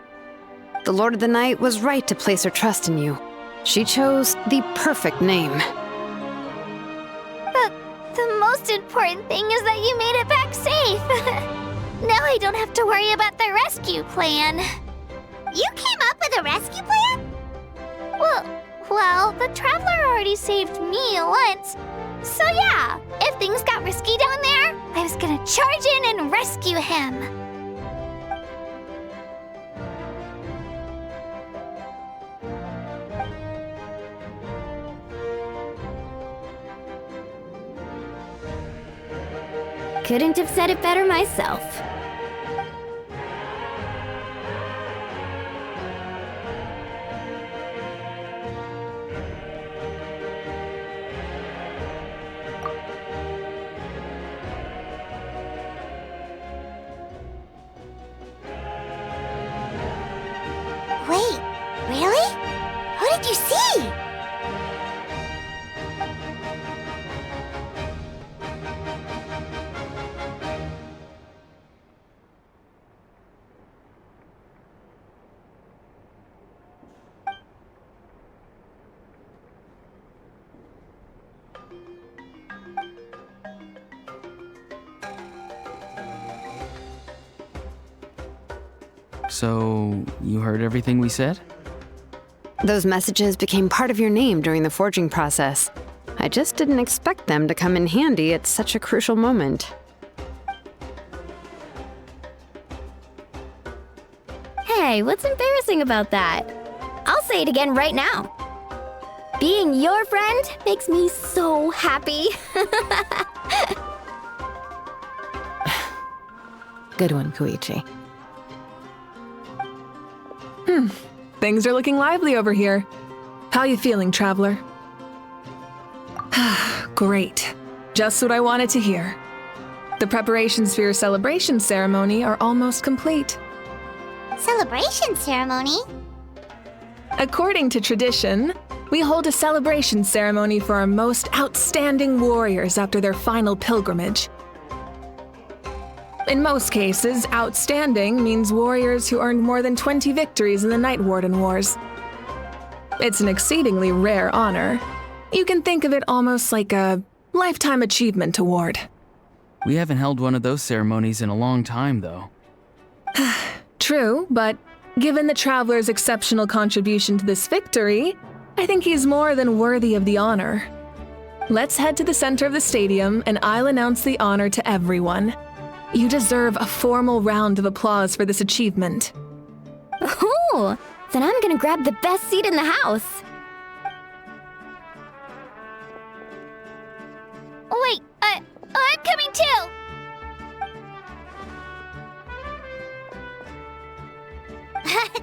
Speaker 5: The Lord of the Night was right to place her trust in you. She chose the perfect name.
Speaker 7: The most important thing is that you made it back safe. Now I don't have to worry about the rescue plan.
Speaker 2: You came up with a rescue plan?
Speaker 7: Well, the Traveler already saved me once. So yeah, if things got risky down there, I was gonna charge in and rescue him.
Speaker 6: Couldn't have said it better myself.
Speaker 2: Wait, really? Who did you see?
Speaker 16: So, you heard everything we said?
Speaker 5: Those messages became part of your name during the forging process. I just didn't expect them to come in handy at such a crucial moment.
Speaker 6: Hey, what's embarrassing about that? I'll say it again right now. Being your friend makes me so happy.
Speaker 9: Good one, Koichi.
Speaker 4: Things are looking lively over here. How you feeling, traveler? Great. Just what I wanted to hear. The preparations for your celebration ceremony are almost complete.
Speaker 2: Celebration ceremony?
Speaker 4: According to tradition, we hold a celebration ceremony for our most outstanding warriors after their final pilgrimage. In most cases, outstanding means warriors who earned more than 20 victories in the Night Warden Wars. It's an exceedingly rare honor. You can think of it almost like a lifetime achievement award.
Speaker 16: We haven't held one of those ceremonies in a long time, though.
Speaker 4: True, but given the traveler's exceptional contribution to this victory, I think he's more than worthy of the honor. Let's head to the center of the stadium and I'll announce the honor to everyone. You deserve a formal round of applause for this achievement.
Speaker 6: Oh, then I'm gonna grab the best seat in the house.
Speaker 7: Wait, I'm coming too!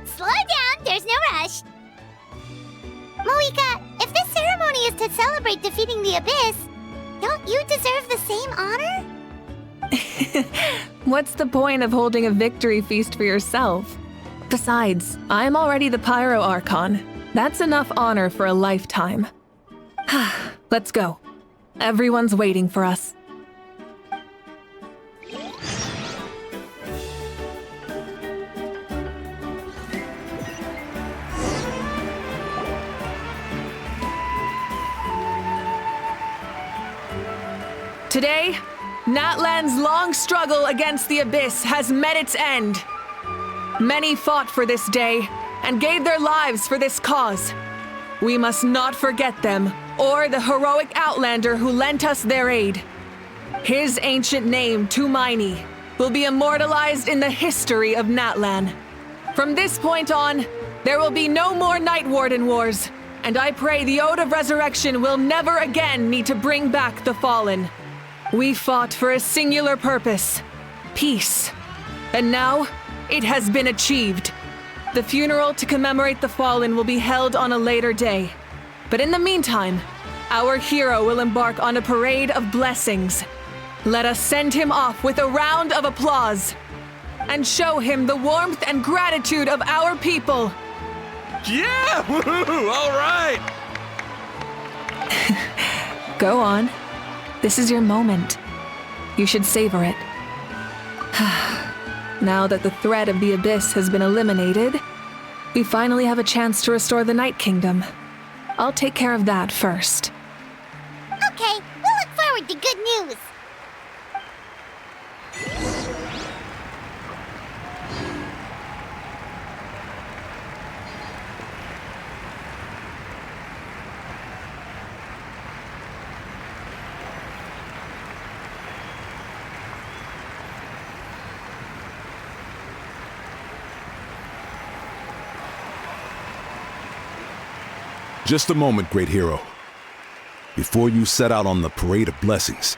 Speaker 2: Slow down, there's no rush. Mavuika, if this ceremony is to celebrate defeating the Abyss, don't you deserve the same honor?
Speaker 4: What's the point of holding a victory feast for yourself? Besides, I'm already the Pyro Archon. That's enough honor for a lifetime. Let's go. Everyone's waiting for us. Today, Natlan's long struggle against the Abyss has met its end. Many fought for this day and gave their lives for this cause. We must not forget them or the heroic Outlander who lent us their aid. His ancient name, Tumaini, will be immortalized in the history of Natlan. From this point on, there will be no more Night Warden Wars, and I pray the Ode of Resurrection will never again need to bring back the Fallen. We fought for a singular purpose, peace. And now, it has been achieved. The funeral to commemorate the Fallen will be held on a later day. But in the meantime, our hero will embark on a parade of blessings. Let us send him off with a round of applause and show him the warmth and gratitude of our people.
Speaker 23: Yeah! Woohoo! All right!
Speaker 4: Go on. This is your moment. You should savor it. Now that the threat of the Abyss has been eliminated, we finally have a chance to restore the Night Kingdom. I'll take care of that first.
Speaker 2: Okay, we'll look forward to good news.
Speaker 22: Just a moment, great hero. Before you set out on the parade of blessings,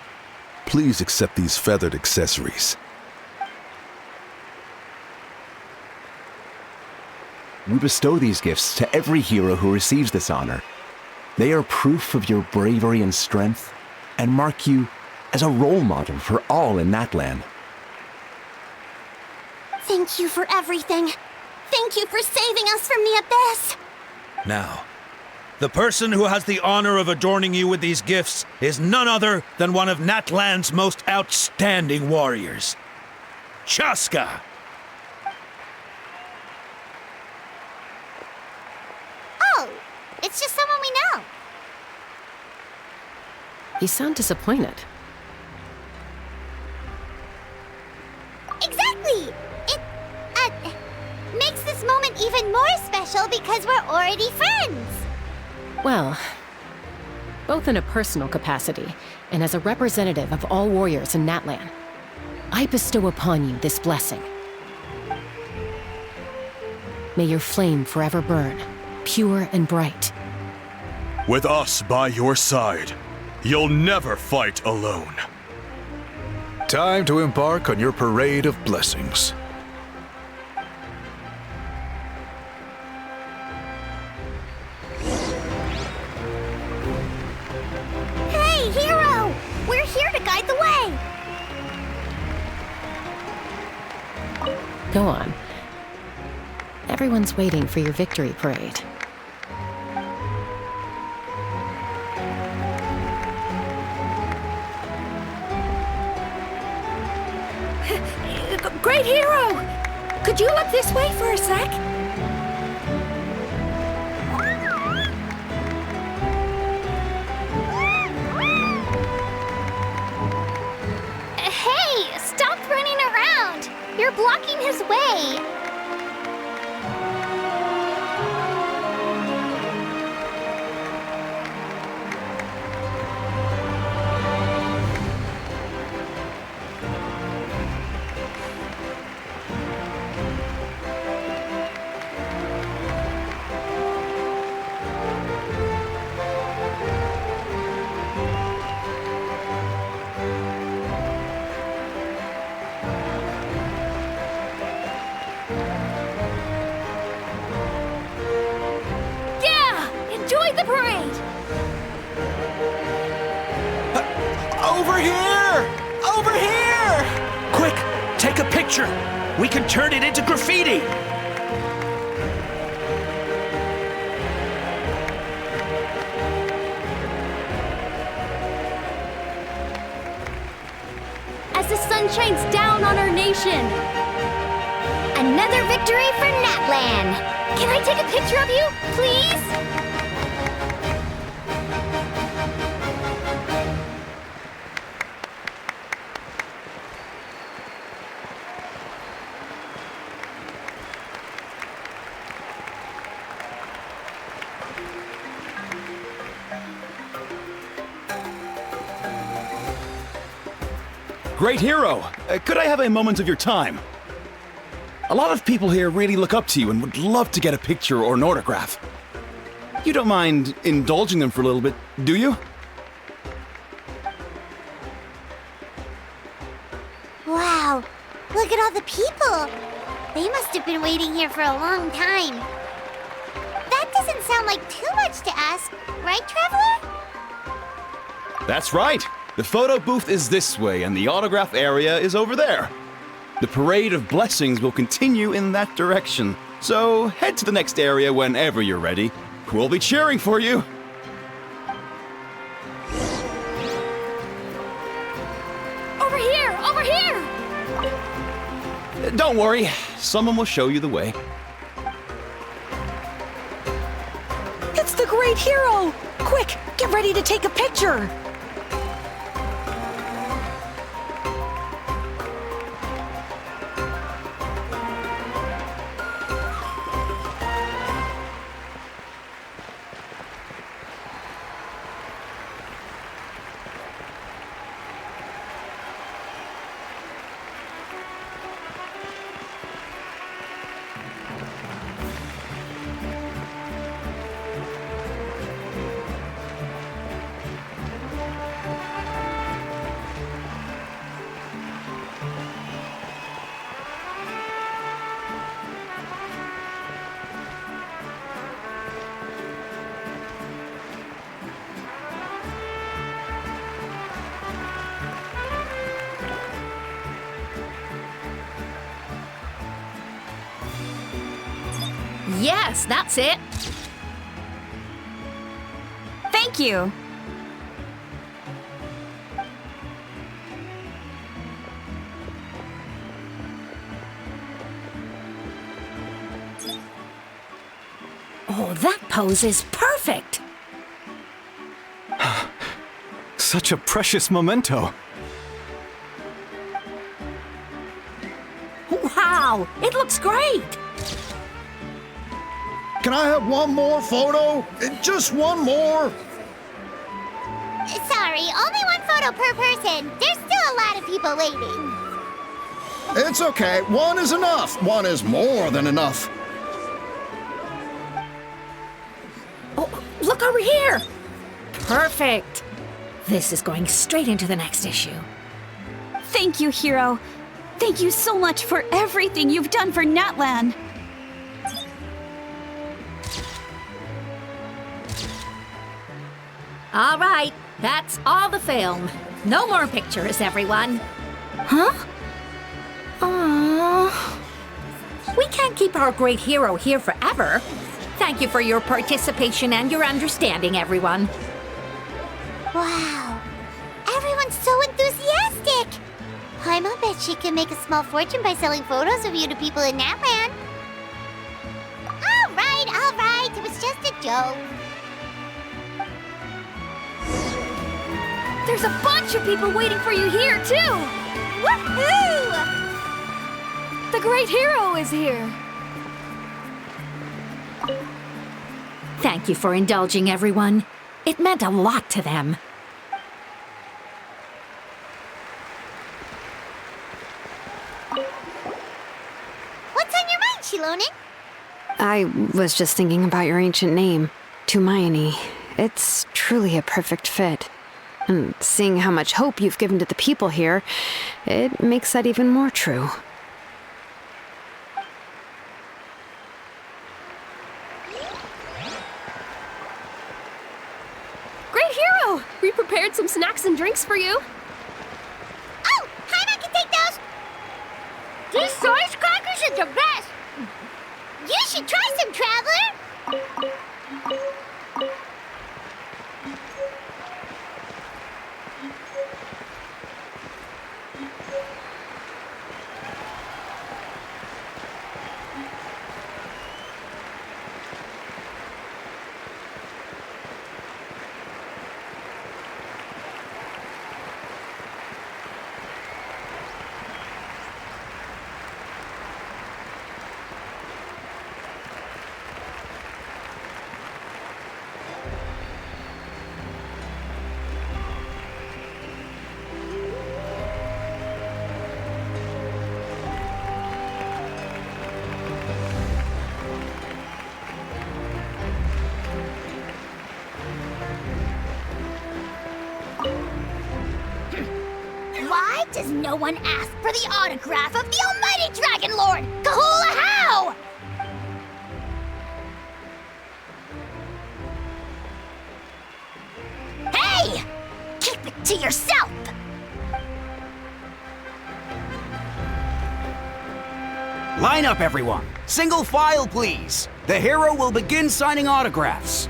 Speaker 23: Please accept these feathered accessories.
Speaker 8: We bestow these gifts to every hero who receives this honor. They are proof of your bravery and strength, and mark you as a role model for all in Natlan.
Speaker 2: Thank you for everything. Thank you for saving us from the abyss.
Speaker 11: Now, the person who has the honor of adorning you with these gifts is none other than one of Natlan's most outstanding warriors, Chaska.
Speaker 2: Oh, it's just someone we know.
Speaker 9: You sound disappointed.
Speaker 2: Exactly! It, makes this moment even more special because we're already friends.
Speaker 9: Well, both in a personal capacity and as a representative of all warriors in Natlan, I bestow upon you this blessing. May your flame forever burn, pure and bright.
Speaker 23: With us by your side, you'll never fight alone. Time to embark on your parade of blessings.
Speaker 2: Hey, hero! We're here to guide the way!
Speaker 9: Go on. Everyone's waiting for your victory parade.
Speaker 3: Great hero! Could you look this way for a sec?
Speaker 7: Hey, stop running around! You're blocking his way!
Speaker 3: Enjoy the parade!
Speaker 19: Over here! Over here! Quick, take a picture. We can turn it into graffiti.
Speaker 6: As the sun shines down on our nation, another victory for Natlan. Can I take a picture of you, please?
Speaker 19: Great hero! Could I have a moment of your time? A lot of people here really look up to you and would love to get a picture or an autograph. You don't mind indulging them for a little bit, do you?
Speaker 2: Wow, look at all the people. They must have been waiting here for a long time. That doesn't sound like too much to ask, right, Traveler?
Speaker 19: That's right! The photo booth is this way and the autograph area is over there. The parade of blessings will continue in that direction, so head to the next area whenever you're ready. We'll be cheering for you!
Speaker 3: Over here! Over here!
Speaker 19: Don't worry, someone will show you the way.
Speaker 3: It's the great hero! Quick, get ready to take a picture! Yes, that's it.
Speaker 10: Thank you.
Speaker 14: Oh, that pose is perfect!
Speaker 12: Such a precious memento.
Speaker 14: Wow, it looks great!
Speaker 15: Can I have one more photo? Just one more?
Speaker 2: Sorry, only one photo per person. There's still a lot of people waiting.
Speaker 15: It's okay. One is enough. One is more than enough.
Speaker 14: Oh, look over here! Perfect! This is going straight into the next issue.
Speaker 10: Thank you, Hero. Thank you so much for everything you've done for Natlan.
Speaker 14: All right, that's all the film. No more pictures, everyone.
Speaker 10: Huh?
Speaker 14: Aww. We can't keep our great hero here forever. Thank you for your participation and your understanding, everyone.
Speaker 2: Wow. Everyone's so enthusiastic. Paimon bet she can make a small fortune by selling photos of you to people in Natlan. All right. It was just a joke.
Speaker 10: There's a bunch of people waiting for you here, too!
Speaker 2: Woohoo!
Speaker 10: The great hero is here!
Speaker 14: Thank you for indulging, everyone. It meant a lot to them.
Speaker 2: What's on your mind, Shilonen?
Speaker 5: I was just thinking about your ancient name, Tumayani. It's truly a perfect fit. And seeing how much hope you've given to the people here, it makes that even more true.
Speaker 3: Great hero! We prepared some snacks and drinks for you.
Speaker 2: Oh, Paimon can take those. These source crackers are the best. You should try some, Traveler. Why does no one ask for the autograph of the almighty Dragon Lord, Kahula How? Hey! Keep it to yourself!
Speaker 24: Line up, everyone. Single file, please. The hero will begin signing autographs.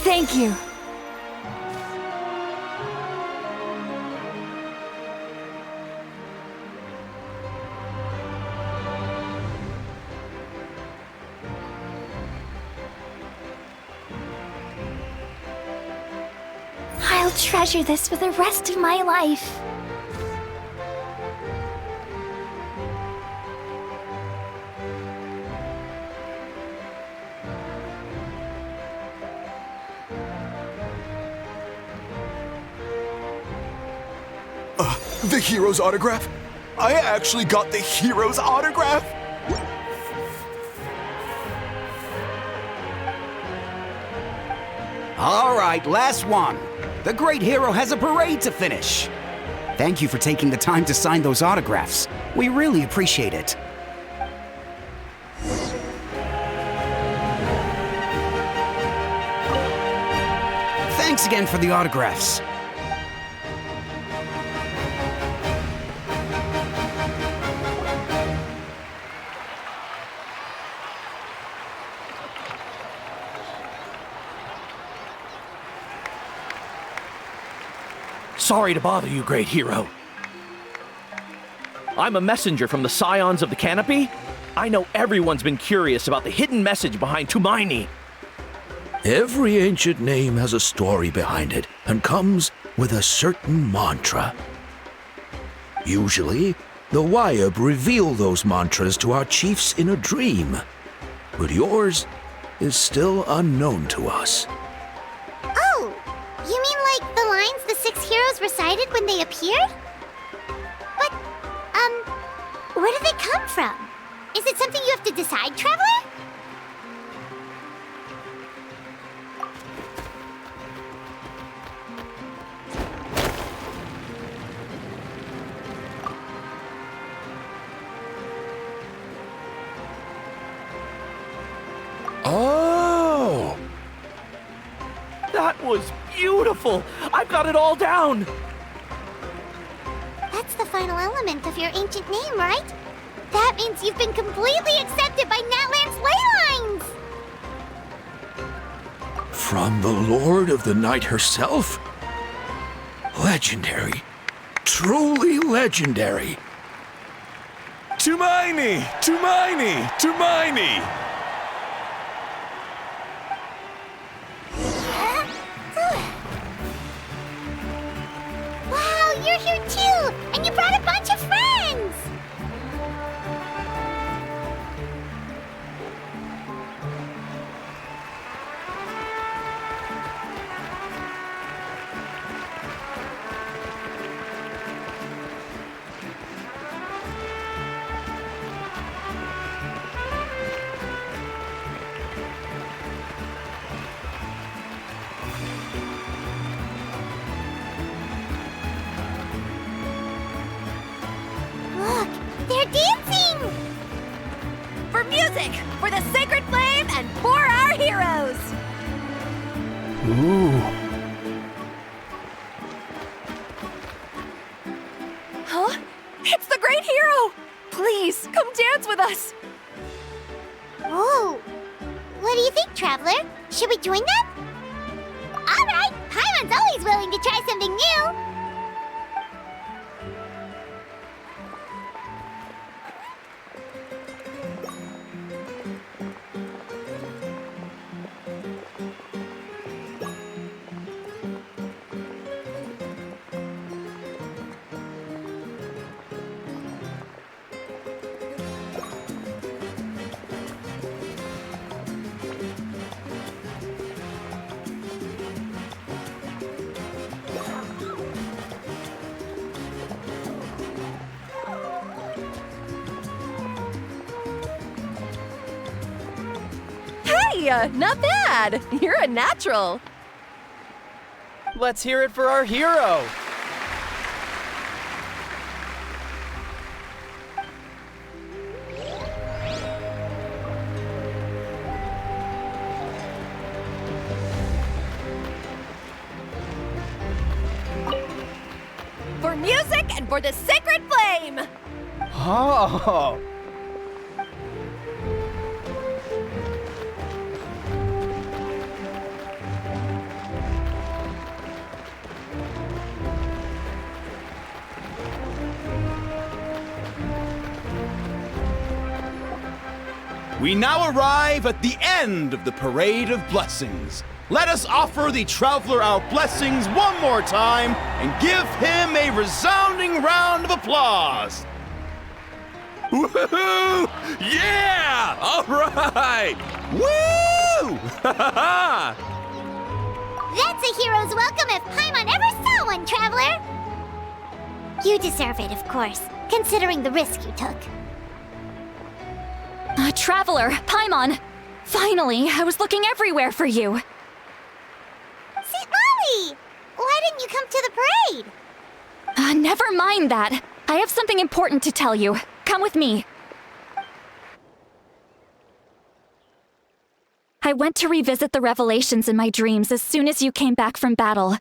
Speaker 10: Thank you.
Speaker 7: I'll treasure this for the rest of my life.
Speaker 12: The hero's autograph? I actually got the hero's autograph?
Speaker 24: All right, last one. The great hero has a parade to finish. Thank you for taking the time to sign those autographs. We really appreciate it. Thanks again for the autographs.
Speaker 17: Sorry to bother you, great hero. I'm a messenger from the Scions of the Canopy. I know everyone's been curious about the hidden message behind Tumaini.
Speaker 11: Every ancient name has a story behind it and comes with a certain mantra. Usually, the Wayab reveal those mantras to our chiefs in a dream, but yours is still unknown to us.
Speaker 2: Oh, you mean like the lines the 6 heroes recited when they appeared? But, where do they come from? Is it something you have to decide, Traveler?
Speaker 11: Oh!
Speaker 17: That was beautiful! I've got it all down!
Speaker 2: That's the final element of your ancient name, right? That means you've been completely accepted by Natlan's ley lines!
Speaker 11: From the Lord of the Night herself? Legendary. Truly legendary.
Speaker 12: Tumaini! Tumaini! Tumaini!
Speaker 2: Wow, you're here too! And you brought a bunch of friends! Look, they're dancing!
Speaker 6: For music, for the sacred flame, and for our heroes!
Speaker 12: Ooh.
Speaker 6: Huh? It's the great hero! Please, come dance with us!
Speaker 2: Oh, what do you think, Traveler? Should we join them? All right, Paimon's always willing to try something new.
Speaker 6: Hey, not bad! You're a natural!
Speaker 18: Let's hear it for our hero!
Speaker 6: For music and for the sacred flame!
Speaker 18: Oh!
Speaker 19: We now arrive at the end of the Parade of Blessings. Let us offer the Traveler our blessings one more time and give him a resounding round of applause. Woohoo! Yeah! All right! Woo!
Speaker 2: That's a hero's welcome if Paimon ever saw one, Traveler! You deserve it, of course, considering the risk you took.
Speaker 10: Traveler, Paimon! Finally, I was looking everywhere for you.
Speaker 2: Citlali! Why didn't you come to the parade?
Speaker 10: Never mind that. I have something important to tell you. Come with me. I went to revisit the revelations in my dreams as soon as you came back from battle.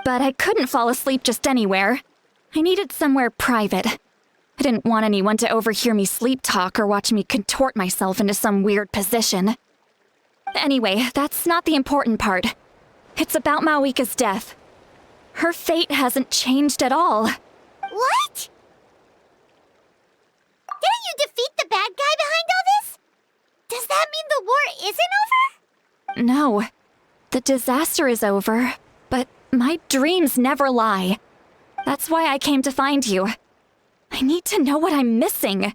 Speaker 10: But I couldn't fall asleep just anywhere. I needed somewhere private. I didn't want anyone to overhear me sleep talk or watch me contort myself into some weird position. Anyway, that's not the important part. It's about Mavuika's death. Her fate hasn't changed at all.
Speaker 2: What? Didn't you defeat the bad guy behind all this? Does that mean the war isn't over?
Speaker 10: No. The disaster is over, but my dreams never lie. That's why I came to find you. I need to know what I'm missing.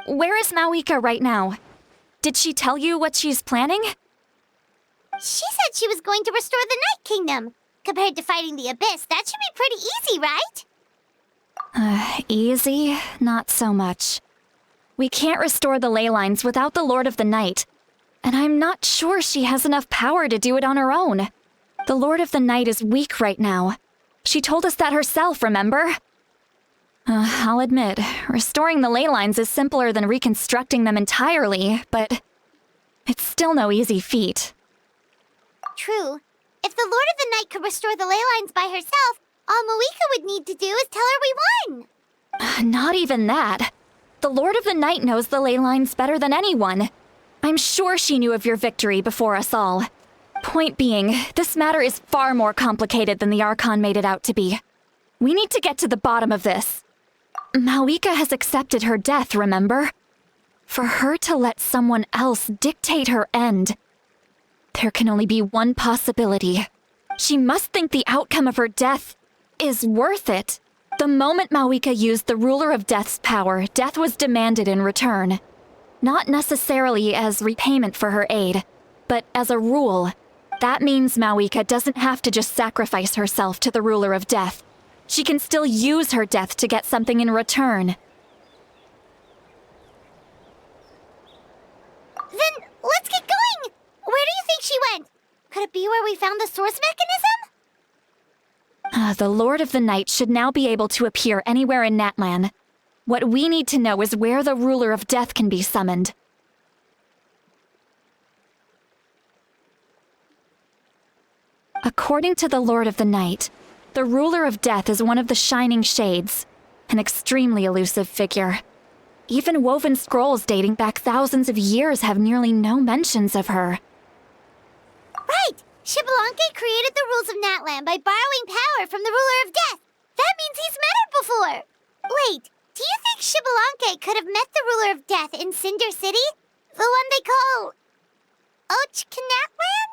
Speaker 10: Where is Mavuika right now? Did she tell you what she's planning?
Speaker 2: She said she was going to restore the Night Kingdom. Compared to fighting the Abyss, that should be pretty easy, right?
Speaker 10: Easy? Not so much. We can't restore the ley lines without the Lord of the Night. And I'm not sure she has enough power to do it on her own. The Lord of the Night is weak right now. She told us that herself, remember? I'll admit, restoring the ley lines is simpler than reconstructing them entirely, but it's still no easy feat.
Speaker 2: True. If the Lord of the Night could restore the ley lines by herself, all Mavuika would need to do is tell her we won.
Speaker 10: Not even that. The Lord of the Night knows the ley lines better than anyone. I'm sure she knew of your victory before us all. Point being, this matter is far more complicated than the Archon made it out to be. We need to get to the bottom of this. Mavuika has accepted her death, remember? For her to let someone else dictate her end, there can only be one possibility. She must think the outcome of her death is worth it. The moment Mavuika used the Ruler of Death's power, death was demanded in return. Not necessarily as repayment for her aid, but as a rule. That means Mavuika doesn't have to just sacrifice herself to the Ruler of Death. She can still use her death to get something in return.
Speaker 2: Then let's get going! Where do you think she went? Could it be where we found the source mechanism?
Speaker 10: The Lord of the Night should now be able to appear anywhere in Natlan. What we need to know is where the Ruler of Death can be summoned. According to the Lord of the Night, the Ruler of Death is one of the Shining Shades, an extremely elusive figure. Even woven scrolls dating back thousands of years have nearly no mentions of her.
Speaker 2: Right! Xbalanque created the rules of Natlan by borrowing power from the Ruler of Death. That means he's met her before. Wait, do you think Xbalanque could have met the Ruler of Death in Cinder City? The one they call... Natlan?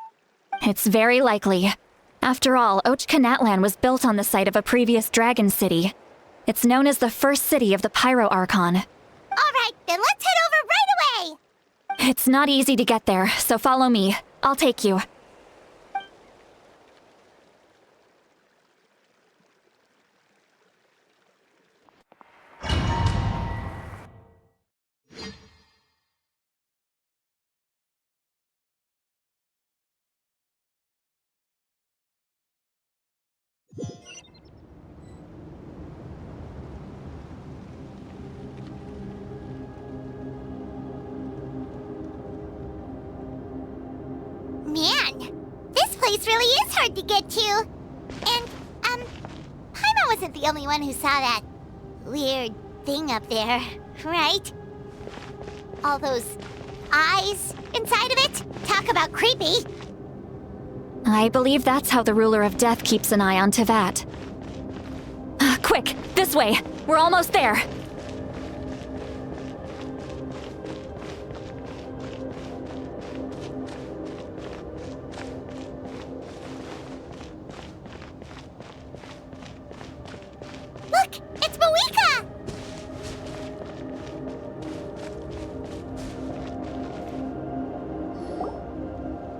Speaker 10: It's very likely. After all, Natlan was built on the site of a previous dragon city. It's known as the first city of the Pyro Archon.
Speaker 2: All right, then let's head over right away!
Speaker 10: It's not easy to get there, so follow me. I'll take you.
Speaker 2: Man, this place really is hard to get to. And, Paimon wasn't the only one who saw that weird thing up there, right? All those eyes inside of it? Talk about creepy.
Speaker 10: I believe that's how the Ruler of Death keeps an eye on Tevat. Quick, this way! We're almost there!
Speaker 2: Look! It's Mavuika!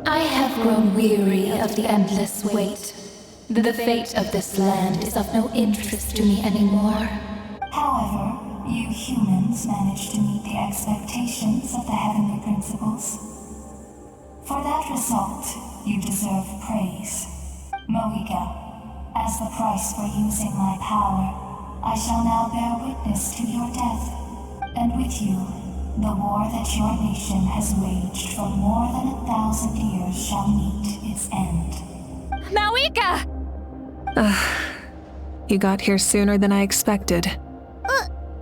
Speaker 1: I have grown weary of the endless wait. The fate of this land is of no interest to me anymore. However, you humans managed to meet the expectations of the heavenly principles. For that result, you deserve praise. Mavuika, as the price for using my power, I shall now bear witness to your death, and with you, the war that your nation has waged for more than 1,000 years shall meet its end.
Speaker 10: Mavuika!
Speaker 4: You got here sooner than I expected.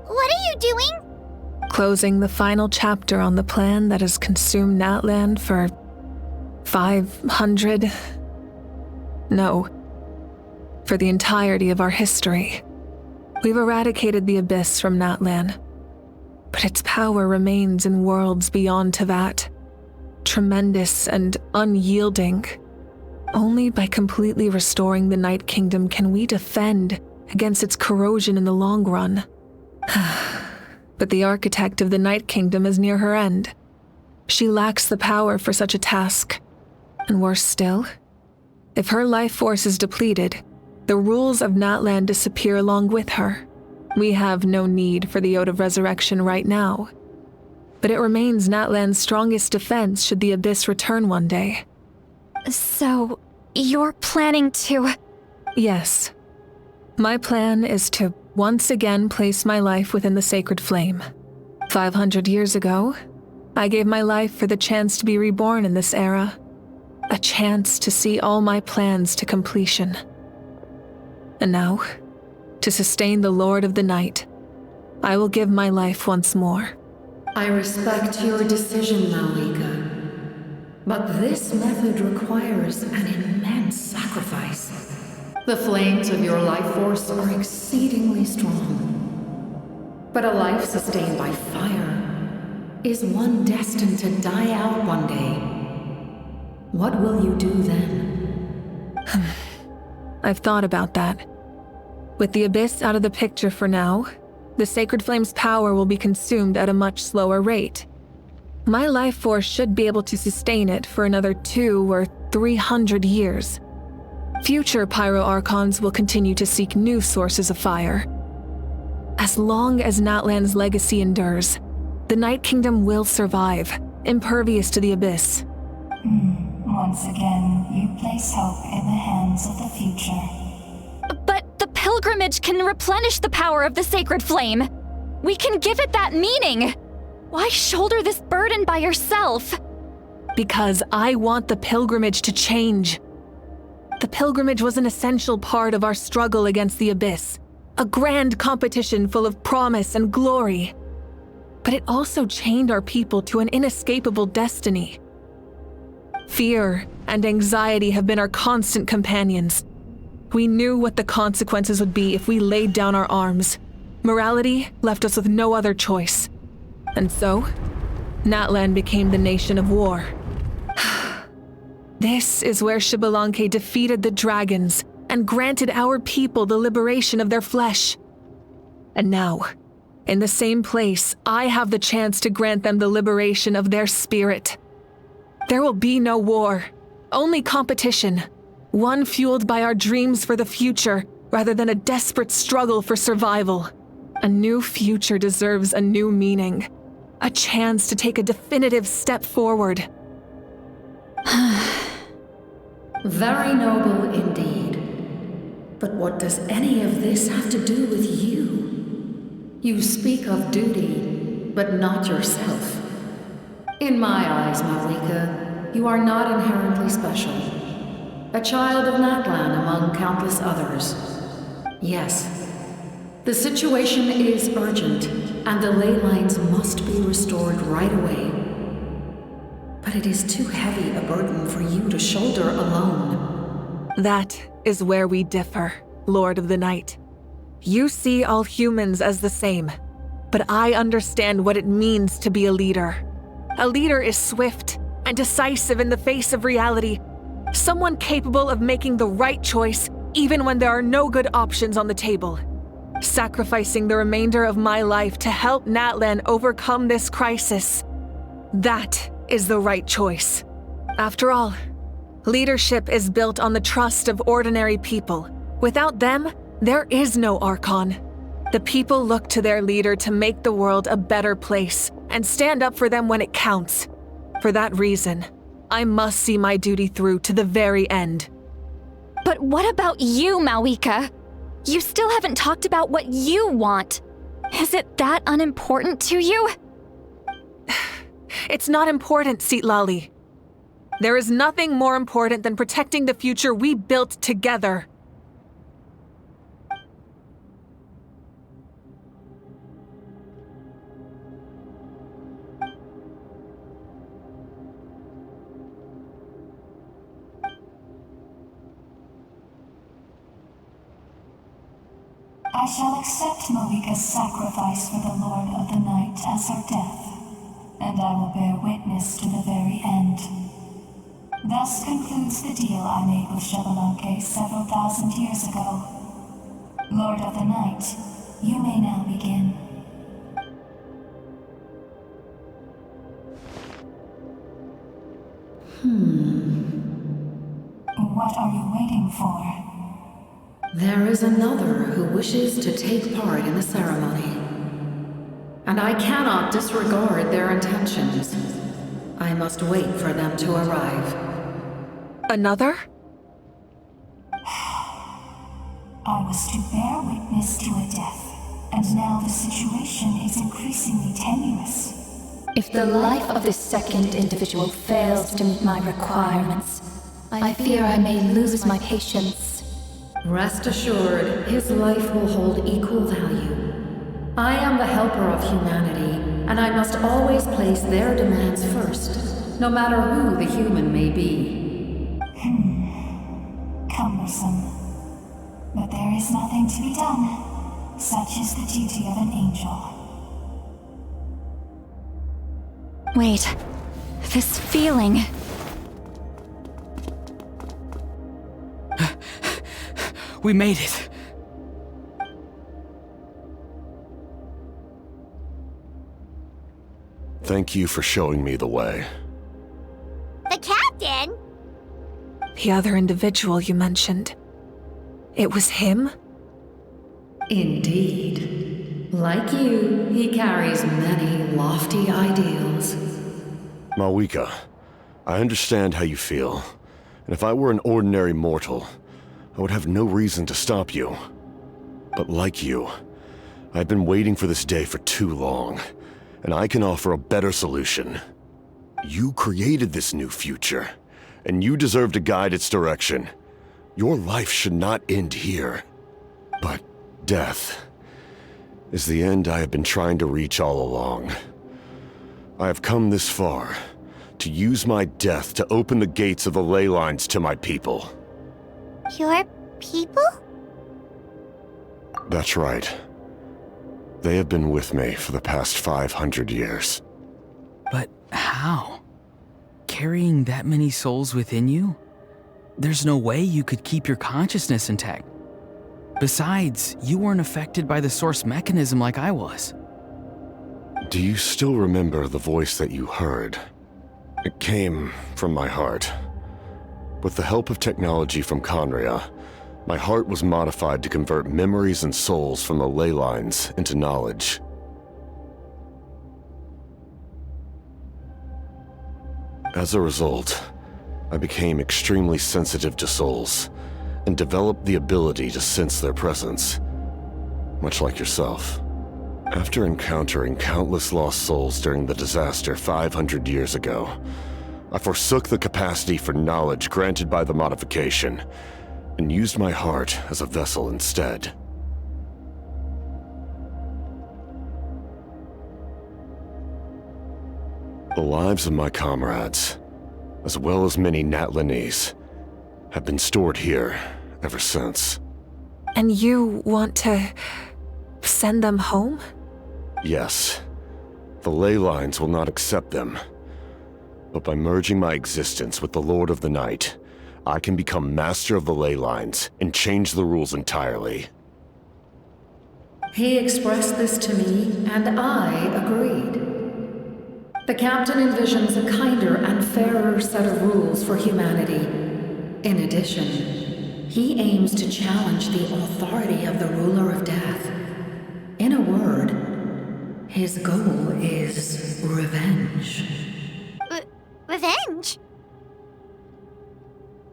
Speaker 2: What are you doing?
Speaker 4: Closing the final chapter on the plan that has consumed Natlan for 500... No. For the entirety of our history. We've eradicated the Abyss from Natlan, but its power remains in worlds beyond Tevat. Tremendous and unyielding. Only by completely restoring the Night Kingdom can we defend against its corrosion in the long run. But the architect of the Night Kingdom is near her end. She lacks the power for such a task. And worse still, if her life force is depleted, the rules of Natlan disappear along with her. We have no need for the Ode of Resurrection right now. But it remains Natlan's strongest defense should the Abyss return one day.
Speaker 10: So, you're planning to...
Speaker 4: Yes. My plan is to once again place my life within the sacred flame. 500 years ago, I gave my life for the chance to be reborn in this era. A chance to see all my plans to completion. And now, to sustain the Lord of the Night, I will give my life once more.
Speaker 14: I respect your decision, Mavuika. But this method requires an immense sacrifice. The flames of your life force are exceedingly strong. But a life sustained by fire is one destined to die out one day. What will you do then?
Speaker 4: I've thought about that. With the Abyss out of the picture for now, the Sacred Flame's power will be consumed at a much slower rate. My life force should be able to sustain it for another 200 or 300 years. Future Pyro-Archons will continue to seek new sources of fire. As long as Natlan's legacy endures, the Night Kingdom will survive, impervious to the Abyss.
Speaker 1: Once again, you place hope in the hands of the future.
Speaker 10: But the pilgrimage can replenish the power of the sacred flame. We can give it that meaning. Why shoulder this burden by yourself?
Speaker 4: Because I want the pilgrimage to change. The pilgrimage was an essential part of our struggle against the Abyss, a grand competition full of promise and glory. But it also chained our people to an inescapable destiny. Fear and anxiety have been our constant companions. We knew what the consequences would be if we laid down our arms. Morality left us with no other choice. And so, Natlan became the nation of war. This is where Xbalanque defeated the dragons and granted our people the liberation of their flesh. And now, in the same place, I have the chance to grant them the liberation of their spirit. There will be no war, only competition. One fueled by our dreams for the future, rather than a desperate struggle for survival. A new future deserves a new meaning. A chance to take a definitive step forward.
Speaker 14: Very noble indeed. But what does any of this have to do with you? You speak of duty, but not yourself. In my eyes, Mavuika, you are not inherently special. A child of Natlan among countless others. Yes, the situation is urgent, and the ley lines must be restored right away. But it is too heavy a burden for you to shoulder alone.
Speaker 4: That is where we differ, Lord of the Night. You see all humans as the same, but I understand what it means to be a leader. A leader is swift and decisive in the face of reality. Someone capable of making the right choice even when there are no good options on the table. Sacrificing the remainder of my life to help Natlan overcome this crisis. That is the right choice. After all, leadership is built on the trust of ordinary people. Without them, there is no Archon. The people look to their leader to make the world a better place and stand up for them when it counts. For that reason, I must see my duty through to the very end.
Speaker 10: But what about you, Mavuika? You still haven't talked about what you want. Is it that unimportant to you?
Speaker 4: It's not important, Citlali. There is nothing more important than protecting the future we built together.
Speaker 1: I shall accept Mavuika's sacrifice for the Lord of the Night as her death, and I will bear witness to the very end. Thus concludes the deal I made with Xbalanque several thousand years ago. Lord of the Night, you may now begin. What are you waiting for?
Speaker 13: There is another who wishes to take part in the ceremony. And I cannot disregard their intentions. I must wait for them to arrive.
Speaker 4: Another?
Speaker 1: I was to bear witness to a death, and now the situation is increasingly tenuous.
Speaker 16: If the life of this second individual fails to meet my requirements, I fear I may lose my patience.
Speaker 13: Rest assured, his life will hold equal value. I am the helper of humanity, and I must always place their demands first, no matter who the human may be.
Speaker 1: Cumbersome. But there is nothing to be done. Such is the duty of an angel.
Speaker 10: Wait, this feeling.
Speaker 20: We made it.
Speaker 23: Thank you for showing me the way.
Speaker 2: The captain?
Speaker 4: The other individual you mentioned. It was him?
Speaker 13: Indeed. Like you, he carries many lofty ideals.
Speaker 23: Mavuika, I understand how you feel. And if I were an ordinary mortal, I would have no reason to stop you. But like you, I've been waiting for this day for too long, and I can offer a better solution. You created this new future, and you deserve to guide its direction. Your life should not end here. But death is the end I have been trying to reach all along. I have come this far to use my death to open the gates of the ley lines to my people.
Speaker 2: Your people?
Speaker 23: That's right. They have been with me for the past 500 years.
Speaker 18: But how? Carrying that many souls within you? There's no way you could keep your consciousness intact. Besides, you weren't affected by the source mechanism like I was.
Speaker 23: Do you still remember the voice that you heard? It came from my heart. With the help of technology from Conria, my heart was modified to convert memories and souls from the ley lines into knowledge. As a result, I became extremely sensitive to souls, and developed the ability to sense their presence, much like yourself. After encountering countless lost souls during the disaster 500 years ago, I forsook the capacity for knowledge granted by the modification, and used my heart as a vessel instead. The lives of my comrades, as well as many Natlanese, have been stored here ever since.
Speaker 4: And you want to send them home?
Speaker 23: Yes. The ley lines will not accept them. But by merging my existence with the Lord of the Night, I can become master of the ley lines and change the rules entirely.
Speaker 13: He expressed this to me, and I agreed. The captain envisions a kinder and fairer set of rules for humanity. In addition, he aims to challenge the authority of the ruler of death. In a word, his goal is revenge.
Speaker 2: Revenge?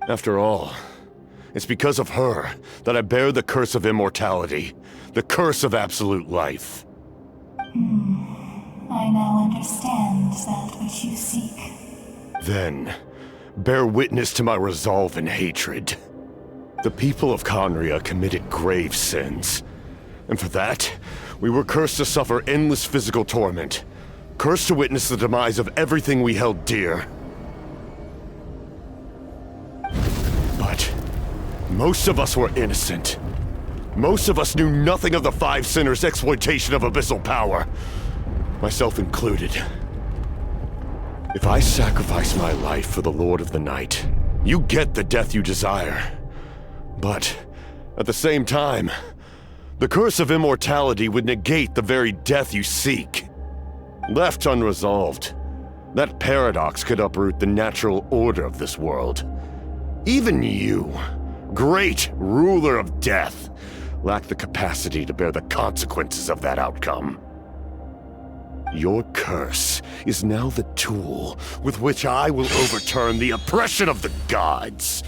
Speaker 23: After all, it's because of her that I bear the curse of immortality, the curse of absolute life.
Speaker 1: I now understand that which you seek.
Speaker 23: Then, bear witness to my resolve and hatred. The people of Khaenri'ah committed grave sins, and for that, we were cursed to suffer endless physical torment, cursed to witness the demise of everything we held dear. But most of us were innocent. Most of us knew nothing of the Five Sinners' exploitation of abyssal power, myself included. If I sacrifice my life for the Lord of the Night, you get the death you desire. But, at the same time, the curse of immortality would negate the very death you seek. Left unresolved, that paradox could uproot the natural order of this world. Even you, great ruler of death, lack the capacity to bear the consequences of that outcome. Your curse is now the tool with which I will overturn the oppression of the gods.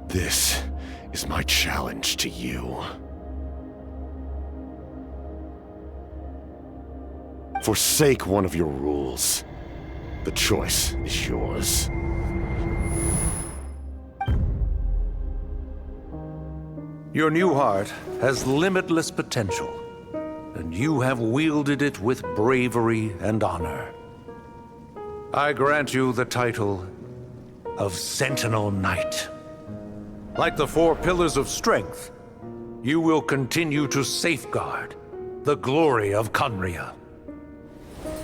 Speaker 23: This is my challenge to you. Forsake one of your rules. The choice is yours.
Speaker 8: Your new heart has limitless potential, and you have wielded it with bravery and honor. I grant you the title of Sentinel Knight. Like the four pillars of strength, you will continue to safeguard the glory of Khaenri'ah.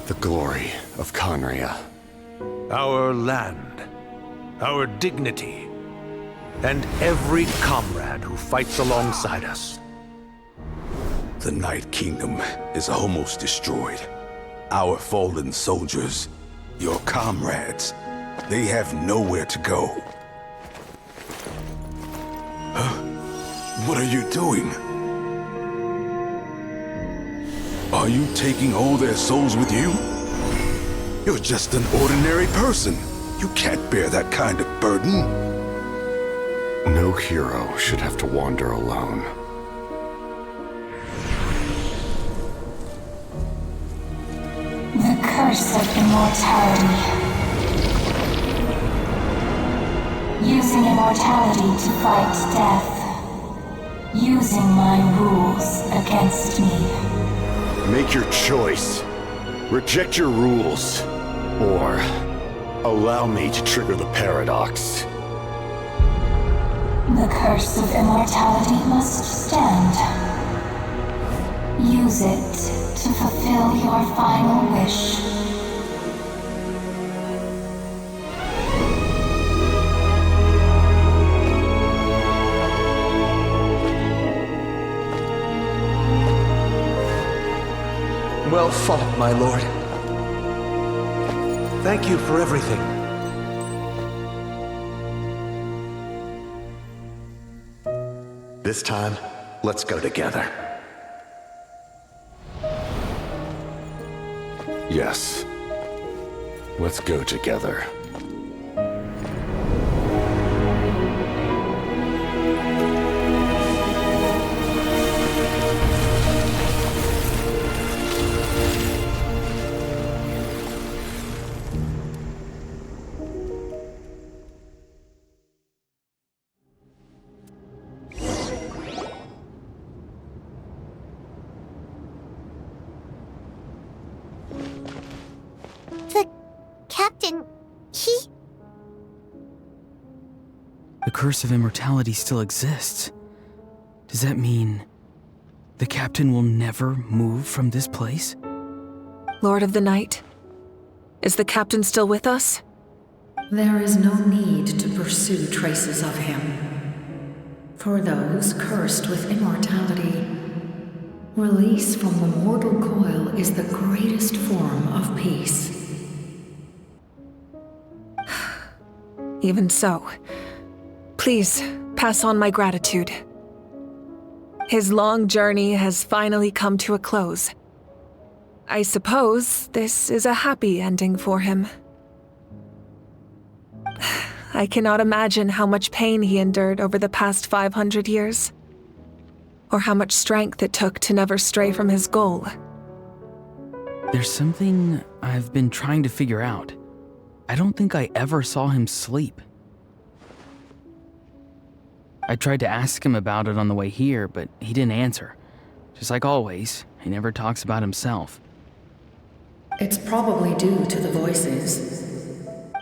Speaker 23: The glory of Khaenri'ah.
Speaker 8: Our land, our dignity, and every comrade who fights alongside us.
Speaker 9: The Night Kingdom is almost destroyed. Our fallen soldiers, your comrades, they have nowhere to go. What are you doing? Are you taking all their souls with you? You're just an ordinary person. You can't bear that kind of burden.
Speaker 23: No hero should have to wander alone.
Speaker 1: The curse of immortality. Using immortality to fight death. Using my rules against me.
Speaker 23: Make your choice. Reject your rules. Or allow me to trigger the paradox.
Speaker 1: The curse of immortality must stand. Use it to fulfill your final wish.
Speaker 8: Well fought, my lord. Thank you for everything.
Speaker 21: This time, let's go together.
Speaker 23: Yes. Let's go together.
Speaker 2: Captain,
Speaker 18: The curse of immortality still exists. Does that mean the captain will never move from this place?
Speaker 4: Lord of the Night, is the captain still with us?
Speaker 13: There is no need to pursue traces of him. For those cursed with immortality, release from the mortal coil is the greatest form of peace.
Speaker 4: Even so, please pass on my gratitude. His long journey has finally come to a close. I suppose this is a happy ending for him. I cannot imagine how much pain he endured over the past 500 years, or how much strength it took to never stray from his goal.
Speaker 18: There's something I've been trying to figure out. I don't think I ever saw him sleep. I tried to ask him about it on the way here, but he didn't answer. Just like always, he never talks about himself.
Speaker 13: It's probably due to the voices.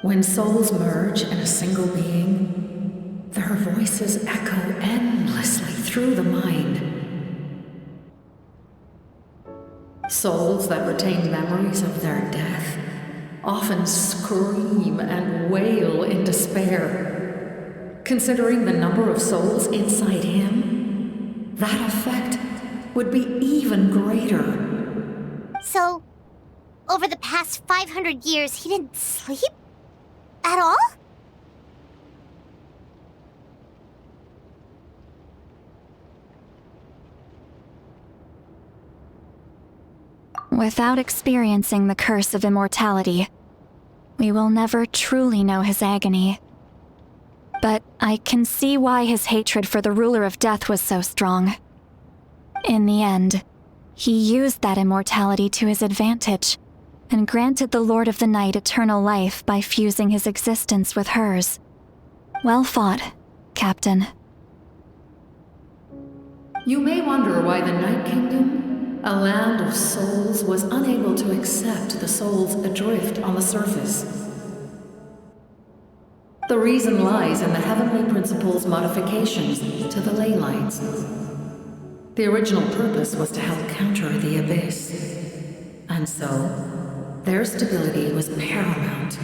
Speaker 13: When souls merge in a single being, their voices echo endlessly through the mind. Souls that retain memories of their death often scream and wail in despair. Considering the number of souls inside him, that effect would be even greater.
Speaker 2: So, over the past 500 years, he didn't sleep? At all?
Speaker 10: Without experiencing the curse of immortality, we will never truly know his agony. But I can see why his hatred for the ruler of death was so strong. In the end, he used that immortality to his advantage, and granted the Lord of the Night eternal life by fusing his existence with hers. Well fought, Captain.
Speaker 13: You may wonder why the Night Kingdom, a land of souls, was unable to accept the souls adrift on the surface. The reason lies in the Heavenly Principle's modifications to the ley lines. The original purpose was to help counter the Abyss, and so their stability was paramount.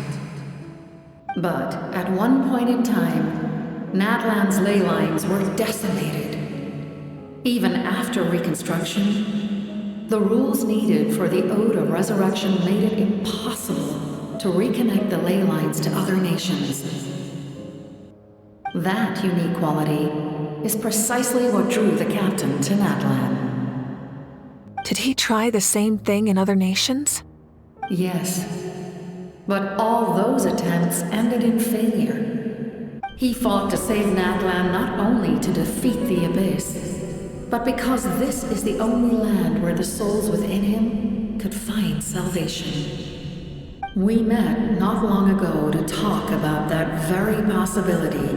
Speaker 13: But at one point in time, Natlan's ley lines were decimated. Even after reconstruction, the rules needed for the Ode of Resurrection made it impossible to reconnect the ley lines to other nations. That unique quality is precisely what drew the captain to Natlan.
Speaker 4: Did he try the same thing in other nations?
Speaker 13: Yes, but all those attempts ended in failure. He fought to save Natlan not only to defeat the Abyss, but because this is the only land where the souls within him could find salvation. We met not long ago to talk about that very possibility,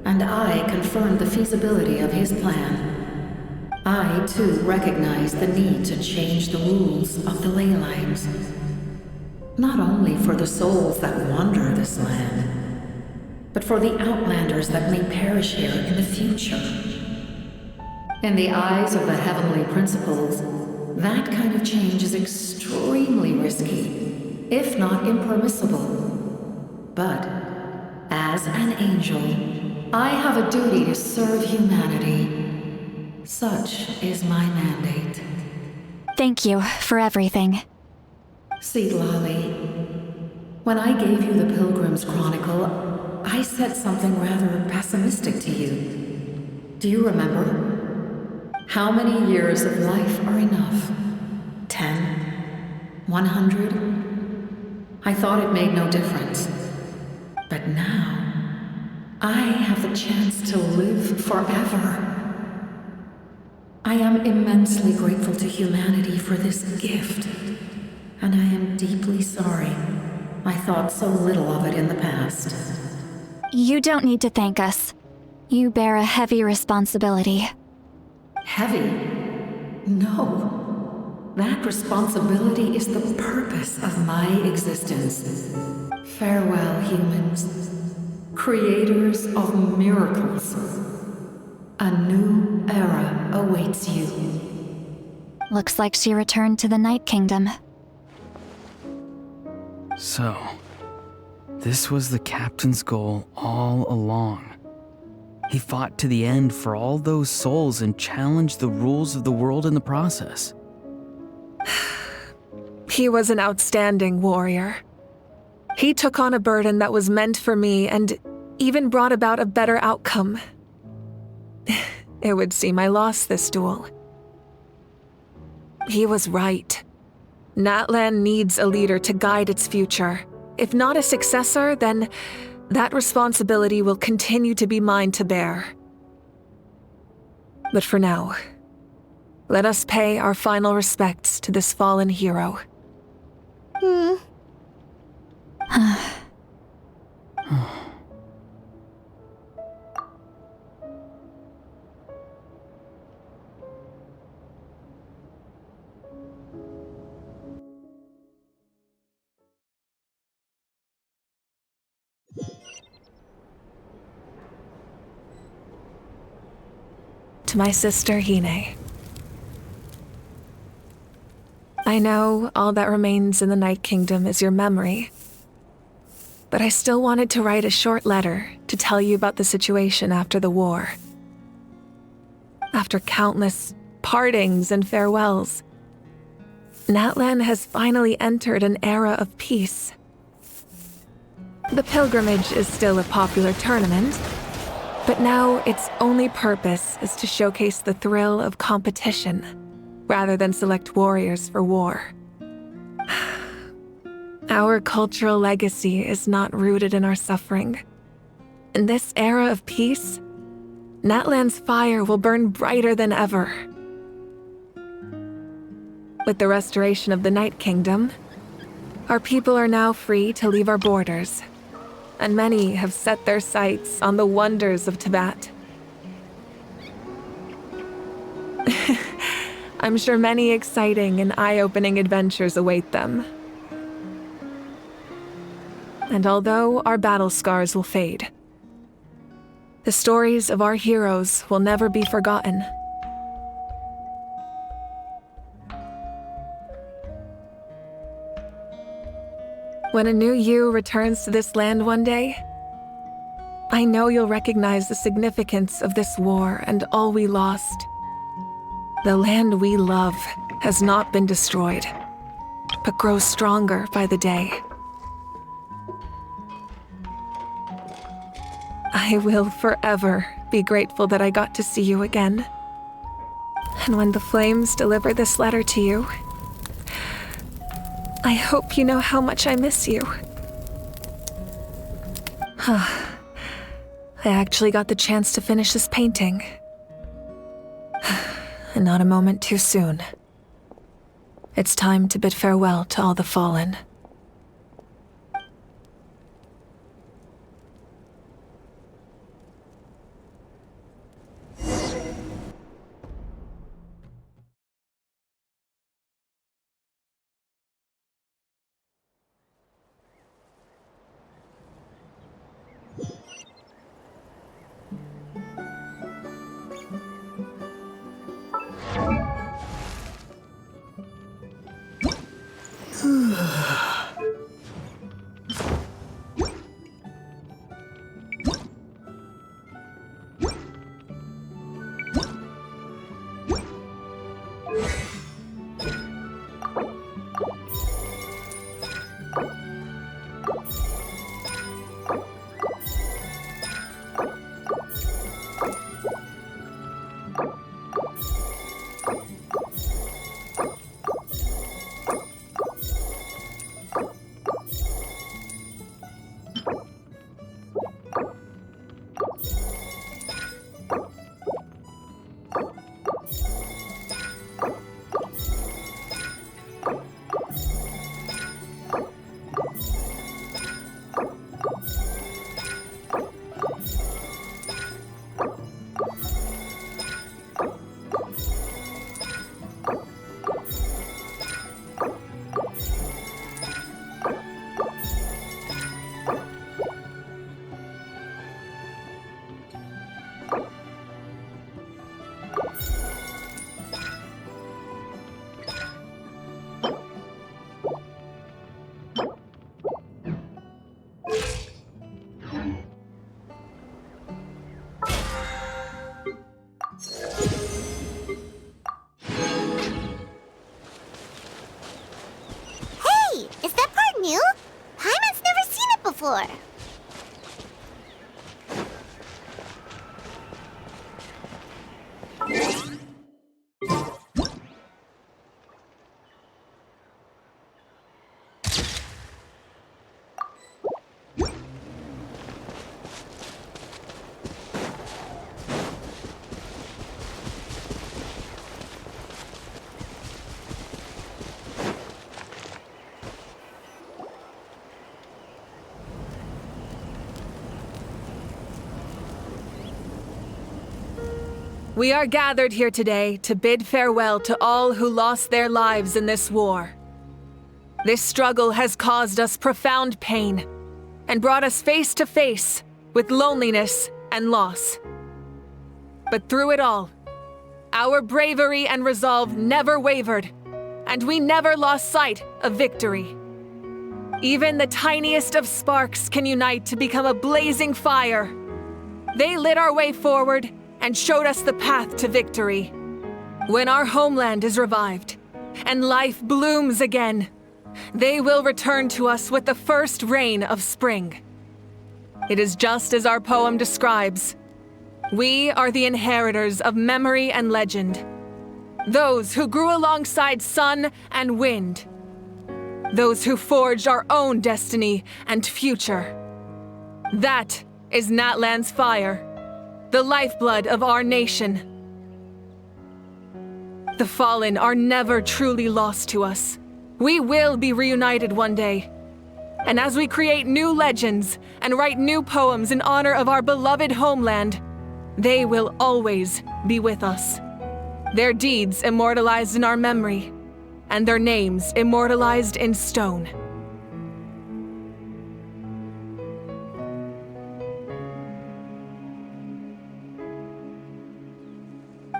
Speaker 13: and I confirmed the feasibility of his plan. I, too, recognize the need to change the rules of the ley lines. Not only for the souls that wander this land, but for the outlanders that may perish here in the future. In the eyes of the Heavenly Principles, that kind of change is extremely risky, if not impermissible. But, as an angel, I have a duty to serve humanity. Such is my mandate.
Speaker 10: Thank you for everything.
Speaker 13: Citlali, when I gave you the Pilgrim's Chronicle, I said something rather pessimistic to you. Do you remember? How many years of life are enough? 10? 100? I thought it made no difference. But now, I have the chance to live forever. I am immensely grateful to humanity for this gift, and I am deeply sorry I thought so little of it in the past.
Speaker 10: You don't need to thank us. You bear a heavy responsibility.
Speaker 13: Heavy? No. That responsibility is the purpose of my existence. Farewell, humans. Creators of miracles. A new era awaits you.
Speaker 10: Looks like she returned to the Night Kingdom.
Speaker 18: So, this was the captain's goal all along. He fought to the end for all those souls and challenged the rules of the world in the process.
Speaker 4: He was an outstanding warrior. He took on a burden that was meant for me and even brought about a better outcome. it would seem I lost this duel. He was right. Natlan needs a leader to guide its future. If not a successor, then that responsibility will continue to be mine to bear. But for now, let us pay our final respects to this fallen hero. To my sister, Hine. I know all that remains in the Night Kingdom is your memory, but I still wanted to write a short letter to tell you about the situation after the war. After countless partings and farewells, Natlan has finally entered an era of peace. The pilgrimage is still a popular tournament, but now its only purpose is to showcase the thrill of competition, rather than select warriors for war. Our cultural legacy is not rooted in our suffering. In this era of peace, Natlan's fire will burn brighter than ever. With the restoration of the Night Kingdom, our people are now free to leave our borders, and many have set their sights on the wonders of Tibet. I'm sure many exciting and eye-opening adventures await them. And although our battle scars will fade, the stories of our heroes will never be forgotten. When a new you returns to this land one day, I know you'll recognize the significance of this war and all we lost. The land we love has not been destroyed, but grows stronger by the day. I will forever be grateful that I got to see you again. And when the flames deliver this letter to you, I hope you know how much I miss you. I actually got the chance to finish this painting. And not a moment too soon. It's time to bid farewell to all the fallen. We are gathered here today to bid farewell to all who lost their lives in this war. This struggle has caused us profound pain and brought us face to face with loneliness and loss. But through it all, our bravery and resolve never wavered, and we never lost sight of victory. Even the tiniest of sparks can unite to become a blazing fire. They lit our way forward and showed us the path to victory. When our homeland is revived and life blooms again, they will return to us with the first rain of spring. It is just as our poem describes. We are the inheritors of memory and legend. Those who grew alongside sun and wind. Those who forged our own destiny and future. That is Natlan's fire, the lifeblood of our nation. The fallen are never truly lost to us. We will be reunited one day. And as we create new legends and write new poems in honor of our beloved homeland, they will always be with us. Their deeds immortalized in our memory, and their names immortalized in stone.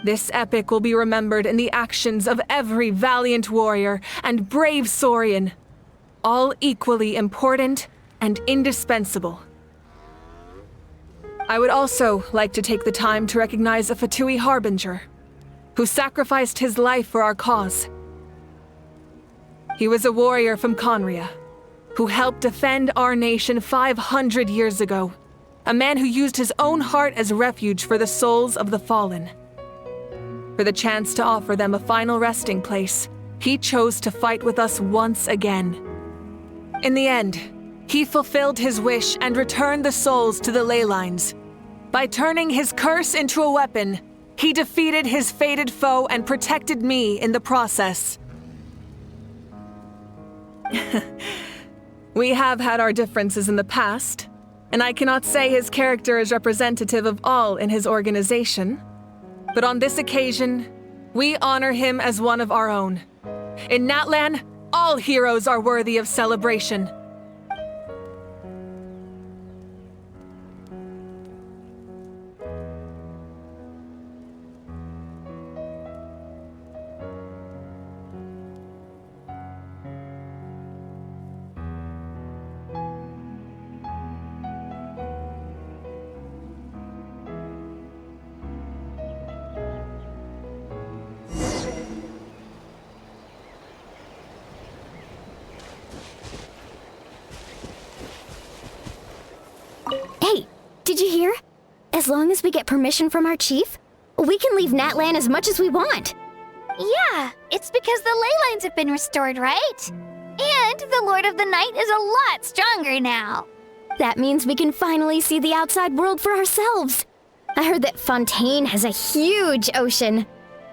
Speaker 4: This epic will be remembered in the actions of every valiant warrior and brave Saurian, all equally important and indispensable. I would also like to take the time to recognize a Fatui Harbinger, who sacrificed his life for our cause. He was a warrior from Conria, who helped defend our nation 500 years ago, a man who used his own heart as refuge for the souls of the fallen. For the chance to offer them a final resting place, he chose to fight with us once again. In the end, he fulfilled his wish and returned the souls to the ley lines. By turning his curse into a weapon, he defeated his fated foe and protected me in the process. We have had our differences in the past, and I cannot say his character is representative of all in his organization. But on this occasion, we honor him as one of our own. In Natlan, all heroes are worthy of celebration.
Speaker 6: Hey, did you hear? As long as we get permission from our chief, we can leave Natlan as much as we want.
Speaker 7: Yeah, it's because the ley lines have been restored, right? And the Lord of the Night is a lot stronger now.
Speaker 6: That means we can finally see the outside world for ourselves. I heard that Fontaine has a huge ocean.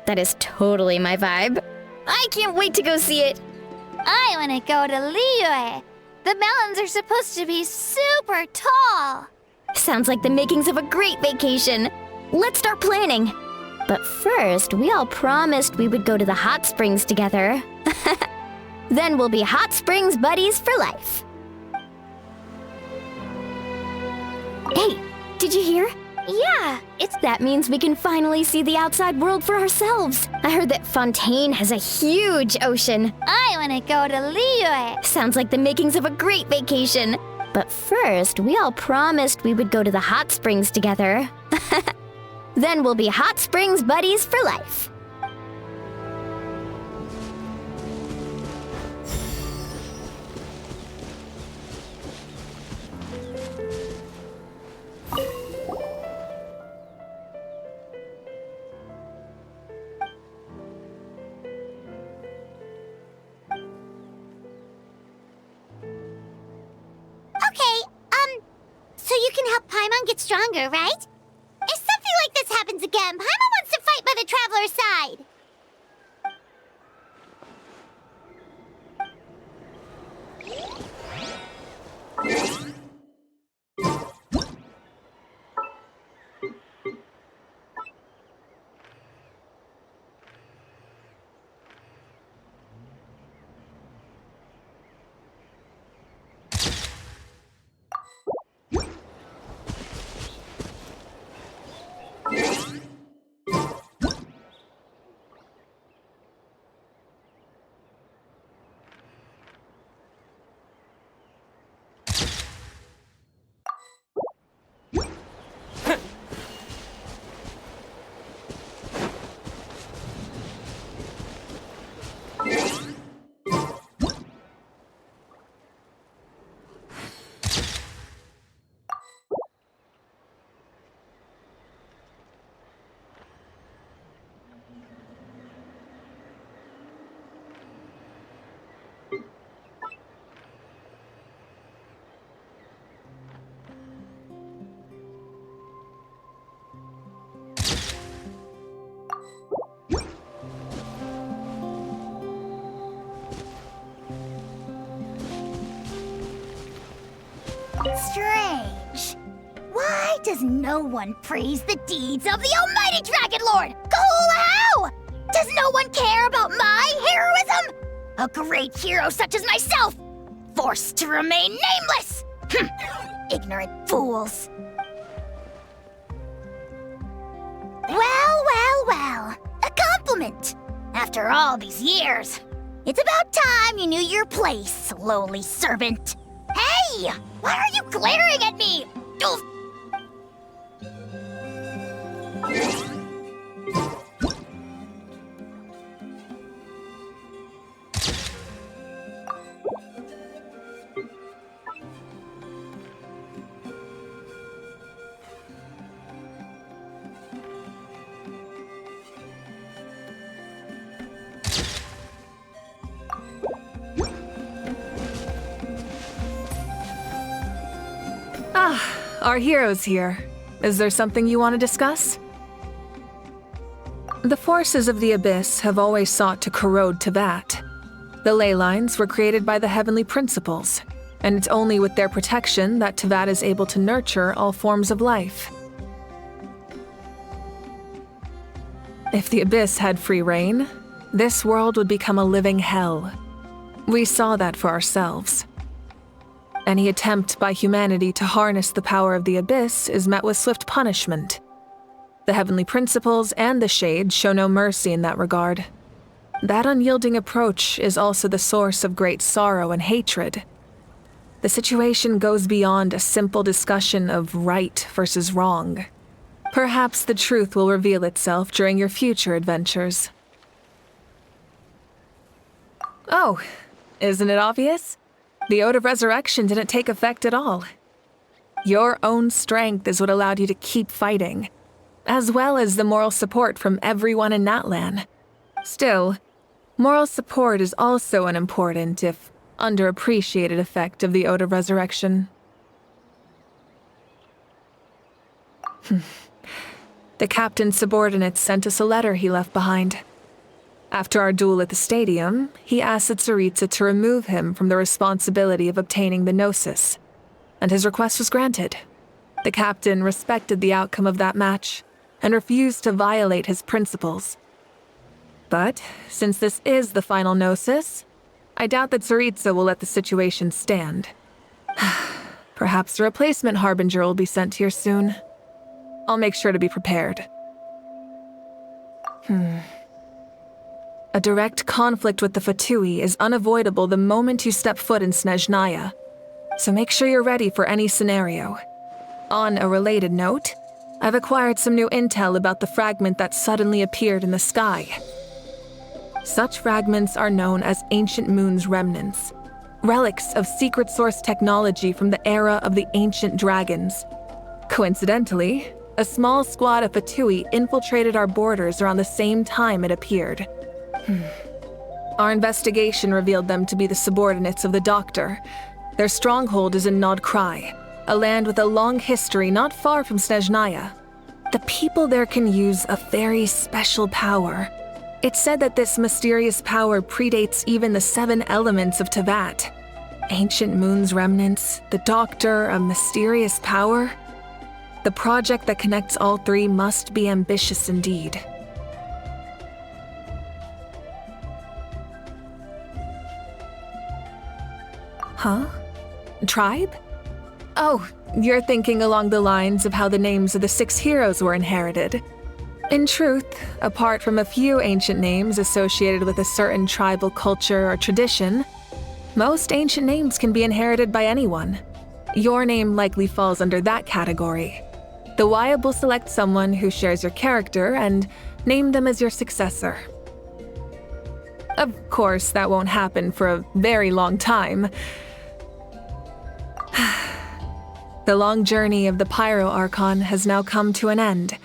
Speaker 6: That is totally my vibe. I can't wait to go see it.
Speaker 7: I want to go to Liyue. The mountains are supposed to be super tall.
Speaker 6: Sounds like the makings of a great vacation. Let's start planning. But first, we all promised we would go to the hot springs together. Then we'll be hot springs buddies for life. Hey, did you hear?
Speaker 7: Yeah,
Speaker 6: That means we can finally see the outside world for ourselves. I heard that Fontaine has a huge ocean.
Speaker 7: I want to go to Liyue.
Speaker 6: Sounds like the makings of a great vacation. But first, we all promised we would go to the hot springs together. Then we'll be hot springs buddies for life.
Speaker 2: So you can help Paimon get stronger, right? If something like this happens again, Paimon wants to fight by the Traveler's side. Strange. Why does no one praise the deeds of the almighty Dragon Lord, Kahula? Does no one care about my heroism? A great hero such as myself, forced to remain nameless! Ignorant fools. Well. A compliment. After all these years, it's about time you knew your place, lowly servant. Hey! Why are you glaring at me? Oof.
Speaker 4: Our hero's here. Is there something you want to discuss? The forces of the Abyss have always sought to corrode Teyvat. The ley lines were created by the Heavenly Principles, and it's only with their protection that Teyvat is able to nurture all forms of life. If the Abyss had free reign, this world would become a living hell. We saw that for ourselves. Any attempt by humanity to harness the power of the Abyss is met with swift punishment. The Heavenly Principles and the Shades show no mercy in that regard. That unyielding approach is also the source of great sorrow and hatred. The situation goes beyond a simple discussion of right versus wrong. Perhaps the truth will reveal itself during your future adventures. Oh, isn't it obvious? The Ode of Resurrection didn't take effect at all. Your own strength is what allowed you to keep fighting, as well as the moral support from everyone in Natlan. Still, moral support is also an important, if underappreciated, effect of the Ode of Resurrection. The captain's subordinates sent us a letter he left behind. After our duel at the stadium, he asked Tsaritsa to remove him from the responsibility of obtaining the Gnosis, and his request was granted. The captain respected the outcome of that match and refused to violate his principles. But, since this is the final Gnosis, I doubt that Tsaritsa will let the situation stand. Perhaps a replacement Harbinger will be sent here soon. I'll make sure to be prepared. A direct conflict with the Fatui is unavoidable the moment you step foot in Snezhnaya, so make sure you're ready for any scenario. On a related note, I've acquired some new intel about the fragment that suddenly appeared in the sky. Such fragments are known as Ancient Moon's remnants, relics of secret source technology from the era of the Ancient Dragons. Coincidentally, a small squad of Fatui infiltrated our borders around the same time it appeared. Our investigation revealed them to be the subordinates of the Doctor. Their stronghold is in Nod Krai, a land with a long history not far from Snezhnaya. The people there can use a very special power. It's said that this mysterious power predates even the 7 elements of Teyvat. Ancient Moon's remnants, the Doctor, a mysterious power. The project that connects all 3 must be ambitious indeed. Huh? Tribe? Oh, you're thinking along the lines of how the names of the 6 heroes were inherited. In truth, apart from a few ancient names associated with a certain tribal culture or tradition, most ancient names can be inherited by anyone. Your name likely falls under that category. The Wyab will select someone who shares your character and name them as your successor. Of course, that won't happen for a very long time. The long journey of the Pyro Archon has now come to an end.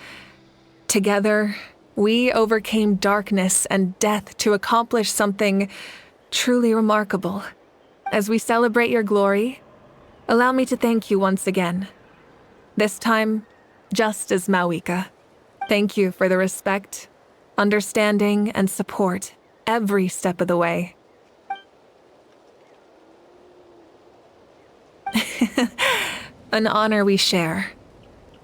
Speaker 4: Together, we overcame darkness and death to accomplish something truly remarkable. As we celebrate your glory, allow me to thank you once again. This time, just as Mavuika. Thank you for the respect, understanding, and support every step of the way. An honor we share.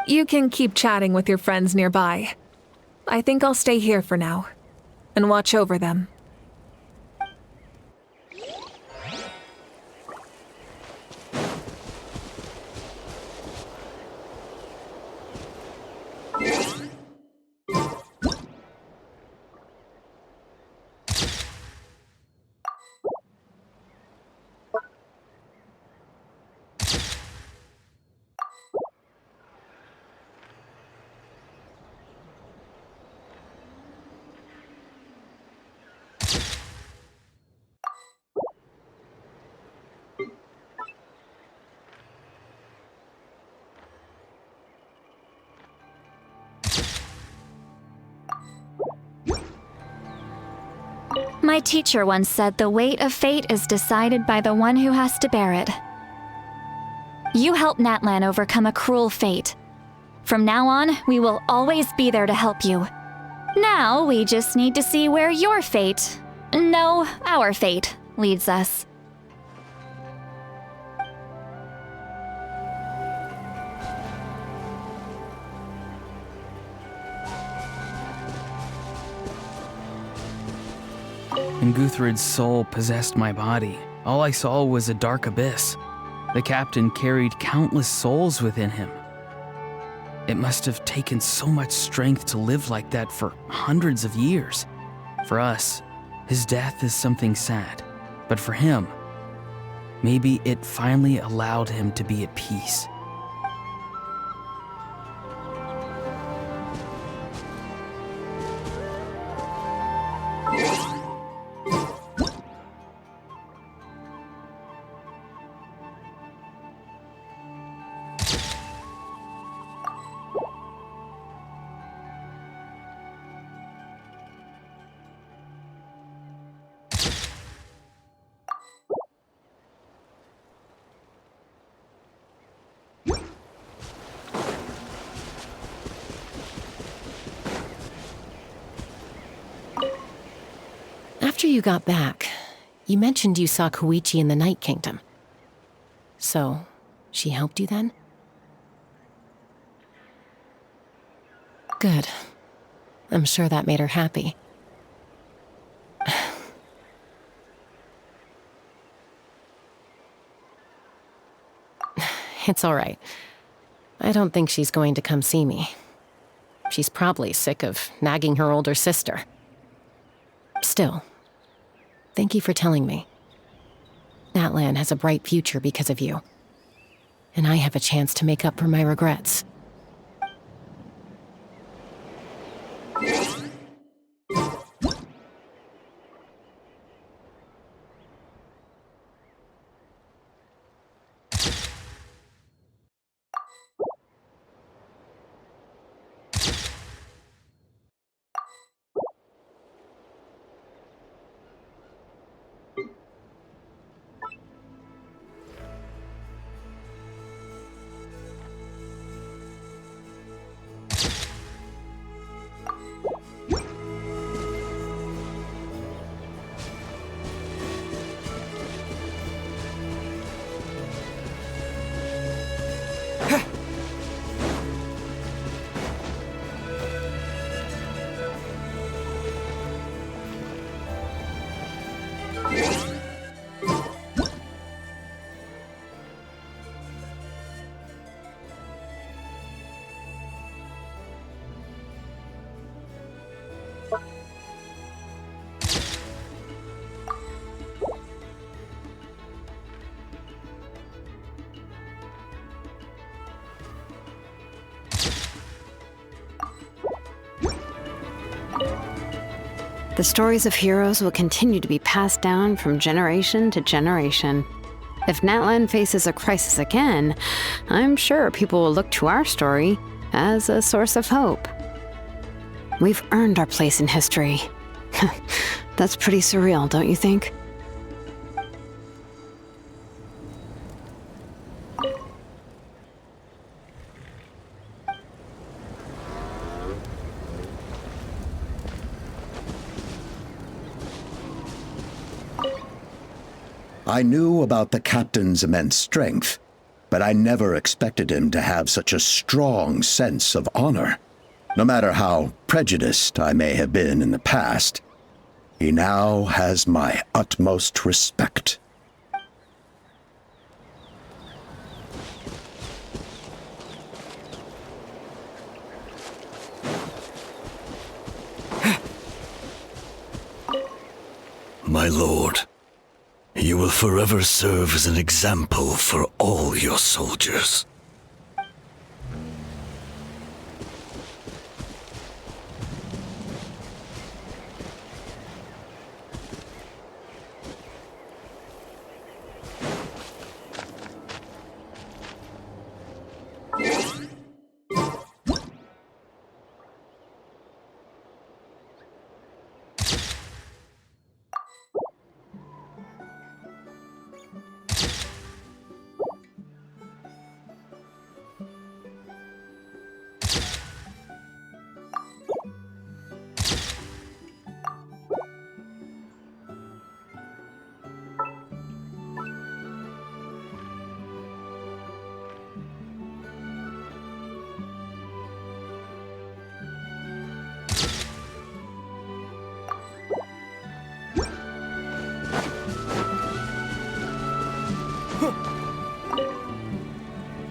Speaker 4: You can keep chatting with your friends nearby. I think I'll stay here for now and watch over them.
Speaker 10: My teacher once said the weight of fate is decided by the one who has to bear it. You helped Natlan overcome a cruel fate. From now on, we will always be there to help you. Now, we just need to see where your fate, no, our fate, leads us.
Speaker 18: When Guthred's soul possessed my body, all I saw was a dark abyss. The captain carried countless souls within him. It must have taken so much strength to live like that for hundreds of years. For us, his death is something sad. But for him, maybe it finally allowed him to be at peace.
Speaker 3: After you got back, you mentioned you saw Koichi in the Night Kingdom. So, she helped you then? Good. I'm sure that made her happy. It's all right. I don't think she's going to come see me. She's probably sick of nagging her older sister. Still, thank you for telling me. Natlan has a bright future because of you. And I have a chance to make up for my regrets.
Speaker 5: The stories of heroes will continue to be passed down from generation to generation. If Natlan faces a crisis again, I'm sure people will look to our story as a source of hope. We've earned our place in history. That's pretty surreal, don't you think?
Speaker 15: I knew about the captain's immense strength, but I never expected him to have such a strong sense of honor. No matter how prejudiced I may have been in the past, he now has my utmost respect.
Speaker 17: My lord, you will forever serve as an example for all your soldiers.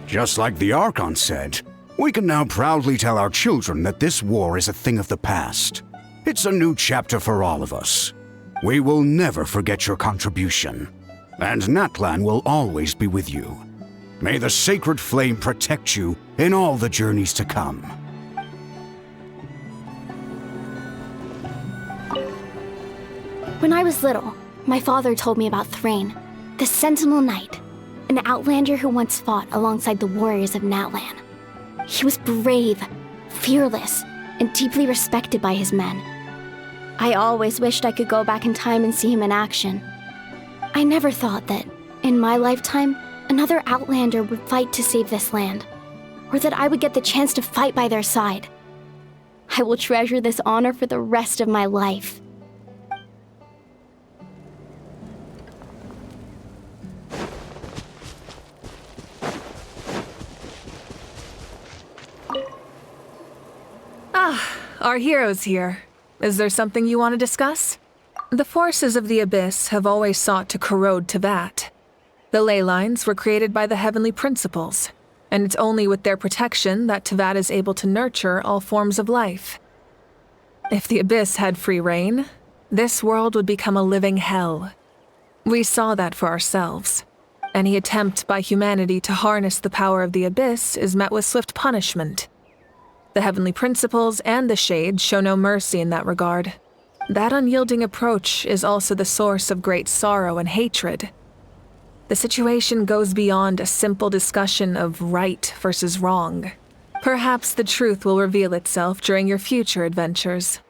Speaker 22: Just like the Archon said, we can now proudly tell our children that this war is a thing of the past. It's a new chapter for all of us. We will never forget your contribution, and Natlan will always be with you. May the sacred flame protect you in all the journeys to come.
Speaker 6: When I was little, my father told me about Thrain, the Sentinel Knight, an outlander who once fought alongside the warriors of Natlan. He was brave, fearless, and deeply respected by his men. I always wished I could go back in time and see him in action. I never thought that, in my lifetime, another outlander would fight to save this land, or that I would get the chance to fight by their side. I will treasure this honor for the rest of my life.
Speaker 4: Our hero's here. Is there something you want to discuss? The forces of the Abyss have always sought to corrode Teyvat. The ley lines were created by the Heavenly Principles, and it's only with their protection that Teyvat is able to nurture all forms of life. If the Abyss had free reign, this world would become a living hell. We saw that for ourselves. Any attempt by humanity to harness the power of the Abyss is met with swift punishment. The Heavenly Principles and the Shade show no mercy in that regard. That unyielding approach is also the source of great sorrow and hatred. The situation goes beyond a simple discussion of right versus wrong. Perhaps the truth will reveal itself during your future adventures.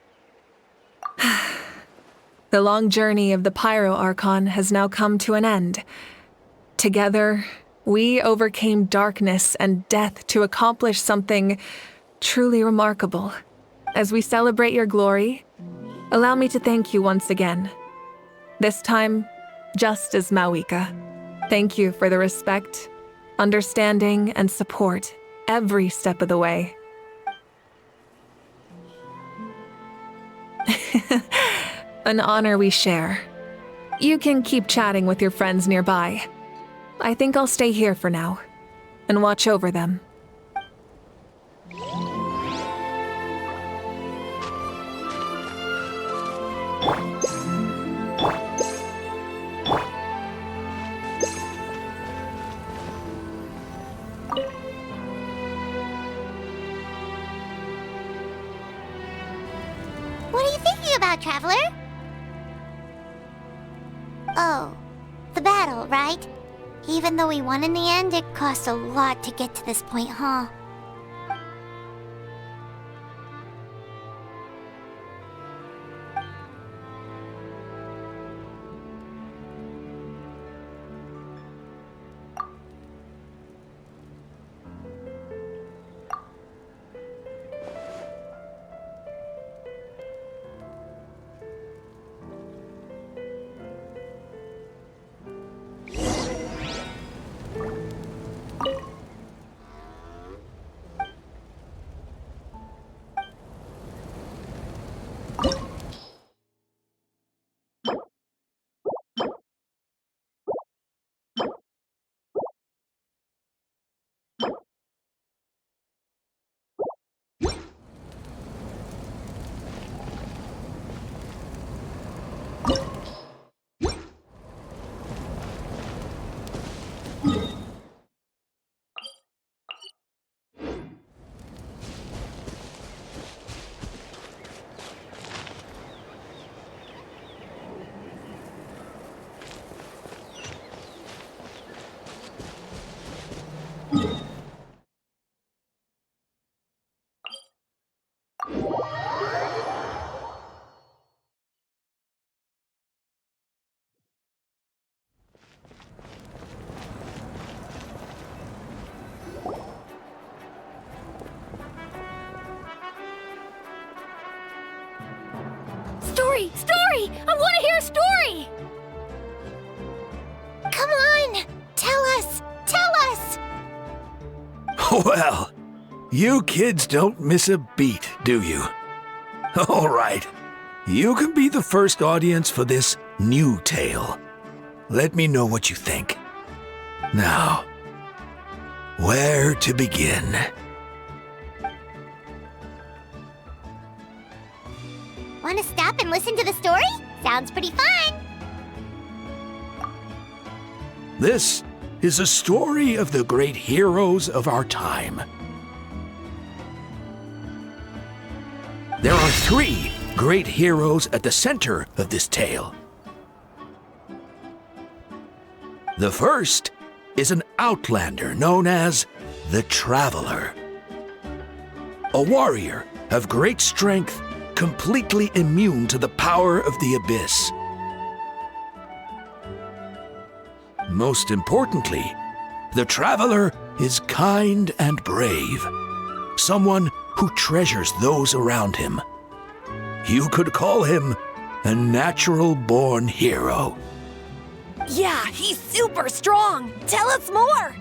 Speaker 4: The long journey of the Pyro Archon has now come to an end. Together, we overcame darkness and death to accomplish something truly remarkable. As we celebrate your glory, allow me to thank you once again. This time, just as Mavuika. Thank you for the respect, understanding, and support every step of the way. An honor we share. You can keep chatting with your friends nearby. I think I'll stay here for now and watch over them.
Speaker 2: What are you thinking about, Traveler? Oh, the battle, right? Even though we won in the end, it cost a lot to get to this point, huh?
Speaker 6: Story! Story! I want to hear a story!
Speaker 2: Come on! Tell us! Tell us!
Speaker 11: Well, you kids don't miss a beat, do you? All right. You can be the first audience for this new tale. Let me know what you think. Now, where to begin?
Speaker 2: Want to stop and listen to the story? Sounds pretty fun!
Speaker 11: This is a story of the great heroes of our time. There are 3 great heroes at the center of this tale. The first is an outlander known as the Traveler. A warrior of great strength, completely immune to the power of the abyss. Most importantly, the Traveler is kind and brave, someone who treasures those around him. You could call him a natural-born hero.
Speaker 6: Yeah, he's super strong! Tell us more!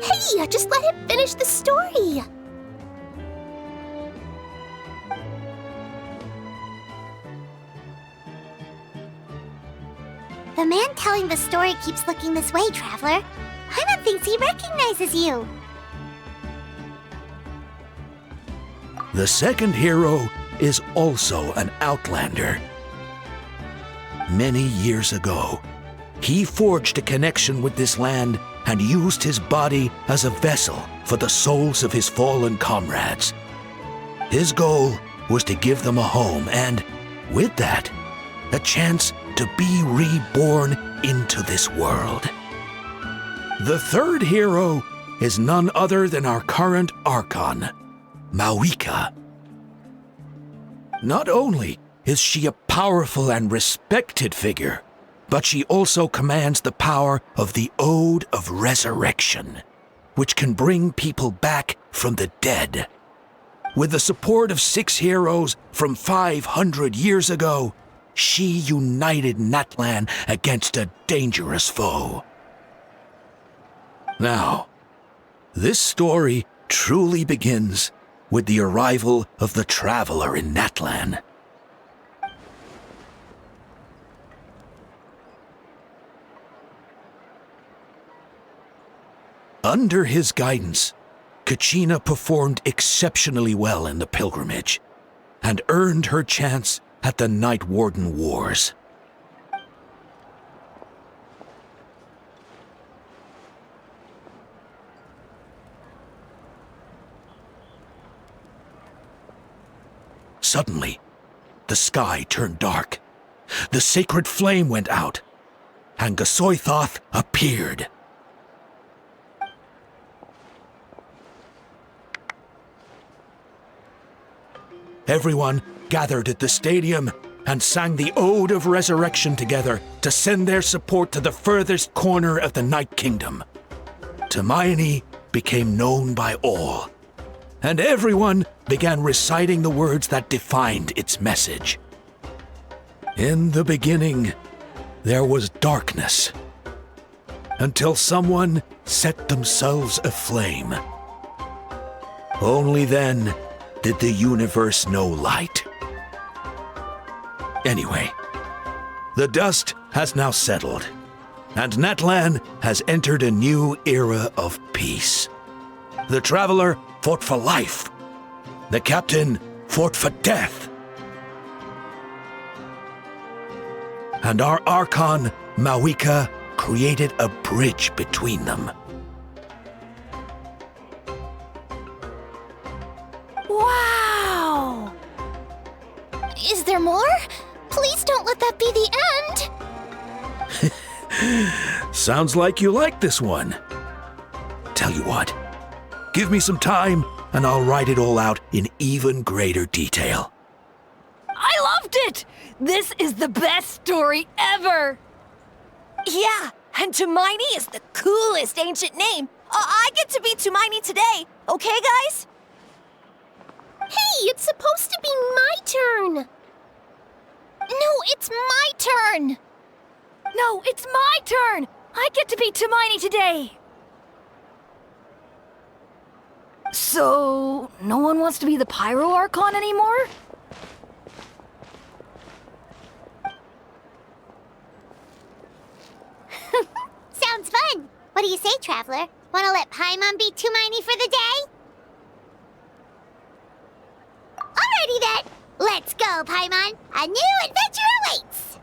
Speaker 2: Hey, just let him finish the story! The man telling the story keeps looking this way, Traveler. Paimon thinks he recognizes you.
Speaker 11: The second hero is also an outlander. Many years ago, he forged a connection with this land and used his body as a vessel for the souls of his fallen comrades. His goal was to give them a home and, with that, a chance to be reborn into this world. The third hero is none other than our current Archon, Mavuika. Not only is she a powerful and respected figure, but she also commands the power of the Ode of Resurrection, which can bring people back from the dead. With the support of 6 heroes from 500 years ago, she united Natlan against a dangerous foe. Now, this story truly begins with the arrival of the Traveler in Natlan. Under his guidance, Kachina performed exceptionally well in the pilgrimage and earned her chance at the Night Warden Wars. Suddenly, the sky turned dark. The sacred flame went out, and Gasoithoth appeared. Everyone gathered at the stadium and sang the Ode of Resurrection together to send their support to the furthest corner of the Night Kingdom. Hermione became known by all, and everyone began reciting the words that defined its message. In the beginning, there was darkness, until someone set themselves aflame. Only then did the universe know light. Anyway, the dust has now settled, and Natlan has entered a new era of peace. The Traveler fought for life. The captain fought for death. And our Archon, Mavuika, created a bridge between them.
Speaker 2: Wow! Is there more? Please don't let that be the end!
Speaker 11: Sounds like you like this one. Tell you what, give me some time and I'll write it all out in even greater detail.
Speaker 12: I loved it! This is the best story ever!
Speaker 14: Yeah, and Tumaini is the coolest ancient name. I get to be Tumaini today, okay, guys?
Speaker 2: Hey, it's supposed to be my turn! No, it's my turn!
Speaker 12: No, it's my turn! I get to be Tumaini today! So, no one wants to be the Pyro Archon anymore?
Speaker 2: Sounds fun! What do you say, Traveler? Wanna let Paimon be Tumaini for the day? Alrighty then! Let's go, Paimon! A new adventure awaits!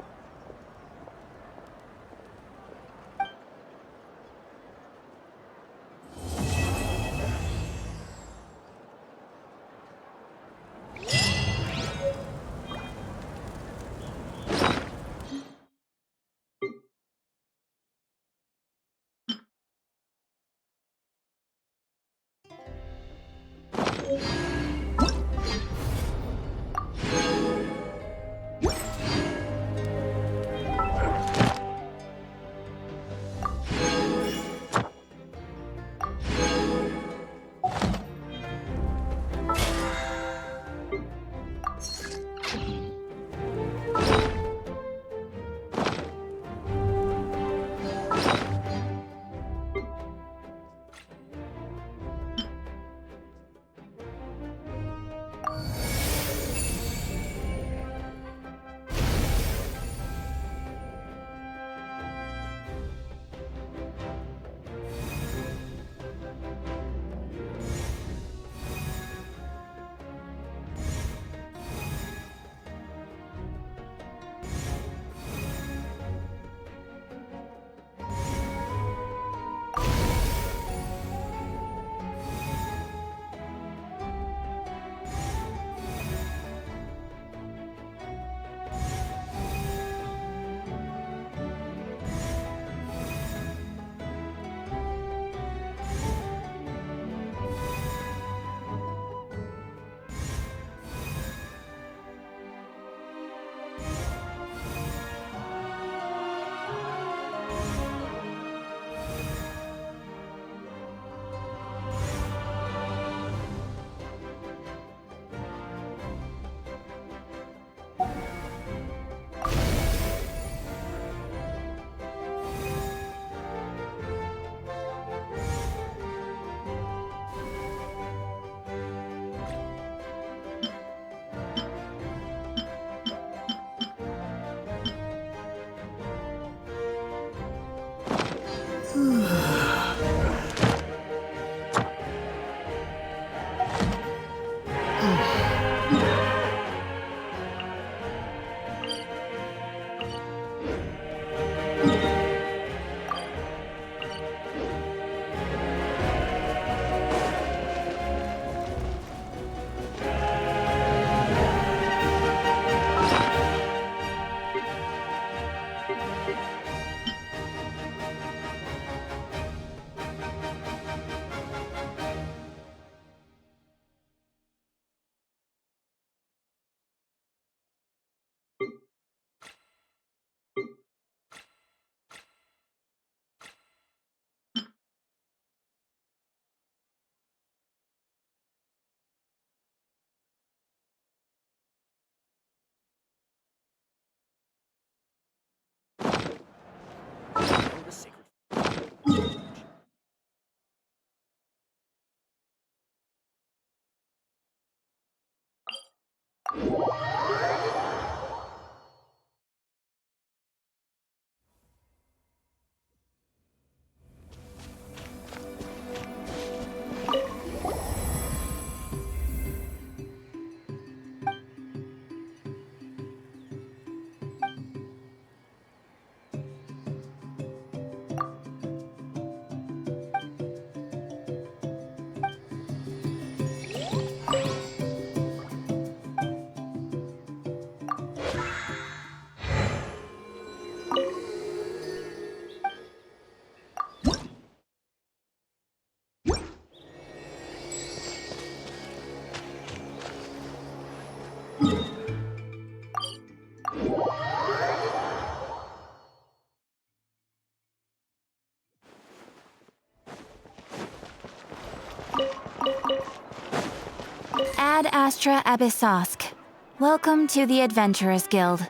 Speaker 10: Ad Astra Abyssosk. Welcome to the Adventurers Guild.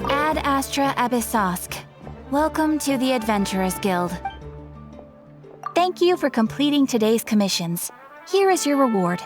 Speaker 10: Ad Astra Abyssosk. Welcome to the Adventurers Guild. Thank you for completing today's commissions. Here is your reward.